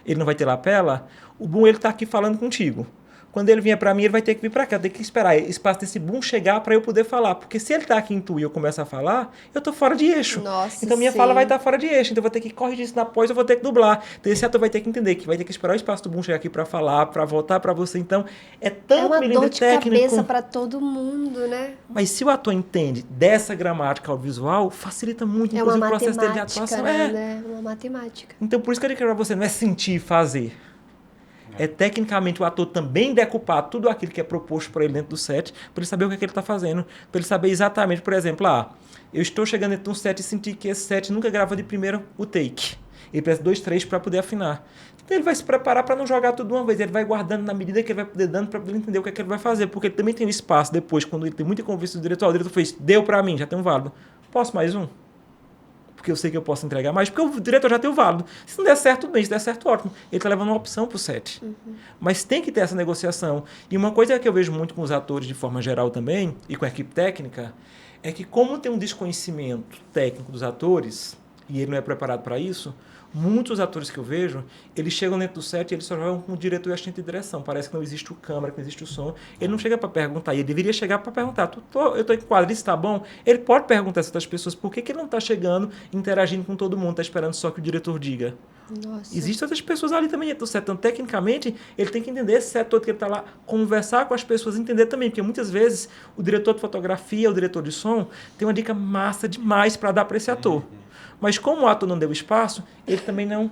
ele não vai ter lapela, o boom ele está aqui falando contigo. Quando ele vier para mim, ele vai ter que vir para cá. Tem que esperar o espaço desse boom chegar para eu poder falar. Porque se ele está aqui em tu e eu começo a falar, eu estou fora de eixo. Nossa, então minha fala vai estar fora de eixo. Então eu vou ter que corrigir isso na pós, eu vou ter que dublar. Então esse ator vai ter que entender que vai ter que esperar o espaço do boom chegar aqui para falar, para voltar para você. Então é tanto uma dor de técnico. cabeça para todo mundo, né? Mas se o ator entende dessa gramática audiovisual, facilita muito, inclusive, o processo dele de atuação. Né? É uma matemática. Então por isso que eu digo para você, não é sentir e fazer. É tecnicamente o ator também decupar tudo aquilo que é proposto para ele dentro do set, para ele saber o que, é que ele está fazendo, para ele saber exatamente, por exemplo, eu estou chegando dentro de um set e senti que esse set nunca grava de primeiro o take. Ele precisa 2, 3 para poder afinar. Então ele vai se preparar para não jogar tudo de uma vez, ele vai guardando na medida que ele vai poder dando para poder entender o que é que ele vai fazer, porque ele também tem um espaço depois, quando ele tem muita convicção do diretor, o diretor fez, deu para mim, já tem um válido. Posso mais um? Porque porque eu sei que eu posso entregar mais, porque o diretor já tem o válido. Se não der certo, tudo bem, se der certo, ótimo. Ele está levando uma opção para o set. Mas tem que ter essa negociação. E uma coisa que eu vejo muito com os atores de forma geral também, e com a equipe técnica, é que como tem um desconhecimento técnico dos atores, e ele não é preparado para isso, muitos atores que eu vejo, eles chegam dentro do set e eles só jogam com o diretor e assistente de direção. Parece que não existe o câmera, que não existe o som. Ele não chega para perguntar. Ele deveria chegar para perguntar. Eu estou em quadro, isso está bom? Ele pode perguntar a essas pessoas por que ele não está chegando, interagindo com todo mundo, está esperando só que o diretor diga. Nossa. Existem outras pessoas ali também dentro do set. Então, tecnicamente, ele tem que entender esse set todo que ele está lá, conversar com as pessoas, entender também. Porque muitas vezes o diretor de fotografia, o diretor de som, tem uma dica massa demais para dar para esse ator. Mas como o ator não deu espaço, ele também não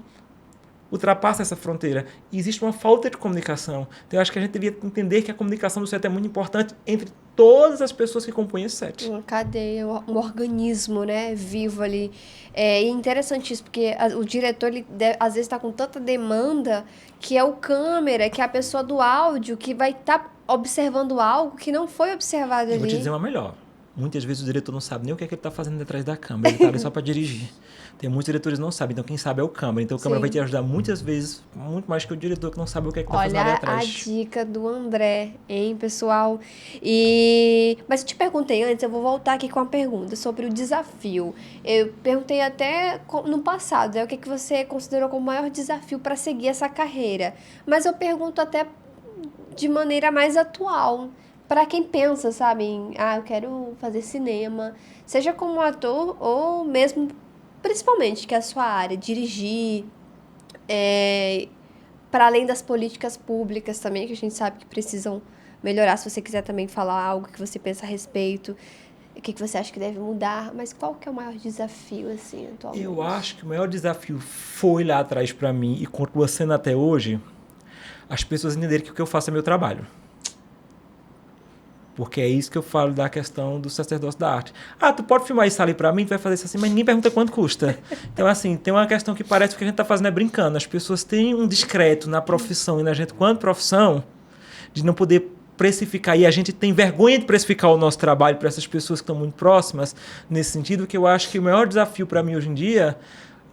ultrapassa essa fronteira. E existe uma falta de comunicação. Então, eu acho que a gente devia entender que a comunicação do set é muito importante entre todas as pessoas que compõem esse set. Uma cadeia, um organismo, né, vivo ali. É interessante isso, porque o diretor, ele às vezes está com tanta demanda que é o câmera, que é a pessoa do áudio, que vai estar observando algo que não foi observado ali. Eu vou te dizer uma melhor. Muitas vezes o diretor não sabe nem o que é que ele está fazendo atrás da câmera. Ele está ali só para dirigir. Tem muitos diretores que não sabem. Então, quem sabe é o câmera. Então, o câmera vai te ajudar muitas vezes, muito mais que o diretor que não sabe o que é que está fazendo ali atrás. Olha a dica do André, hein, pessoal? Mas eu te perguntei antes, eu vou voltar aqui com uma pergunta sobre o desafio. Eu perguntei até no passado, o que você considerou como o maior desafio para seguir essa carreira. Mas eu pergunto até de maneira mais atual. Para quem pensa, sabe, eu quero fazer cinema, seja como ator ou mesmo, principalmente, que é a sua área, dirigir, para além das políticas públicas também, que a gente sabe que precisam melhorar. Se você quiser também falar algo que você pensa a respeito, o que você acha que deve mudar, mas qual que é o maior desafio, assim, atualmente? Eu acho que o maior desafio foi lá atrás para mim e continua sendo até hoje, as pessoas entenderem que o que eu faço é meu trabalho. Porque é isso que eu falo da questão do sacerdócio da arte. Tu pode filmar isso ali pra mim, tu vai fazer isso assim, mas ninguém pergunta quanto custa. Então, assim, tem uma questão que parece que o que a gente tá fazendo é brincando. As pessoas têm um discreto na profissão e na gente, quanto profissão, de não poder precificar. E a gente tem vergonha de precificar o nosso trabalho para essas pessoas que estão muito próximas. Nesse sentido, que eu acho que o maior desafio para mim hoje em dia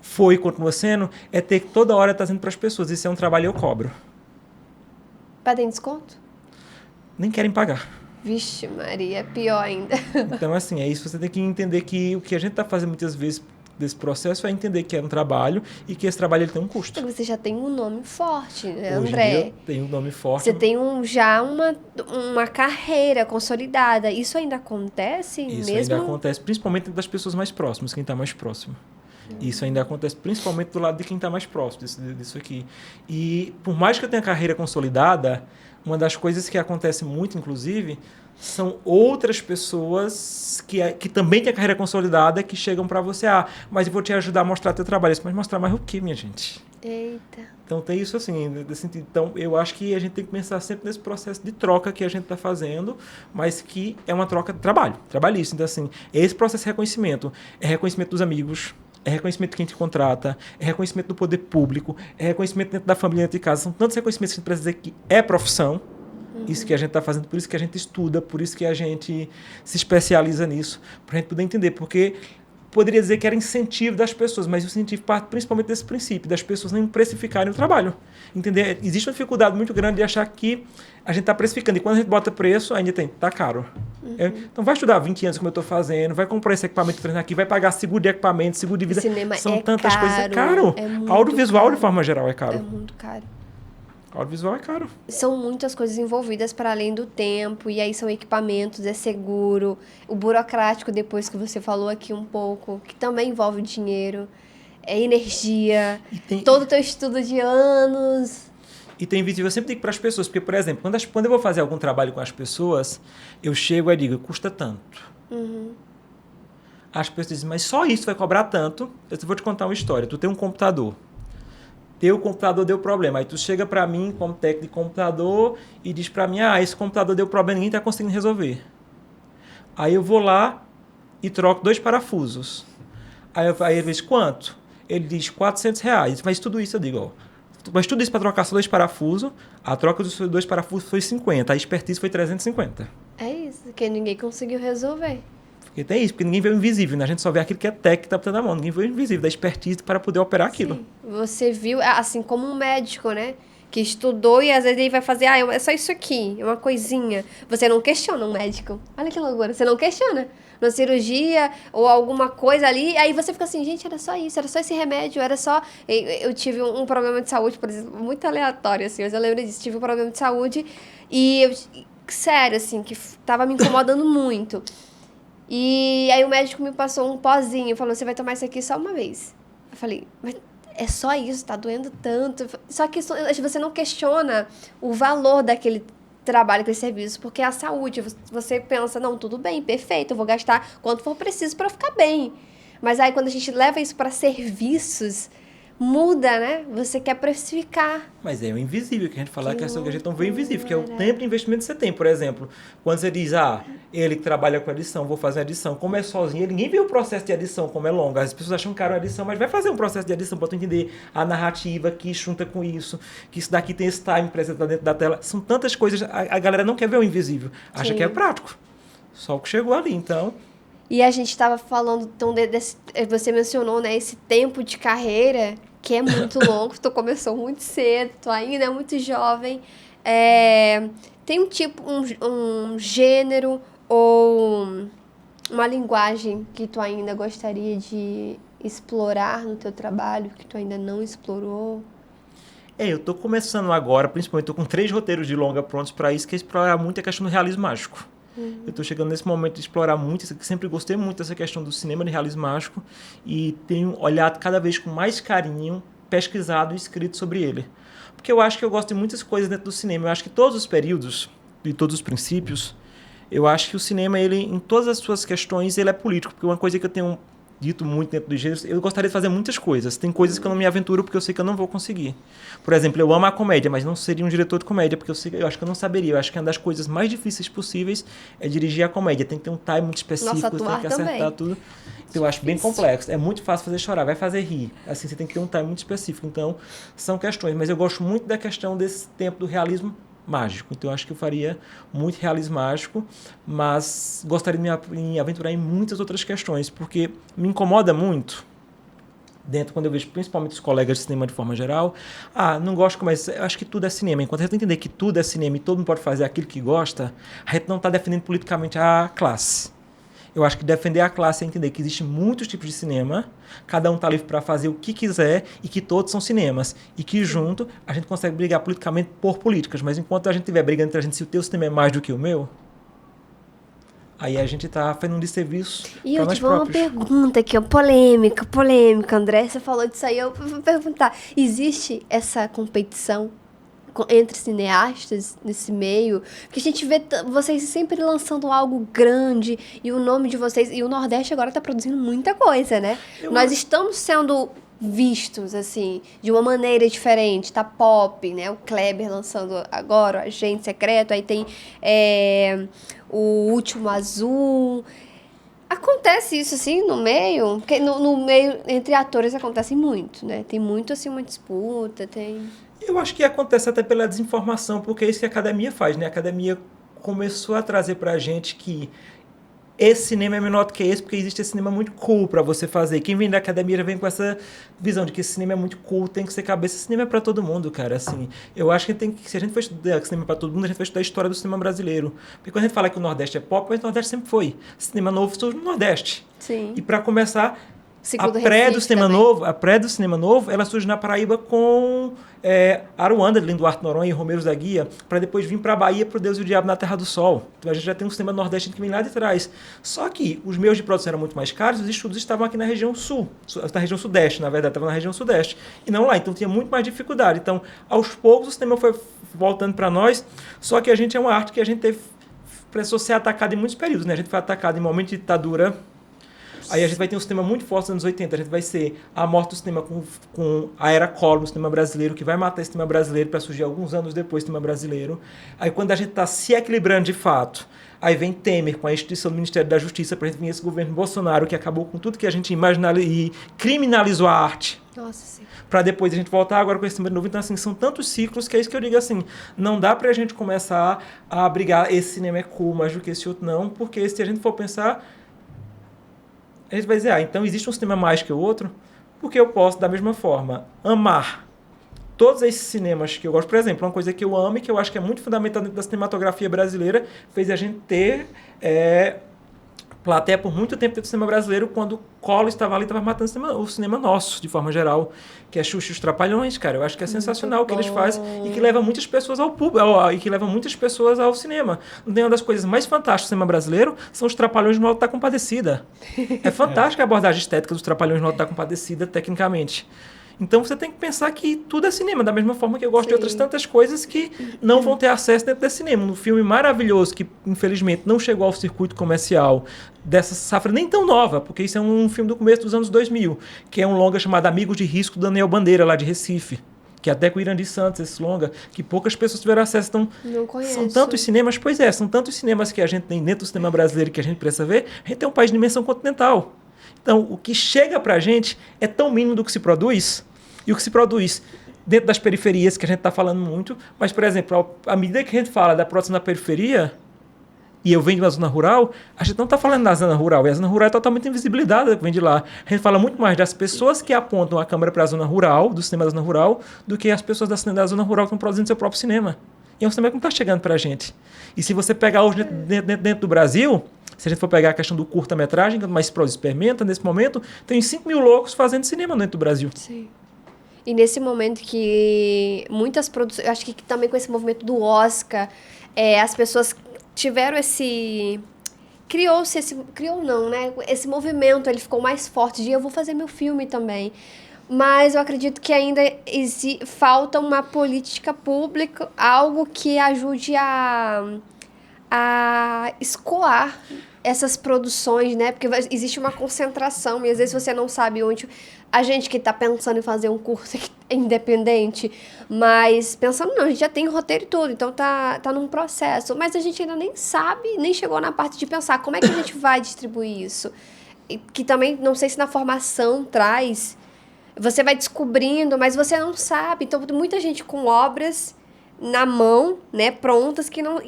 foi e continua sendo, é ter que toda hora estar dizendo para as pessoas, isso é um trabalho e eu cobro. Pedem desconto? Nem querem pagar. Vixe, Maria, é pior ainda. Então, assim, é isso. Você tem que entender que o que a gente está fazendo muitas vezes desse processo é entender que é um trabalho e que esse trabalho ele tem um custo. Você já tem um nome forte, né, Hoje André? em dia, tem um nome forte. Você tem já uma carreira consolidada. Isso ainda acontece Isso mesmo? ainda acontece, principalmente das pessoas mais próximas, quem está mais próximo. Isso ainda acontece principalmente do lado de quem está mais próximo disso aqui. E por mais que eu tenha carreira consolidada, uma das coisas que acontece muito, inclusive, são outras pessoas que também têm a carreira consolidada que chegam para você, mas eu vou te ajudar a mostrar teu trabalho. Mas mostrar mais o quê, minha gente? Eita. Então tem isso assim, nesse sentido. Então eu acho que a gente tem que pensar sempre nesse processo de troca que a gente está fazendo, mas que é uma troca de trabalho, trabalhista. Então assim, esse processo de reconhecimento é reconhecimento dos amigos, é reconhecimento de quem te contrata, é reconhecimento do poder público, é reconhecimento dentro da família, dentro de casa. São tantos reconhecimentos que a gente precisa dizer que é profissão, isso que a gente está fazendo, por isso que a gente estuda, por isso que a gente se especializa nisso, para a gente poder entender, porque poderia dizer que era incentivo das pessoas, mas o incentivo parte principalmente desse princípio, das pessoas não precificarem o trabalho. Entender? Existe uma dificuldade muito grande de achar que a gente está precificando, e quando a gente bota preço, ainda está caro. Então vai estudar 20 anos como eu estou fazendo, vai comprar esse equipamento de treinar aqui, vai pagar seguro de equipamento, seguro de vida. Cinema São tantas coisas. É caro. É Audiovisual, caro. de forma geral, é caro. É muito caro. Audiovisual é caro. São muitas coisas envolvidas para além do tempo, e aí são equipamentos, é seguro, o burocrático, depois que você falou aqui um pouco, que também envolve dinheiro, é energia, todo o teu estudo de anos. E tem invisível, eu sempre digo para as pessoas, porque, por exemplo, quando eu vou fazer algum trabalho com as pessoas, eu chego e digo, custa tanto. As pessoas dizem, mas só isso vai cobrar tanto? Eu vou te contar uma história. Tu tem um computador. Teu computador deu problema. Aí tu chega para mim, como técnico de computador, e diz para mim, esse computador deu problema, ninguém está conseguindo resolver. Aí eu vou lá e troco 2 parafusos. Aí ele diz, quanto? Ele diz, R$400. Mas tudo isso eu digo, mas tudo isso para trocar só 2 parafusos, a troca dos 2 parafusos foi 50, a expertise foi 350. É isso, que ninguém conseguiu resolver. Porque tem isso, porque ninguém vê o invisível, né? A gente só vê aquilo que é técnico que tá botando na mão. Ninguém vê o invisível, da expertise para poder operar aquilo. Sim. Você viu, assim, como um médico, né? Que estudou e às vezes ele vai fazer, é só isso aqui, é uma coisinha. Você não questiona um médico. Olha que loucura, você não questiona. Na cirurgia ou alguma coisa ali, aí você fica assim, gente, era só isso, era só esse remédio, era só... Eu tive um problema de saúde, por exemplo, muito aleatório, assim, mas eu lembro disso. Tive um problema de saúde e, sério, assim, que tava me incomodando muito. E aí o médico me passou um pozinho, falou, você vai tomar isso aqui só uma vez. Eu falei, mas é só isso, tá doendo tanto. Só que você não questiona o valor daquele trabalho, aquele serviço, porque é a saúde. Você pensa, não, tudo bem, perfeito, eu vou gastar quanto for preciso para ficar bem. Mas aí quando a gente leva isso para serviços, muda, né? Você quer precificar. Mas é o invisível que a gente fala, que a questão que a gente não vê invisível, que é o tempo de investimento que você tem. Por exemplo, quando você diz, ele que trabalha com edição, vou fazer uma edição, como é sozinho, ninguém vê o processo de edição, como é longo. As pessoas acham caro a edição, mas vai fazer um processo de edição para tu entender a narrativa que junta com isso, que isso daqui tem esse time presente dentro da tela. São tantas coisas, a galera não quer ver o invisível, acha Sim. que é prático. Só o que chegou ali, então... E a gente estava falando, então, você mencionou, né, esse tempo de carreira, que é muito longo, tu começou muito cedo, tu ainda é muito jovem. Tem um tipo, um gênero ou uma linguagem que tu ainda gostaria de explorar no teu trabalho, que tu ainda não explorou? Eu tô começando agora, principalmente, tô com 3 roteiros de longa prontos para isso, que é explorar muito a questão do realismo mágico. Eu estou chegando nesse momento de explorar muito, sempre gostei muito dessa questão do cinema de realismo mágico e tenho olhado cada vez com mais carinho, pesquisado e escrito sobre ele. Porque eu acho que eu gosto de muitas coisas dentro do cinema. Eu acho que todos os períodos e todos os princípios, eu acho que o cinema, ele, em todas as suas questões, ele é político. Porque uma coisa que eu tenho dito muito dentro dos gêneros, eu gostaria de fazer muitas coisas. Tem coisas que eu não me aventuro porque eu sei que eu não vou conseguir. Por exemplo, eu amo a comédia, mas não seria um diretor de comédia, porque eu acho que eu não saberia. Eu acho que uma das coisas mais difíceis possíveis é dirigir a comédia. Tem que ter um time muito específico, Nossa, tem que atuar acertar também. tudo. Então eu acho bem complexo. É muito fácil fazer chorar, vai fazer rir. Assim, você tem que ter um time muito específico. Então, são questões. Mas eu gosto muito da questão desse tempo do realismo mágico. Então, eu acho que eu faria muito realismo mágico, mas gostaria de me aventurar em muitas outras questões, porque me incomoda muito, quando eu vejo principalmente os colegas de cinema de forma geral, não gosto, mas eu acho que tudo é cinema. Enquanto a gente entender que tudo é cinema e todo mundo pode fazer aquilo que gosta, a gente não está defendendo politicamente a classe. Eu acho que defender a classe é entender que existem muitos tipos de cinema, cada um está livre para fazer o que quiser e que todos são cinemas. E que junto a gente consegue brigar politicamente por políticas. Mas enquanto a gente estiver brigando entre a gente se o teu cinema é mais do que o meu, aí a gente está fazendo um desserviço para nós próprios. E eu tive uma pergunta aqui, polêmica, André. Você falou disso aí, eu vou perguntar. Existe essa competição entre cineastas nesse meio? Porque a gente vê vocês sempre lançando algo grande e o nome de vocês... E o Nordeste agora tá produzindo muita coisa, né? Nós estamos sendo vistos, assim, de uma maneira diferente. Tá pop, né? O Kleber lançando agora, o Agente Secreto. Aí tem o Último Azul... Acontece isso, assim, no meio? Porque no meio, entre atores, acontece muito, né? Tem muito, assim, uma disputa, tem... Eu acho que acontece até pela desinformação, porque é isso que a academia faz, né? A academia começou a trazer pra gente que esse cinema é menor do que esse, porque existe esse cinema muito cool pra você fazer. Quem vem da academia já vem com essa visão de que esse cinema é muito cool, tem que ser cabeça. Esse cinema é pra todo mundo, cara, assim. Eu acho que se a gente for estudar cinema pra todo mundo, a gente vai estudar a história do cinema brasileiro. Porque quando a gente fala que o Nordeste é pop, mas o Nordeste sempre foi. Cinema novo surge no Nordeste. Sim. E pra começar... Segundo A pré do cinema novo, ela surge na Paraíba com Aruanda, de Linduarte Noronha e Romero da Guia, para depois vir para a Bahia, para o Deus e o Diabo na Terra do Sol. Então a gente já tem um cinema nordestino que vem lá de trás. Só que os meios de produção eram muito mais caros, os estudos estavam aqui na região sul, na região sudeste, na verdade, estavam na região sudeste, e não lá, então tinha muito mais dificuldade. Então, aos poucos, o cinema foi voltando para nós, só que a gente é uma arte que a gente precisou ser atacada em muitos períodos, né? A gente foi atacado em momento de ditadura. Aí a gente vai ter um cinema muito forte nos anos 80, a gente vai ser a morte do cinema com a era Collor no cinema brasileiro, que vai matar esse cinema brasileiro para surgir alguns anos depois do cinema brasileiro. Aí quando a gente está se equilibrando de fato, aí vem Temer com a instituição do Ministério da Justiça, para a gente vir esse governo Bolsonaro, que acabou com tudo que a gente imaginava e criminalizou a arte. Nossa, sim. Para depois a gente voltar agora com esse cinema de novo. Então, assim, são tantos ciclos que é isso que eu digo assim, não dá pra gente começar a brigar, esse cinema é cool mais do que esse outro, não, porque se a gente for pensar... A gente vai dizer, então existe um cinema mais que o outro, porque eu posso, da mesma forma, amar todos esses cinemas que eu gosto. Por exemplo, uma coisa que eu amo e que eu acho que é muito fundamental dentro da cinematografia brasileira, fez a gente ter plateia por muito tempo dentro do cinema brasileiro, quando o Collor estava ali, estava matando o cinema nosso, de forma geral, que é Xuxa e os Trapalhões, cara. Eu acho que é sensacional o que eles fazem e que leva muitas pessoas ao público, e que leva muitas pessoas ao cinema. Uma das coisas mais fantásticas do cinema brasileiro são os Trapalhões no Alto da Compadecida. É fantástica a abordagem estética dos Trapalhões no Alto da Compadecida, tecnicamente. Então você tem que pensar que tudo é cinema, da mesma forma que eu gosto de outras tantas coisas que não vão ter acesso dentro desse cinema. Um filme maravilhoso que, infelizmente, não chegou ao circuito comercial dessa safra nem tão nova, porque isso é um filme do começo dos anos 2000, que é um longa chamado Amigos de Risco, do Daniel Bandeira, lá de Recife. Que até com o Irandi Santos, esse longa, que poucas pessoas tiveram acesso. Então, não conheço. São tantos cinemas, são tantos cinemas que a gente tem dentro do cinema brasileiro que a gente precisa ver. A gente tem um país de dimensão continental. Então, o que chega pra gente é tão mínimo do que se produz. E o que se produz dentro das periferias, que a gente está falando muito, mas, por exemplo, à medida que a gente fala da produção da periferia, e eu venho de uma zona rural, a gente não está falando da zona rural, e a zona rural é totalmente invisibilizada que vem de lá. A gente fala muito mais das pessoas que apontam a câmera para a zona rural, do cinema da zona rural, do que as pessoas da zona rural que estão produzindo seu próprio cinema. E é um cinema que não está chegando para a gente. E se você pegar hoje dentro do Brasil, se a gente for pegar a questão do curta-metragem, que mais se produz experimenta nesse momento, tem 5 mil loucos fazendo cinema dentro do Brasil. Sim. E nesse momento que muitas produções, eu acho que também com esse movimento do Oscar, as pessoas tiveram esse movimento, ele ficou mais forte de eu vou fazer meu filme também. Mas eu acredito que ainda falta uma política pública, algo que ajude a escoar essas produções, né? Porque existe uma concentração e às vezes você não sabe onde... A gente que está pensando em fazer um curso independente, mas pensando, não, a gente já tem roteiro e tudo, então tá num processo. Mas a gente ainda nem sabe, nem chegou na parte de pensar como é que a gente vai distribuir isso. E que também, não sei se na formação traz... Você vai descobrindo, mas você não sabe. Então, muita gente com obras na mão, né, prontas, que não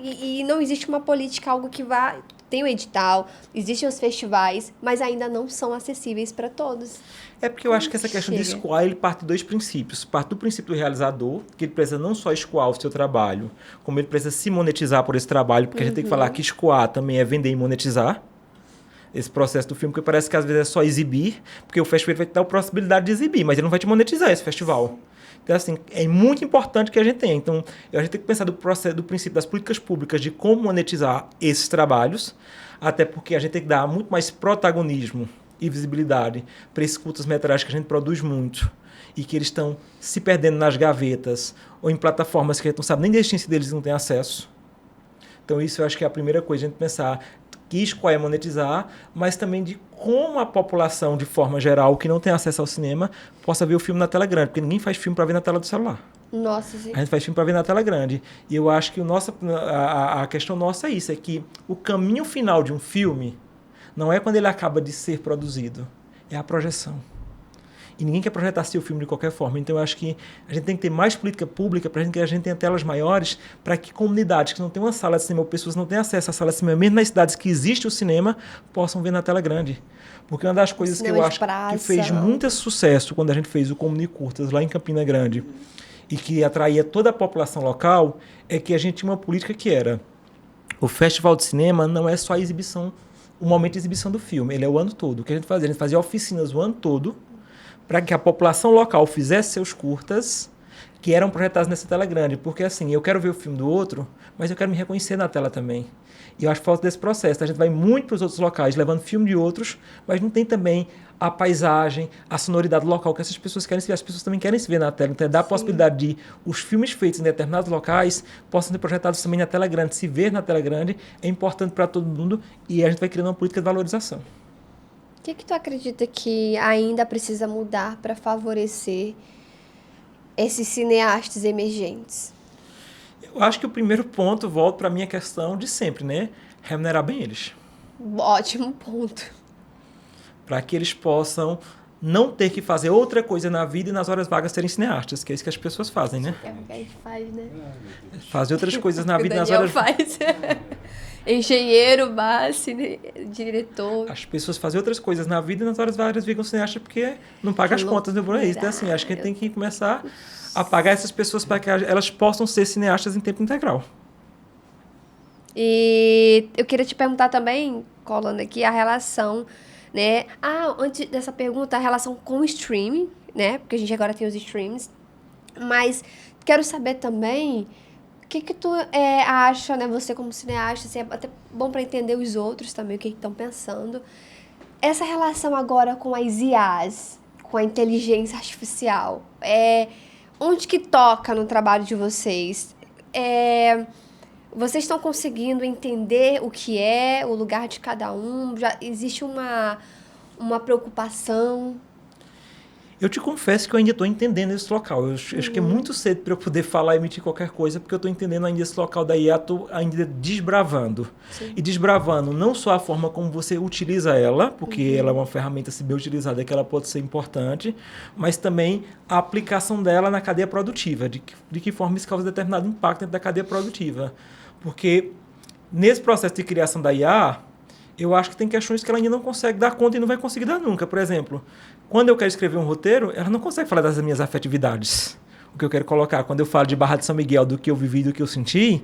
existe uma política, algo que vá... Tem o edital, existem os festivais, mas ainda não são acessíveis para todos. É porque eu acho que essa questão de escoar, ele parte de 2 princípios. Parte do princípio do realizador, que ele precisa não só escoar o seu trabalho, como ele precisa se monetizar por esse trabalho, porque a gente tem que falar que escoar também é vender e monetizar. Esse processo do filme, porque parece que às vezes é só exibir, porque o festival vai te dar a possibilidade de exibir, mas ele não vai te monetizar esse festival. Então, assim, é muito importante que a gente tenha. Então, a gente tem que pensar do princípio das políticas públicas de como monetizar esses trabalhos, até porque a gente tem que dar muito mais protagonismo e visibilidade para esses curtas-metragens que a gente produz muito e que eles estão se perdendo nas gavetas ou em plataformas que a gente não sabe nem da existência deles e não tem acesso. Então, isso eu acho que é a primeira coisa, a gente pensar que escolhe monetizar, mas também de como a população, de forma geral, que não tem acesso ao cinema, possa ver o filme na tela grande, porque ninguém faz filme para ver na tela do celular. Nossa, sim. A gente faz filme para ver na tela grande. E eu acho que a questão nossa é isso, é que o caminho final de um filme não é quando ele acaba de ser produzido, é a projeção. E ninguém quer projetar seu filme de qualquer forma. Então, eu acho que a gente tem que ter mais política pública para que a gente tenha telas maiores, para que comunidades que não têm uma sala de cinema ou pessoas que não têm acesso à sala de cinema, mesmo nas cidades que existe o cinema, possam ver na tela grande. Porque uma das coisas que eu acho que fez muito sucesso quando a gente fez o Comunicurtas lá em Campina Grande e que atraía toda a população local, é que a gente tinha uma política que era: o festival de cinema não é só a exibição, o momento de exibição do filme, ele é o ano todo. O que a gente fazia? A gente fazia oficinas o ano todo, para que a população local fizesse seus curtas que eram projetados nessa tela grande. Porque assim, eu quero ver o filme do outro, mas eu quero me reconhecer na tela também. E eu acho que falta desse processo. A gente vai muito para os outros locais, levando filme de outros, mas não tem também a paisagem, a sonoridade local que essas pessoas querem se ver. As pessoas também querem se ver na tela. Então, dá a possibilidade de os filmes feitos em determinados locais possam ser projetados também na tela grande. Se ver na tela grande é importante para todo mundo e a gente vai criando uma política de valorização. O que tu acredita que ainda precisa mudar para favorecer esses cineastas emergentes? Eu acho que o primeiro ponto, volta para a minha questão de sempre, né? Remunerar bem eles. Ótimo ponto. Para que eles possam não ter que fazer outra coisa na vida e nas horas vagas serem cineastas, que é isso que as pessoas fazem, né? É o que a gente faz, né? Fazer outras coisas na vida e nas Daniel horas vagas. faz. engenheiro, diretor. As pessoas fazem outras coisas na vida e nas horas vagas ficam cineastas porque não pagam as contas, não é isso. Então, assim, acho que a gente tem que começar a pagar essas pessoas para que elas possam ser cineastas em tempo integral. E eu queria te perguntar também, colando aqui, a relação, né? Antes dessa pergunta, a relação com o streaming, né? Porque a gente agora tem os streams. Mas quero saber também o que tu acha, né? Você como cineasta, assim, é até bom para entender os outros também, o que estão pensando. Essa relação agora com as IAs, com a inteligência artificial, onde que toca no trabalho de vocês? Vocês estão conseguindo entender o que é o lugar de cada um? Já existe uma preocupação? Eu te confesso que eu ainda estou entendendo esse local. Eu acho que é muito cedo para eu poder falar e emitir qualquer coisa, porque eu estou entendendo ainda esse local da IA, estou ainda desbravando. Sim. E desbravando não só a forma como você utiliza ela, porque ela é uma ferramenta, se bem utilizada, que ela pode ser importante, mas também a aplicação dela na cadeia produtiva, de que forma isso causa determinado impacto dentro da cadeia produtiva. Porque nesse processo de criação da IA, eu acho que tem questões que ela ainda não consegue dar conta e não vai conseguir dar nunca. Por exemplo, quando eu quero escrever um roteiro, ela não consegue falar das minhas afetividades. O que eu quero colocar, quando eu falo de Barra de São Miguel, do que eu vivi, do que eu senti,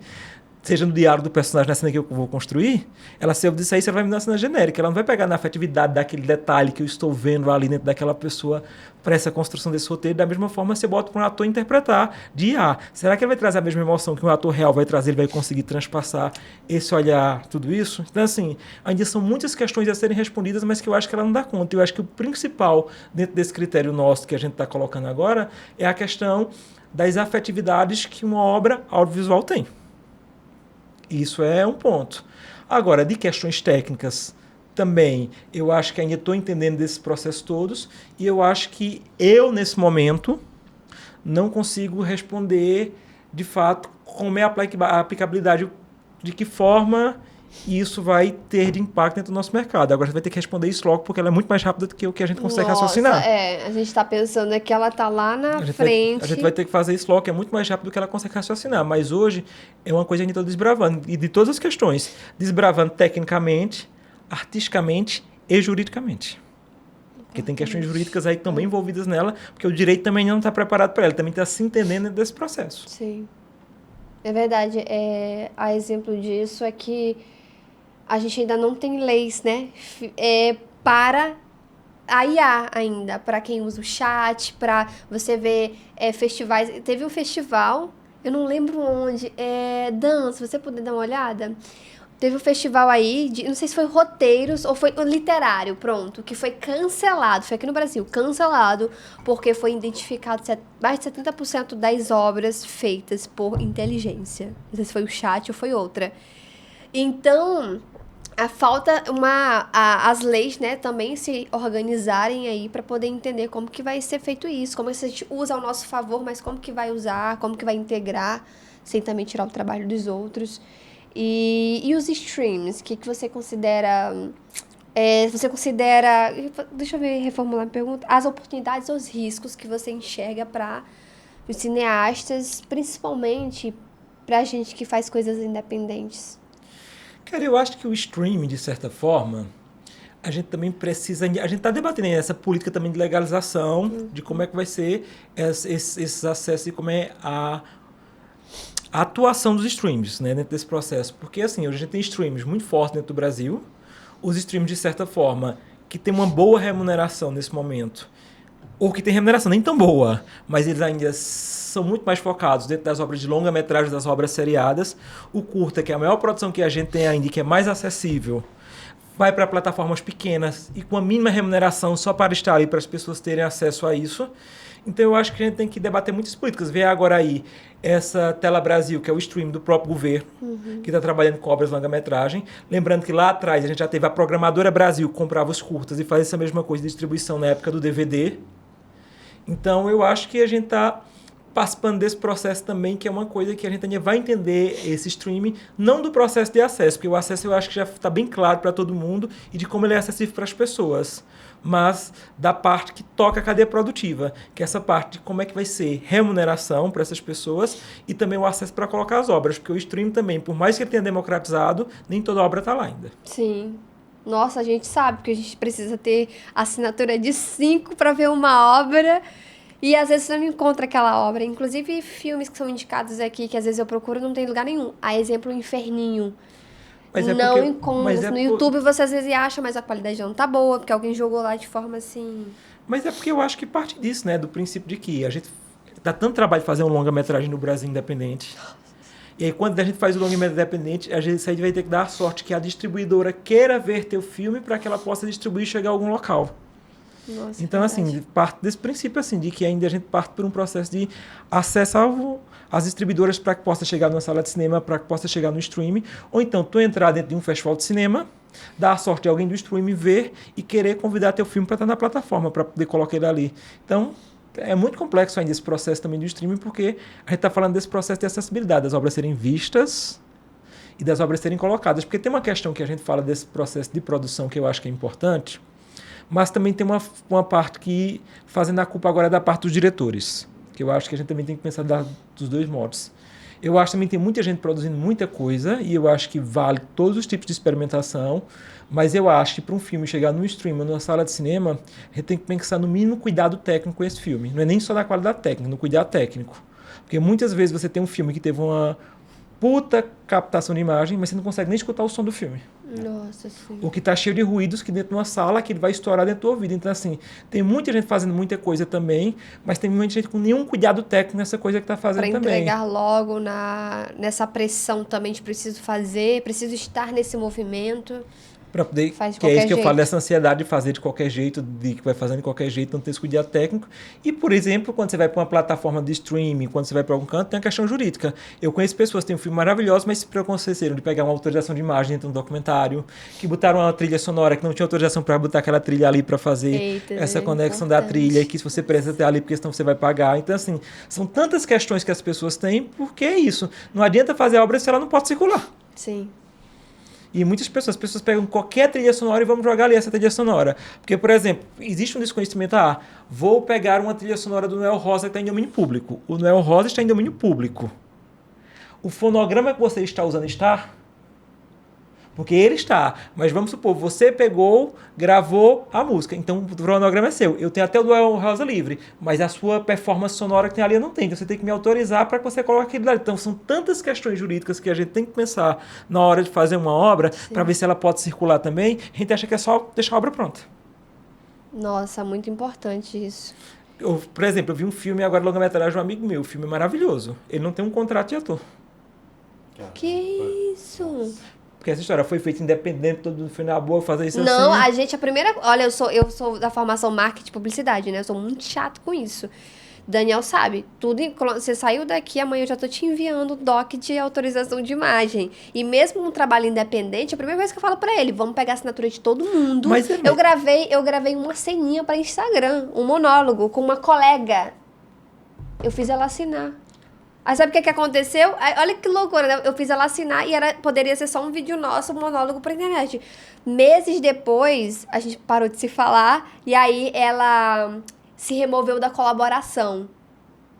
seja no diálogo do personagem, na cena que eu vou construir, se eu disser isso, ela vai me dar uma cena genérica. Ela não vai pegar na afetividade daquele detalhe que eu estou vendo ali dentro daquela pessoa para essa construção desse roteiro. Da mesma forma, você bota para um ator interpretar de IA. Será que ele vai trazer a mesma emoção que um ator real vai trazer? Ele vai conseguir transpassar esse olhar, tudo isso? Então, assim, ainda são muitas questões a serem respondidas, mas que eu acho que ela não dá conta. Eu acho que o principal, dentro desse critério nosso que a gente está colocando agora, é a questão das afetividades que uma obra audiovisual tem. Isso é um ponto. Agora, de questões técnicas, também, eu acho que ainda estou entendendo desses processos todos e eu acho que eu, nesse momento, não consigo responder, de fato, como é a aplicabilidade, de que forma isso vai ter de impacto dentro do nosso mercado. Agora, você vai ter que responder isso logo, porque ela é muito mais rápida do que o que a gente consegue raciocinar. A gente está pensando que ela está lá na frente. A gente vai ter que fazer isso logo, que é muito mais rápido do que ela consegue raciocinar. Mas hoje é uma coisa que a gente está desbravando. E de todas as questões. Desbravando tecnicamente, artisticamente e juridicamente. Porque tem questões jurídicas aí também envolvidas nela, porque o direito também não está preparado para ela. Também está se entendendo dentro desse processo. Sim. É verdade. A exemplo disso é que a gente ainda não tem leis, né? Para a IA ainda, para quem usa o chat, para você ver festivais. Teve um festival, eu não lembro onde, Dan, se você puder dar uma olhada, teve um festival aí, não sei se foi roteiros ou foi literário, pronto, que foi cancelado, foi aqui no Brasil, cancelado, porque foi identificado mais de 70% das obras feitas por inteligência. Não sei se foi o chat ou foi outra. Então, falta as leis, né, também se organizarem aí para poder entender como que vai ser feito isso, como a gente usa ao nosso favor, mas como que vai usar, como que vai integrar, sem também tirar o trabalho dos outros. E os streams, o que você considera... Deixa eu reformular a pergunta. As oportunidades ou os riscos que você enxerga para os cineastas, principalmente para a gente que faz coisas independentes? Cara, eu acho que o streaming, de certa forma, a gente também precisa... A gente está debatendo essa política também de legalização, de como é que vai ser esses acessos e como é a atuação dos streams, né, dentro desse processo. Porque, assim, hoje a gente tem streams muito fortes dentro do Brasil, os streams, de certa forma, que tem uma boa remuneração nesse momento, ou que tem remuneração nem tão boa, mas eles ainda são muito mais focados dentro das obras de longa-metragem, das obras seriadas. O curta, que é a maior produção que a gente tem ainda e que é mais acessível, vai para plataformas pequenas e com a mínima remuneração só para estar ali, para as pessoas terem acesso a isso. Então, eu acho que a gente tem que debater muitas políticas. Ver agora aí essa Tela Brasil, que é o stream do próprio governo, que está trabalhando com obras de longa-metragem. Lembrando que lá atrás a gente já teve a Programadora Brasil, que comprava os curtas e fazia essa mesma coisa de distribuição na época do DVD. Então, eu acho que a gente está participando desse processo também, que é uma coisa que a gente ainda vai entender esse streaming, não do processo de acesso, porque o acesso eu acho que já está bem claro para todo mundo e de como ele é acessível para as pessoas, mas da parte que toca a cadeia produtiva, que é essa parte de como é que vai ser remuneração para essas pessoas e também o acesso para colocar as obras, porque o streaming também, por mais que ele tenha democratizado, nem toda obra está lá ainda. Sim. Nossa, a gente sabe que a gente precisa ter assinatura de 5 para ver uma obra e às vezes você não encontra aquela obra. Inclusive filmes que são indicados aqui, que às vezes eu procuro não tem lugar nenhum. A exemplo, o Inferninho. Não encontra. No YouTube você às vezes acha, mas a qualidade não tá boa, porque alguém jogou lá de forma assim... Mas é porque eu acho que parte disso, né? Do princípio de que a gente dá tanto trabalho de fazer um longa-metragem no Brasil independente. E aí, quando a gente faz o longa-metragem independente, a gente vai ter que dar a sorte que a distribuidora queira ver teu filme para que ela possa distribuir e chegar a algum local. Nossa, então, assim, parte desse princípio, assim, de que ainda a gente parte por um processo de acesso às distribuidoras para que possa chegar numa sala de cinema, para que possa chegar no streaming, ou então tu entrar dentro de um festival de cinema, dar a sorte de alguém do streaming ver e querer convidar teu filme para estar na plataforma, para poder colocar ele ali. Então, é muito complexo ainda esse processo também do streaming, porque a gente está falando desse processo de acessibilidade, das obras serem vistas e das obras serem colocadas. Porque tem uma questão que a gente fala desse processo de produção que eu acho que é importante, mas também tem uma parte que, fazendo a culpa agora da parte dos diretores, que eu acho que a gente também tem que pensar dos dois modos. Eu acho que também tem muita gente produzindo muita coisa, e eu acho que vale todos os tipos de experimentação, mas eu acho que para um filme chegar no stream ou numa sala de cinema, a gente tem que pensar no mínimo cuidado técnico com esse filme. Não é nem só na qualidade técnica, no cuidado técnico. Porque muitas vezes você tem um filme que teve uma puta captação de imagem, mas você não consegue nem escutar o som do filme. Nossa, sim. O que está cheio de ruídos que dentro de uma sala que ele vai estourar dentro do ouvido. Então, assim, tem muita gente fazendo muita coisa também, mas tem muita gente com nenhum cuidado técnico nessa coisa que está fazendo também. Para entregar logo nessa pressão também de preciso fazer, preciso estar nesse movimento. Para poder, que é isso que eu falo, dessa ansiedade de fazer de qualquer jeito, de que vai fazendo de qualquer jeito, não ter esse cuidado técnico. E, por exemplo, quando você vai para uma plataforma de streaming, quando você vai para algum canto, tem uma questão jurídica. Eu conheço pessoas que têm um filme maravilhoso, mas se preconceceram de pegar uma autorização de imagem dentro de um documentário, que botaram uma trilha sonora, que não tinha autorização para botar aquela trilha ali para fazer essa conexão da trilha, que se você precisa ter ali, porque senão você vai pagar. Então, assim, são tantas questões que as pessoas têm, porque é isso. Não adianta fazer a obra se ela não pode circular. Sim. E muitas pessoas pegam qualquer trilha sonora e vamos jogar ali essa trilha sonora. Porque, por exemplo, existe um desconhecimento, vou pegar uma trilha sonora do Noel Rosa que está em domínio público. O Noel Rosa está em domínio público. O fonograma que você está usando está? Porque ele está. Mas vamos supor, você pegou, gravou a música. Então o fonograma é seu. Eu tenho até o Noel Rosa livre. Mas a sua performance sonora que tem ali eu não tenho. Então você tem que me autorizar para que você coloque aquilo ali. Então são tantas questões jurídicas que a gente tem que pensar na hora de fazer uma obra para ver se ela pode circular também. A gente acha que é só deixar a obra pronta. Nossa, muito importante isso. Por exemplo, eu vi um filme agora, longa-metragem de um amigo meu. O filme é maravilhoso. Ele não tem um contrato de ator. Que isso? Porque essa história foi feita independente, todo mundo foi na boa fazer isso assim. Não, a primeira... Olha, eu sou da formação marketing e publicidade, né? Eu sou muito chato com isso. Daniel sabe, você saiu daqui, amanhã eu já tô te enviando o doc de autorização de imagem. E mesmo um trabalho independente, a primeira coisa que eu falo pra ele, vamos pegar a assinatura de todo mundo. Mas eu gravei uma ceninha pra Instagram, um monólogo com uma colega. Eu fiz ela assinar. Aí sabe o que aconteceu? Aí, olha que loucura, né? Eu fiz ela assinar e poderia ser só um vídeo nosso, um monólogo pra internet. Meses depois, a gente parou de se falar e aí ela se removeu da colaboração.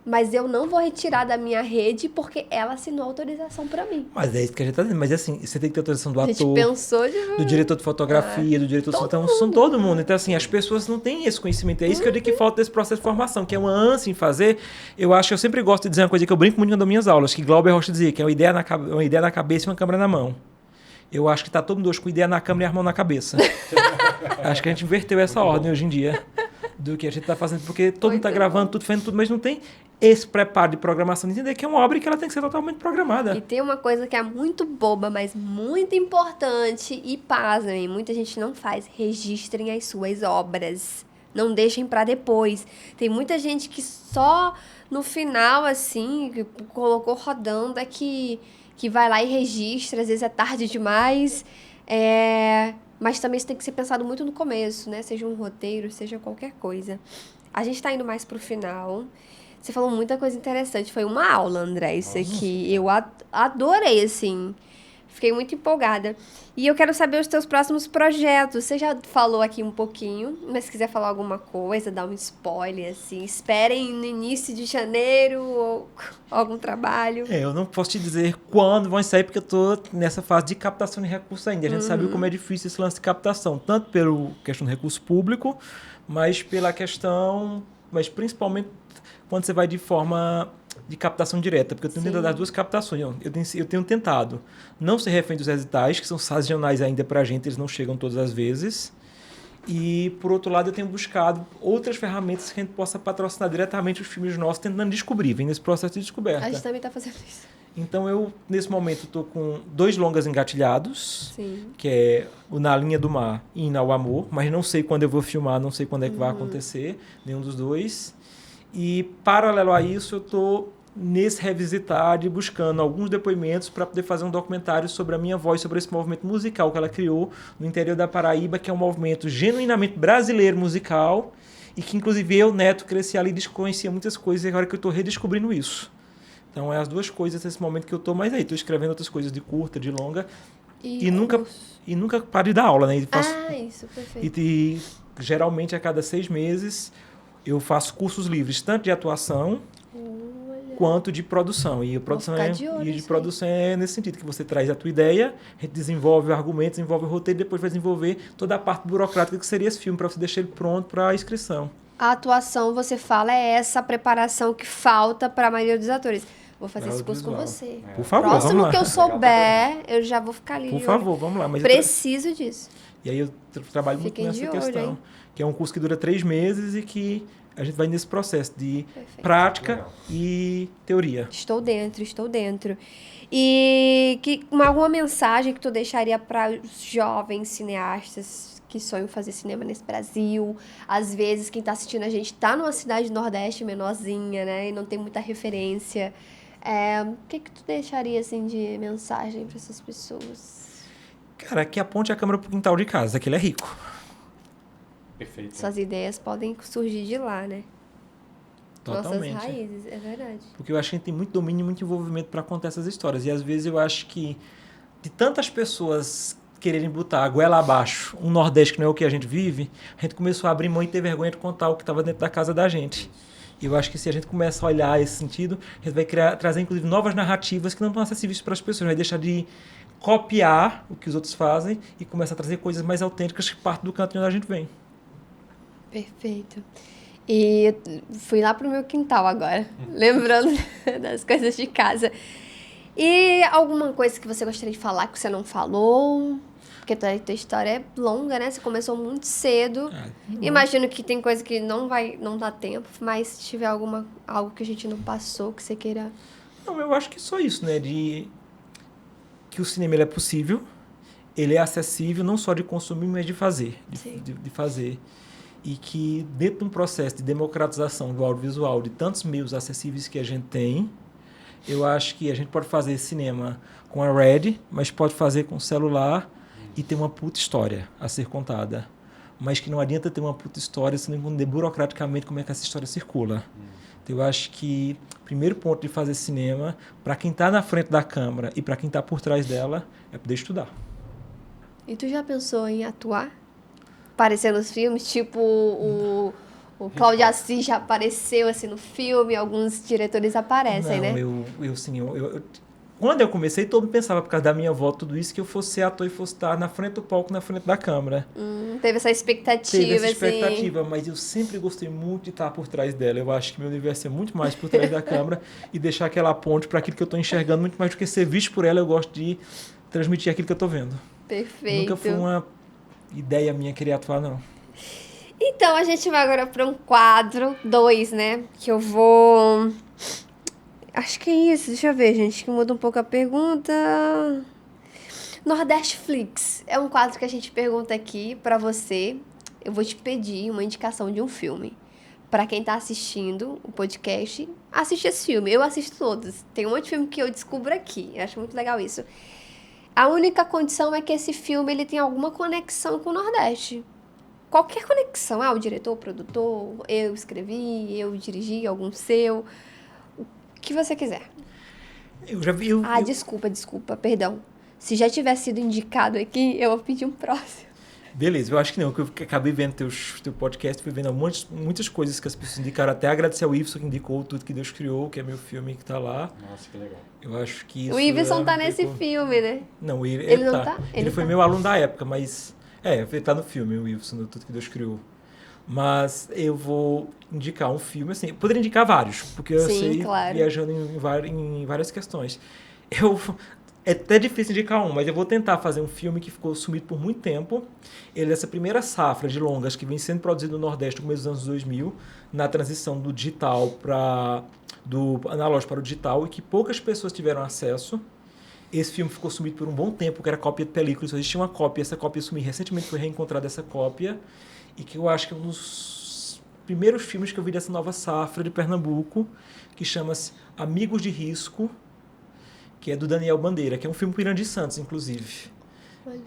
Mas eu não vou retirar da minha rede porque ela assinou autorização pra mim. Mas é isso que a gente tá dizendo. Mas assim, você tem que ter autorização do A gente ator, pensou do diretor de fotografia, do diretor de som. São todo mundo. Então, assim, as pessoas não têm esse conhecimento. É isso que eu digo que falta desse processo de formação, que é uma ânsia em fazer. Eu acho que eu sempre gosto de dizer uma coisa que eu brinco muito nas minhas aulas, que Glauber Rocha dizia, que é uma ideia na cabeça e uma câmera na mão. Eu acho que tá todo mundo hoje com ideia na câmera e a mão na cabeça. Acho que a gente inverteu essa ordem hoje em dia do que a gente tá fazendo, porque todo mundo tá gravando, tudo fazendo tudo, mas não tem esse preparo de programação, de entender que é uma obra e que ela tem que ser totalmente programada. E tem uma coisa que é muito boba, mas muito importante, e pasmem, muita gente não faz. Registrem as suas obras. Não deixem pra depois. Tem muita gente que só no final, assim, que colocou rodando, é que vai lá e registra, às vezes é tarde demais. Mas também isso tem que ser pensado muito no começo, né? Seja um roteiro, seja qualquer coisa. A gente tá indo mais pro final. Você falou muita coisa interessante. Foi uma aula, André, isso Nossa. aqui. Eu adorei, assim. Fiquei muito empolgada. E eu quero saber os teus próximos projetos. Você já falou aqui um pouquinho, mas se quiser falar alguma coisa, dar um spoiler, assim. Esperem no início de janeiro ou algum trabalho. Eu não posso te dizer quando vão sair, porque eu tô nessa fase de captação de recursos ainda. A gente sabe como é difícil esse lance de captação, tanto pela questão do recurso público, mas principalmente quando você vai de forma de captação direta, porque eu tenho tentado as duas captações. Eu tenho tentado não ser refém dos editais, que são sazonais ainda pra gente, eles não chegam todas as vezes. E, por outro lado, eu tenho buscado outras ferramentas que a gente possa patrocinar diretamente os filmes nossos, tentando descobrir, vem nesse processo de descoberta. A gente também tá fazendo isso. Então, eu, nesse momento, estou com 2 longas engatilhados, Sim. que é o Na Linha do Mar e Ina ao Amor, mas não sei quando eu vou filmar, não sei quando é que vai acontecer, nenhum dos dois. E, paralelo a isso, eu estou nesse revisitar de buscando alguns depoimentos para poder fazer um documentário sobre a minha voz, sobre esse movimento musical que ela criou no interior da Paraíba, que é um movimento genuinamente brasileiro musical e que, inclusive, eu, Neto, cresci ali e desconhecia muitas coisas e agora que eu estou redescobrindo isso. Então, é as duas coisas nesse momento que eu estou mais aí. Estou escrevendo outras coisas de curta, de longa e nunca paro de dar aula, né? Isso, perfeito. E geralmente, a cada 6 meses, eu faço cursos livres, tanto de atuação quanto de produção. E a produção produção é nesse sentido, que você traz a tua ideia, a gente desenvolve o argumento, desenvolve o roteiro, depois vai desenvolver toda a parte burocrática que seria esse filme, para você deixar ele pronto para a inscrição. A atuação, você fala, é essa preparação que falta para a maioria dos atores. Vou fazer esse curso com você. Por favor, Próximo vamos lá. que eu souber, eu já vou ficar ali. Por favor, vamos lá. Mas preciso disso. E aí eu trabalho muito nessa questão, que é um curso que dura 3 meses e que a gente vai nesse processo de prática e teoria. Estou dentro. E alguma mensagem que tu deixaria para os jovens cineastas que sonham fazer cinema nesse Brasil? Às vezes, quem está assistindo a gente está numa cidade do Nordeste menorzinha, né? E não tem muita referência. O que tu deixaria, assim, de mensagem para essas pessoas? Cara, que aponte a câmera pro quintal de casa, que ele é rico. Perfeito. Suas ideias podem surgir de lá, né? Totalmente. Nossas raízes, é verdade. Porque eu acho que a gente tem muito domínio e muito envolvimento para contar essas histórias. E às vezes eu acho que de tantas pessoas quererem botar a goela abaixo um Nordeste que não é o que a gente vive, a gente começou a abrir mão e ter vergonha de contar o que estava dentro da casa da gente. E eu acho que se a gente começa a olhar esse sentido, a gente vai trazer inclusive novas narrativas que não estão acessíveis para as pessoas. Vai deixar de copiar o que os outros fazem e começar a trazer coisas mais autênticas que partem do canto de onde a gente vem. Perfeito. E fui lá pro meu quintal agora, lembrando das coisas de casa. E alguma coisa que você gostaria de falar que você não falou? Porque tua história é longa, né? Você começou muito cedo. Imagino que tem coisa que não dá tempo, mas se tiver algo que a gente não passou, que você queira... Não, eu acho que só isso, né? Que o cinema ele é possível, ele é acessível não só de consumir, mas de fazer. De fazer. E que dentro de um processo de democratização do audiovisual, de tantos meios acessíveis que a gente tem, eu acho que a gente pode fazer cinema com a Red, mas pode fazer com o celular e ter uma puta história a ser contada. Mas que não adianta ter uma puta história se não entender burocraticamente como é que essa história circula. Então, eu acho que o primeiro ponto de fazer cinema, para quem está na frente da câmera e para quem está por trás dela, é poder estudar. E tu já pensou em atuar? Aparecer nos filmes, tipo o Cláudio Assis já apareceu assim no filme, alguns diretores aparecem, né? Quando eu comecei, todo mundo pensava, por causa da minha avó, tudo isso, que eu fosse ser ator e fosse estar na frente do palco, na frente da câmera. Teve essa expectativa, mas eu sempre gostei muito de estar por trás dela. Eu acho que meu universo é muito mais por trás da câmera e deixar aquela ponte para aquilo que eu estou enxergando, muito mais do que ser visto por ela, eu gosto de transmitir aquilo que eu estou vendo. Perfeito. Nunca foi uma ideia minha querer atuar, não. Então, a gente vai agora para um quadro 2, né? Que eu vou... Acho que é isso. Deixa eu ver, gente, que muda um pouco a pergunta. Nordeste Flix. É um quadro que a gente pergunta aqui para você. Eu vou te pedir uma indicação de um filme. Para quem tá assistindo o podcast, assiste esse filme. Eu assisto todos. Tem um monte de filme que eu descubro aqui. Eu acho muito legal isso. A única condição é que esse filme ele tem alguma conexão com o Nordeste. qualquer conexão. O diretor, o produtor, eu escrevi, eu dirigi algum seu. O que você quiser. Eu já vi... Desculpa, perdão. Se já tivesse sido indicado aqui, eu vou pedir um próximo. Beleza, eu acho que não, que eu acabei vendo teu podcast, fui vendo muitas coisas que as pessoas indicaram, até agradecer ao Iveson que indicou Tudo Que Deus Criou, que é meu filme que tá lá. Nossa, que legal. Eu acho que isso... O Iveson tá nesse filme, né? Não, ele não tá. tá? Ele foi meu aluno da época, mas... ele tá no filme, o Iveson, do Tudo Que Deus Criou. Mas eu vou indicar um filme, assim, eu poderia indicar vários, porque eu sei, claro. Viajando em várias questões. É até difícil indicar um, mas eu vou tentar fazer um filme que ficou sumido por muito tempo. Ele é essa primeira safra de longas que vem sendo produzido no Nordeste no começo dos anos 2000, na transição do digital do analógico para o digital, e que poucas pessoas tiveram acesso. Esse filme ficou sumido por um bom tempo, que era cópia de película, só existia uma cópia, essa cópia sumiu. Recentemente foi reencontrada essa cópia, e que eu acho que é um dos primeiros filmes que eu vi dessa nova safra de Pernambuco, que chama-se Amigos de Risco, que é do Daniel Bandeira, que é um filme com Irandir Santos, inclusive.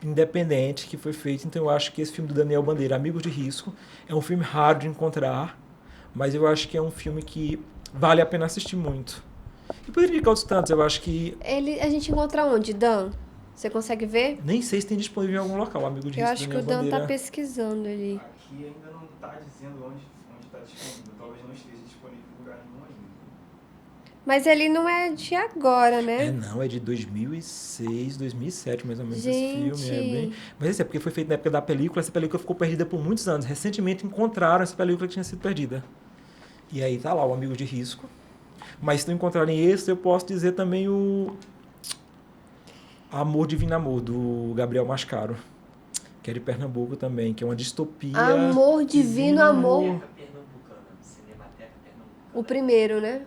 Independente, que foi feito. Então eu acho que esse filme do Daniel Bandeira, Amigos de Risco, é um filme raro de encontrar, mas eu acho que é um filme que vale a pena assistir muito. E poderia indicar outros tantos, eu acho que... A gente encontra onde, Dan? Você consegue ver? Nem sei se tem disponível em algum local, Amigo de Risco. Eu acho que o Dan Bandeira. tá pesquisando ali. Aqui ainda não está dizendo onde está disponível. Talvez não esteja disponível em lugar nenhum ainda. Mas ele não é de agora, né? É de 2006, 2007, mais ou menos, Gente. esse filme. Mas esse é porque foi feito na época da película, essa película ficou perdida por muitos anos. Recentemente encontraram essa película que tinha sido perdida. E aí tá lá, o Amigo de Risco. Mas se não encontrarem esse, eu posso dizer também o Amor Divino Amor, do Gabriel Mascaro, que é de Pernambuco também, que é uma distopia. Amor Divino Amor. Pernambucana, Cinemateca Pernambucana. O primeiro, né?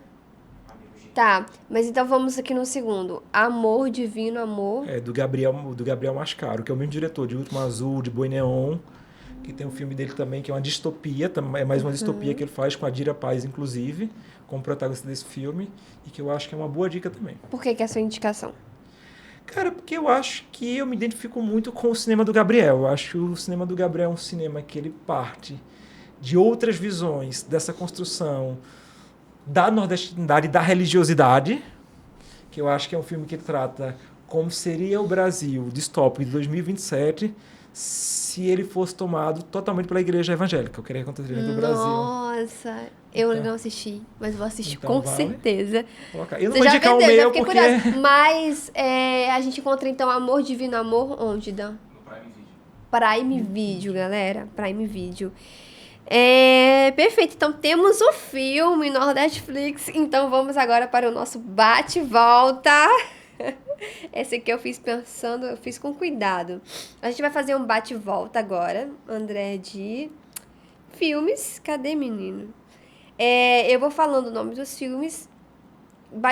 Tá, mas então vamos aqui no segundo. Amor Divino Amor. É, do Gabriel Mascaro, que é o mesmo diretor de Último Azul, de Boi Neon, que tem um filme dele também, que é uma distopia, é mais uma distopia que ele faz com a Dira Paz, inclusive, como protagonista desse filme, e que eu acho que é uma boa dica também. Por que é a sua indicação? Cara, porque eu acho que eu me identifico muito com o cinema do Gabriel. Eu acho que o cinema do Gabriel é um cinema que ele parte de outras visões, dessa construção da nordestinidade e da religiosidade, que eu acho que é um filme que trata como seria o Brasil distópico de 2027 se ele fosse tomado totalmente pela igreja evangélica, o que aconteceria no Brasil. Nossa, eu Então, não assisti, mas vou assistir então com vale. certeza. Eu não Você vou já indicar o vendeu, já meu fiquei porque... curiosa. Mas a gente encontra então Amor Divino Amor onde, Dan? No Prime Video. Prime Video, galera. Prime Video. Perfeito, então temos o filme no Netflix, então vamos agora para o nosso bate-volta. Esse aqui eu fiz pensando, eu fiz com cuidado. A gente vai fazer um bate-volta agora, André, de filmes. Cadê, menino? Eu vou falando o nome dos filmes.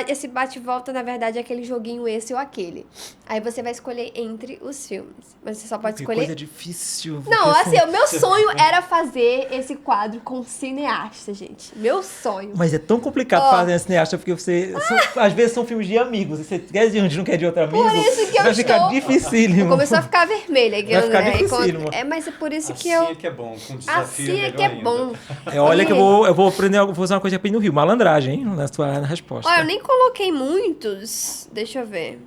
Esse bate-volta, na verdade, é aquele joguinho esse ou aquele. Aí você vai escolher entre os filmes. Mas você só pode Que escolher... coisa difícil. Não, porque assim, o meu sonho era fazer esse quadro com cineasta, gente. Meu sonho. Mas é tão complicado fazer cineasta, porque às vezes são filmes de amigos, e você quer de um, não quer de outro amigo. Por isso que eu vai ficar estou... dificílimo. Começou a ficar vermelha aqui, Vai ficar André. dificílimo. Mas é por isso Assim que eu... é que é bom, com desafio Assim é que é melhor bom. ainda. Olha que eu vou aprender, vou fazer uma coisa aqui no Rio. Malandragem, hein? Na sua resposta. Olha, eu nem coloquei muitos. Deixa eu ver.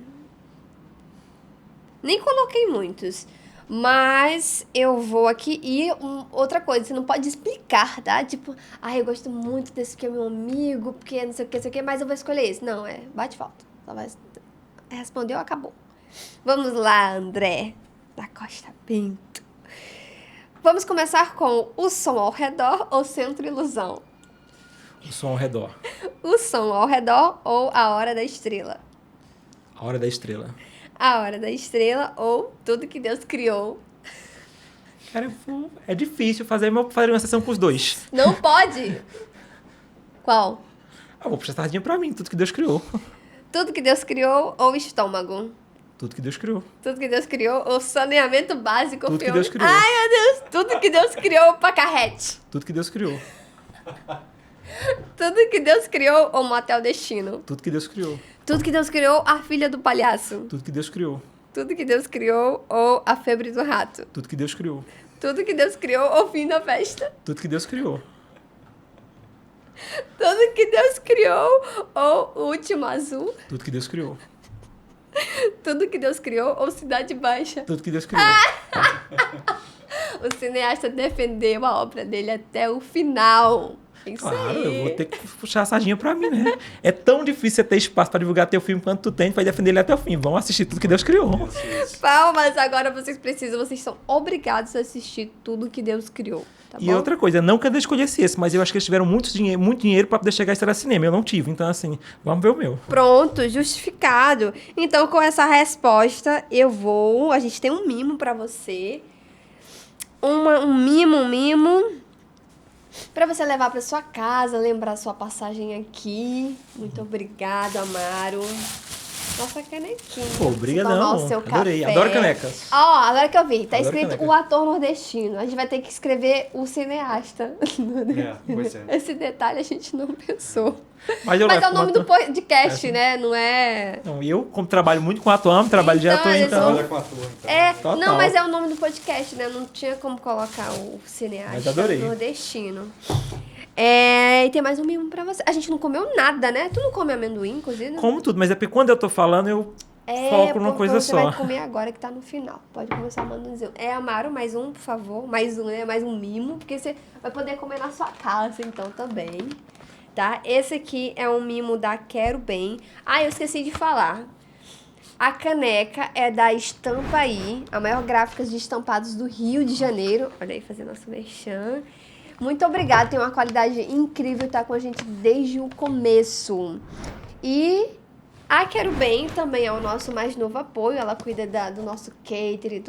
Nem coloquei muitos. Mas eu vou aqui. E outra coisa, você não pode explicar, tá? Tipo, eu gosto muito desse que é meu amigo, porque não sei o que, mas eu vou escolher esse. Não, bate e volta. Só vai... Respondeu, acabou. Vamos lá, André da Costa Pinto. Vamos começar com O Som ao Redor ou Centro Ilusão? O Som ao Redor. O Som ao Redor ou A Hora da Estrela? A Hora da Estrela. A Hora da Estrela ou Tudo que Deus Criou? Cara, é difícil fazer uma sessão com os dois. Não pode! Qual? Vou puxar sardinha pra mim, tudo que Deus criou. Tudo que Deus Criou ou Estômago? Tudo que Deus criou. Tudo que Deus Criou ou Saneamento Básico? Tudo que filme? Deus criou. Ai, meu Deus! Tudo que Deus Criou ou Pacarrete? Tudo que Deus criou. Tudo que Deus Criou ou Motel Destino? Tudo que Deus criou. Tudo que Deus Criou, A Filha do Palhaço? Tudo que Deus criou. Tudo que Deus criou ou A Febre do Rato? Tudo que Deus criou. Tudo que Deus criou ou Fim da Festa? Tudo que Deus criou. Tudo que Deus criou ou O Último Azul? Tudo que Deus criou. Tudo que Deus criou ou Cidade Baixa? Tudo que Deus criou. O cineasta defendeu a obra dele até o final. Isso Claro, aí. eu vou ter que puxar a sardinha pra mim, né? É tão difícil você ter espaço pra divulgar teu filme quanto tu tem, tu vai defender ele até o fim. Vamos assistir tudo que Deus criou. Isso. Palmas, agora vocês são obrigados a assistir tudo que Deus criou. Tá E bom? outra coisa, não que eu escolhesse esse, mas eu acho que eles tiveram muito dinheiro pra poder chegar a estrear cinema. Eu não tive, então assim, vamos ver o meu. Pronto, justificado. Então, com essa resposta, a gente tem um mimo pra você. Um mimo. Pra você levar pra sua casa, lembrar sua passagem aqui. Muito obrigada, Amaro. Nossa canequinha. Pô, pra você obrigadão. tomar o seu Adorei. café. Adoro canecas. Ó, agora que eu vi, tá Adoro escrito caneca. o ator nordestino. A gente vai ter que escrever o cineasta. Pois é. Esse detalhe a gente não pensou. Mas, eu Mas é levo o nome como do podcast, né? Não é... Não, eu, como trabalho muito com ator, trabalho de Então, ator, eles então... vão- Olha com a tua, então. É, Total. não, mas é o nome do podcast, né? Não tinha como colocar o cineasta Mas adorei. nordestino. E tem mais um mimo pra você. A gente não comeu nada, né? Tu não come amendoim cozido? Como tudo, mas é porque quando eu tô falando, eu foco numa porque coisa você só. vai comer agora que tá no final. Pode começar mandando dizer. Amaro, mais um, por favor. Mais um, né? Mais um mimo, porque você vai poder comer na sua casa, então, também. Tá? Esse aqui é um mimo da Quero Bem. Ah, eu esqueci de falar. A caneca é da Estampaí, a maior gráfica de estampados do Rio de Janeiro. Olha aí, fazendo nosso merchan. Muito obrigada, tem uma qualidade incrível, tá com a gente desde o começo. E a Quero Bem também é o nosso mais novo apoio, ela cuida do nosso catering,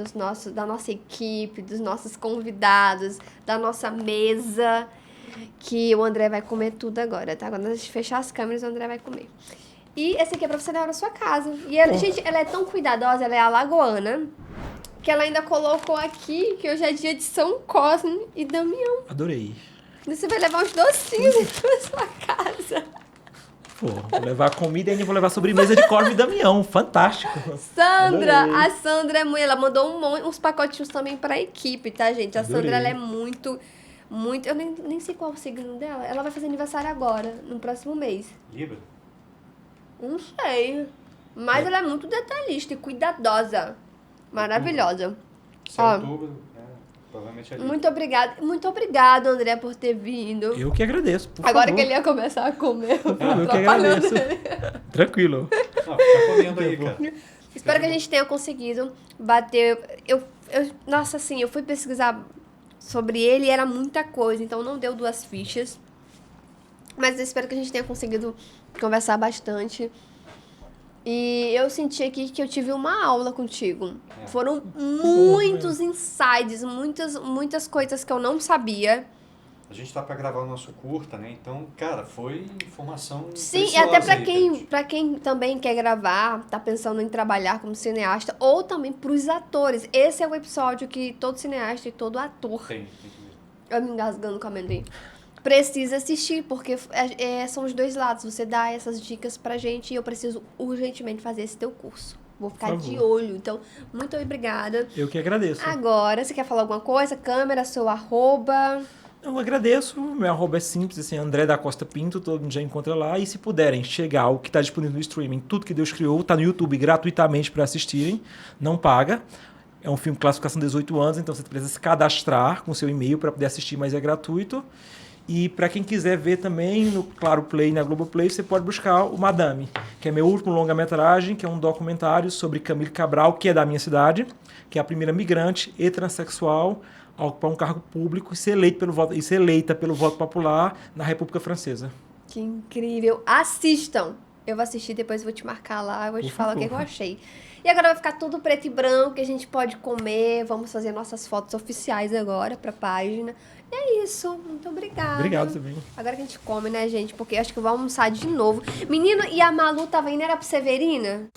da nossa equipe, dos nossos convidados, da nossa mesa, que o André vai comer tudo agora, tá? Quando a gente fechar as câmeras, o André vai comer. E esse aqui é pra você levar na sua casa. E ela, gente, ela é tão cuidadosa, ela é alagoana, que ela ainda colocou aqui que hoje é dia de São Cosme e Damião. Adorei. E você vai levar uns docinhos pra sua casa. Pô, vou levar comida e ainda vou levar sobremesa de Cosme e Damião. Fantástico. Sandra, Adorei. a Sandra é muito, ela mandou uns pacotinhos também pra equipe, tá, gente? A Sandra, Adorei. ela é muito, eu nem sei qual é o signo dela. Ela vai fazer aniversário agora, no próximo mês. Libra? Não sei. Mas ela é muito detalhista e cuidadosa. Maravilhosa. Se é Ó. outubro, provavelmente é Libra. Muito obrigada, André, por ter vindo. Eu que agradeço, por Agora favor. que ele ia começar a comer, eu fui Eu que atrapalhando agradeço. ele. Tranquilo. Não, fica comendo aí, cara. Espero que a gente tenha conseguido bater. Nossa, assim, eu fui pesquisar sobre ele e era muita coisa, então não deu 2 fichas. Mas eu espero que a gente tenha conseguido conversar bastante. E eu senti aqui que eu tive uma aula contigo. É. Foram muitos insights, muitas coisas que eu não sabia. A gente tá pra gravar o nosso curta, né? Então, cara, foi informação Sim, e preciosa até pra aí, quem, gente. pra quem também quer gravar, tá pensando em trabalhar como cineasta, ou também pros atores. Esse é o episódio que todo cineasta e todo ator, Tem que ver. eu me engasgando com a amendoim, precisa assistir, porque são os dois lados. Você dá essas dicas pra gente e eu preciso urgentemente fazer esse teu curso. Vou ficar Por de favor. olho. Então, muito obrigada. Eu que agradeço. Agora, você quer falar alguma coisa? Câmera, seu arroba... Eu agradeço, meu arroba é simples, assim, André da Costa Pinto, todo mundo já encontra lá. E se puderem chegar ao que está disponível no streaming, Tudo que Deus Criou, está no YouTube gratuitamente para assistirem, não paga. É um filme classificação 18 anos, então você precisa se cadastrar com seu e-mail para poder assistir, mas é gratuito. E para quem quiser ver também, no Claro Play, na Globoplay, você pode buscar o Madame, que é meu último longa-metragem, que é um documentário sobre Camille Cabral, que é da minha cidade, que é a primeira migrante e transexual a ocupar um cargo público e ser eleita pelo voto popular na República Francesa. Que incrível. Assistam. Eu vou assistir, depois vou te marcar lá, eu vou te Por falar o que favor. eu achei. E agora vai ficar tudo preto e branco, que a gente pode comer. Vamos fazer nossas fotos oficiais agora pra página. E é isso. Muito obrigada. Obrigado também. Agora que a gente come, né, gente? Porque eu acho que eu vou almoçar de novo. Menino, e a Malu tava indo, era pro Severina?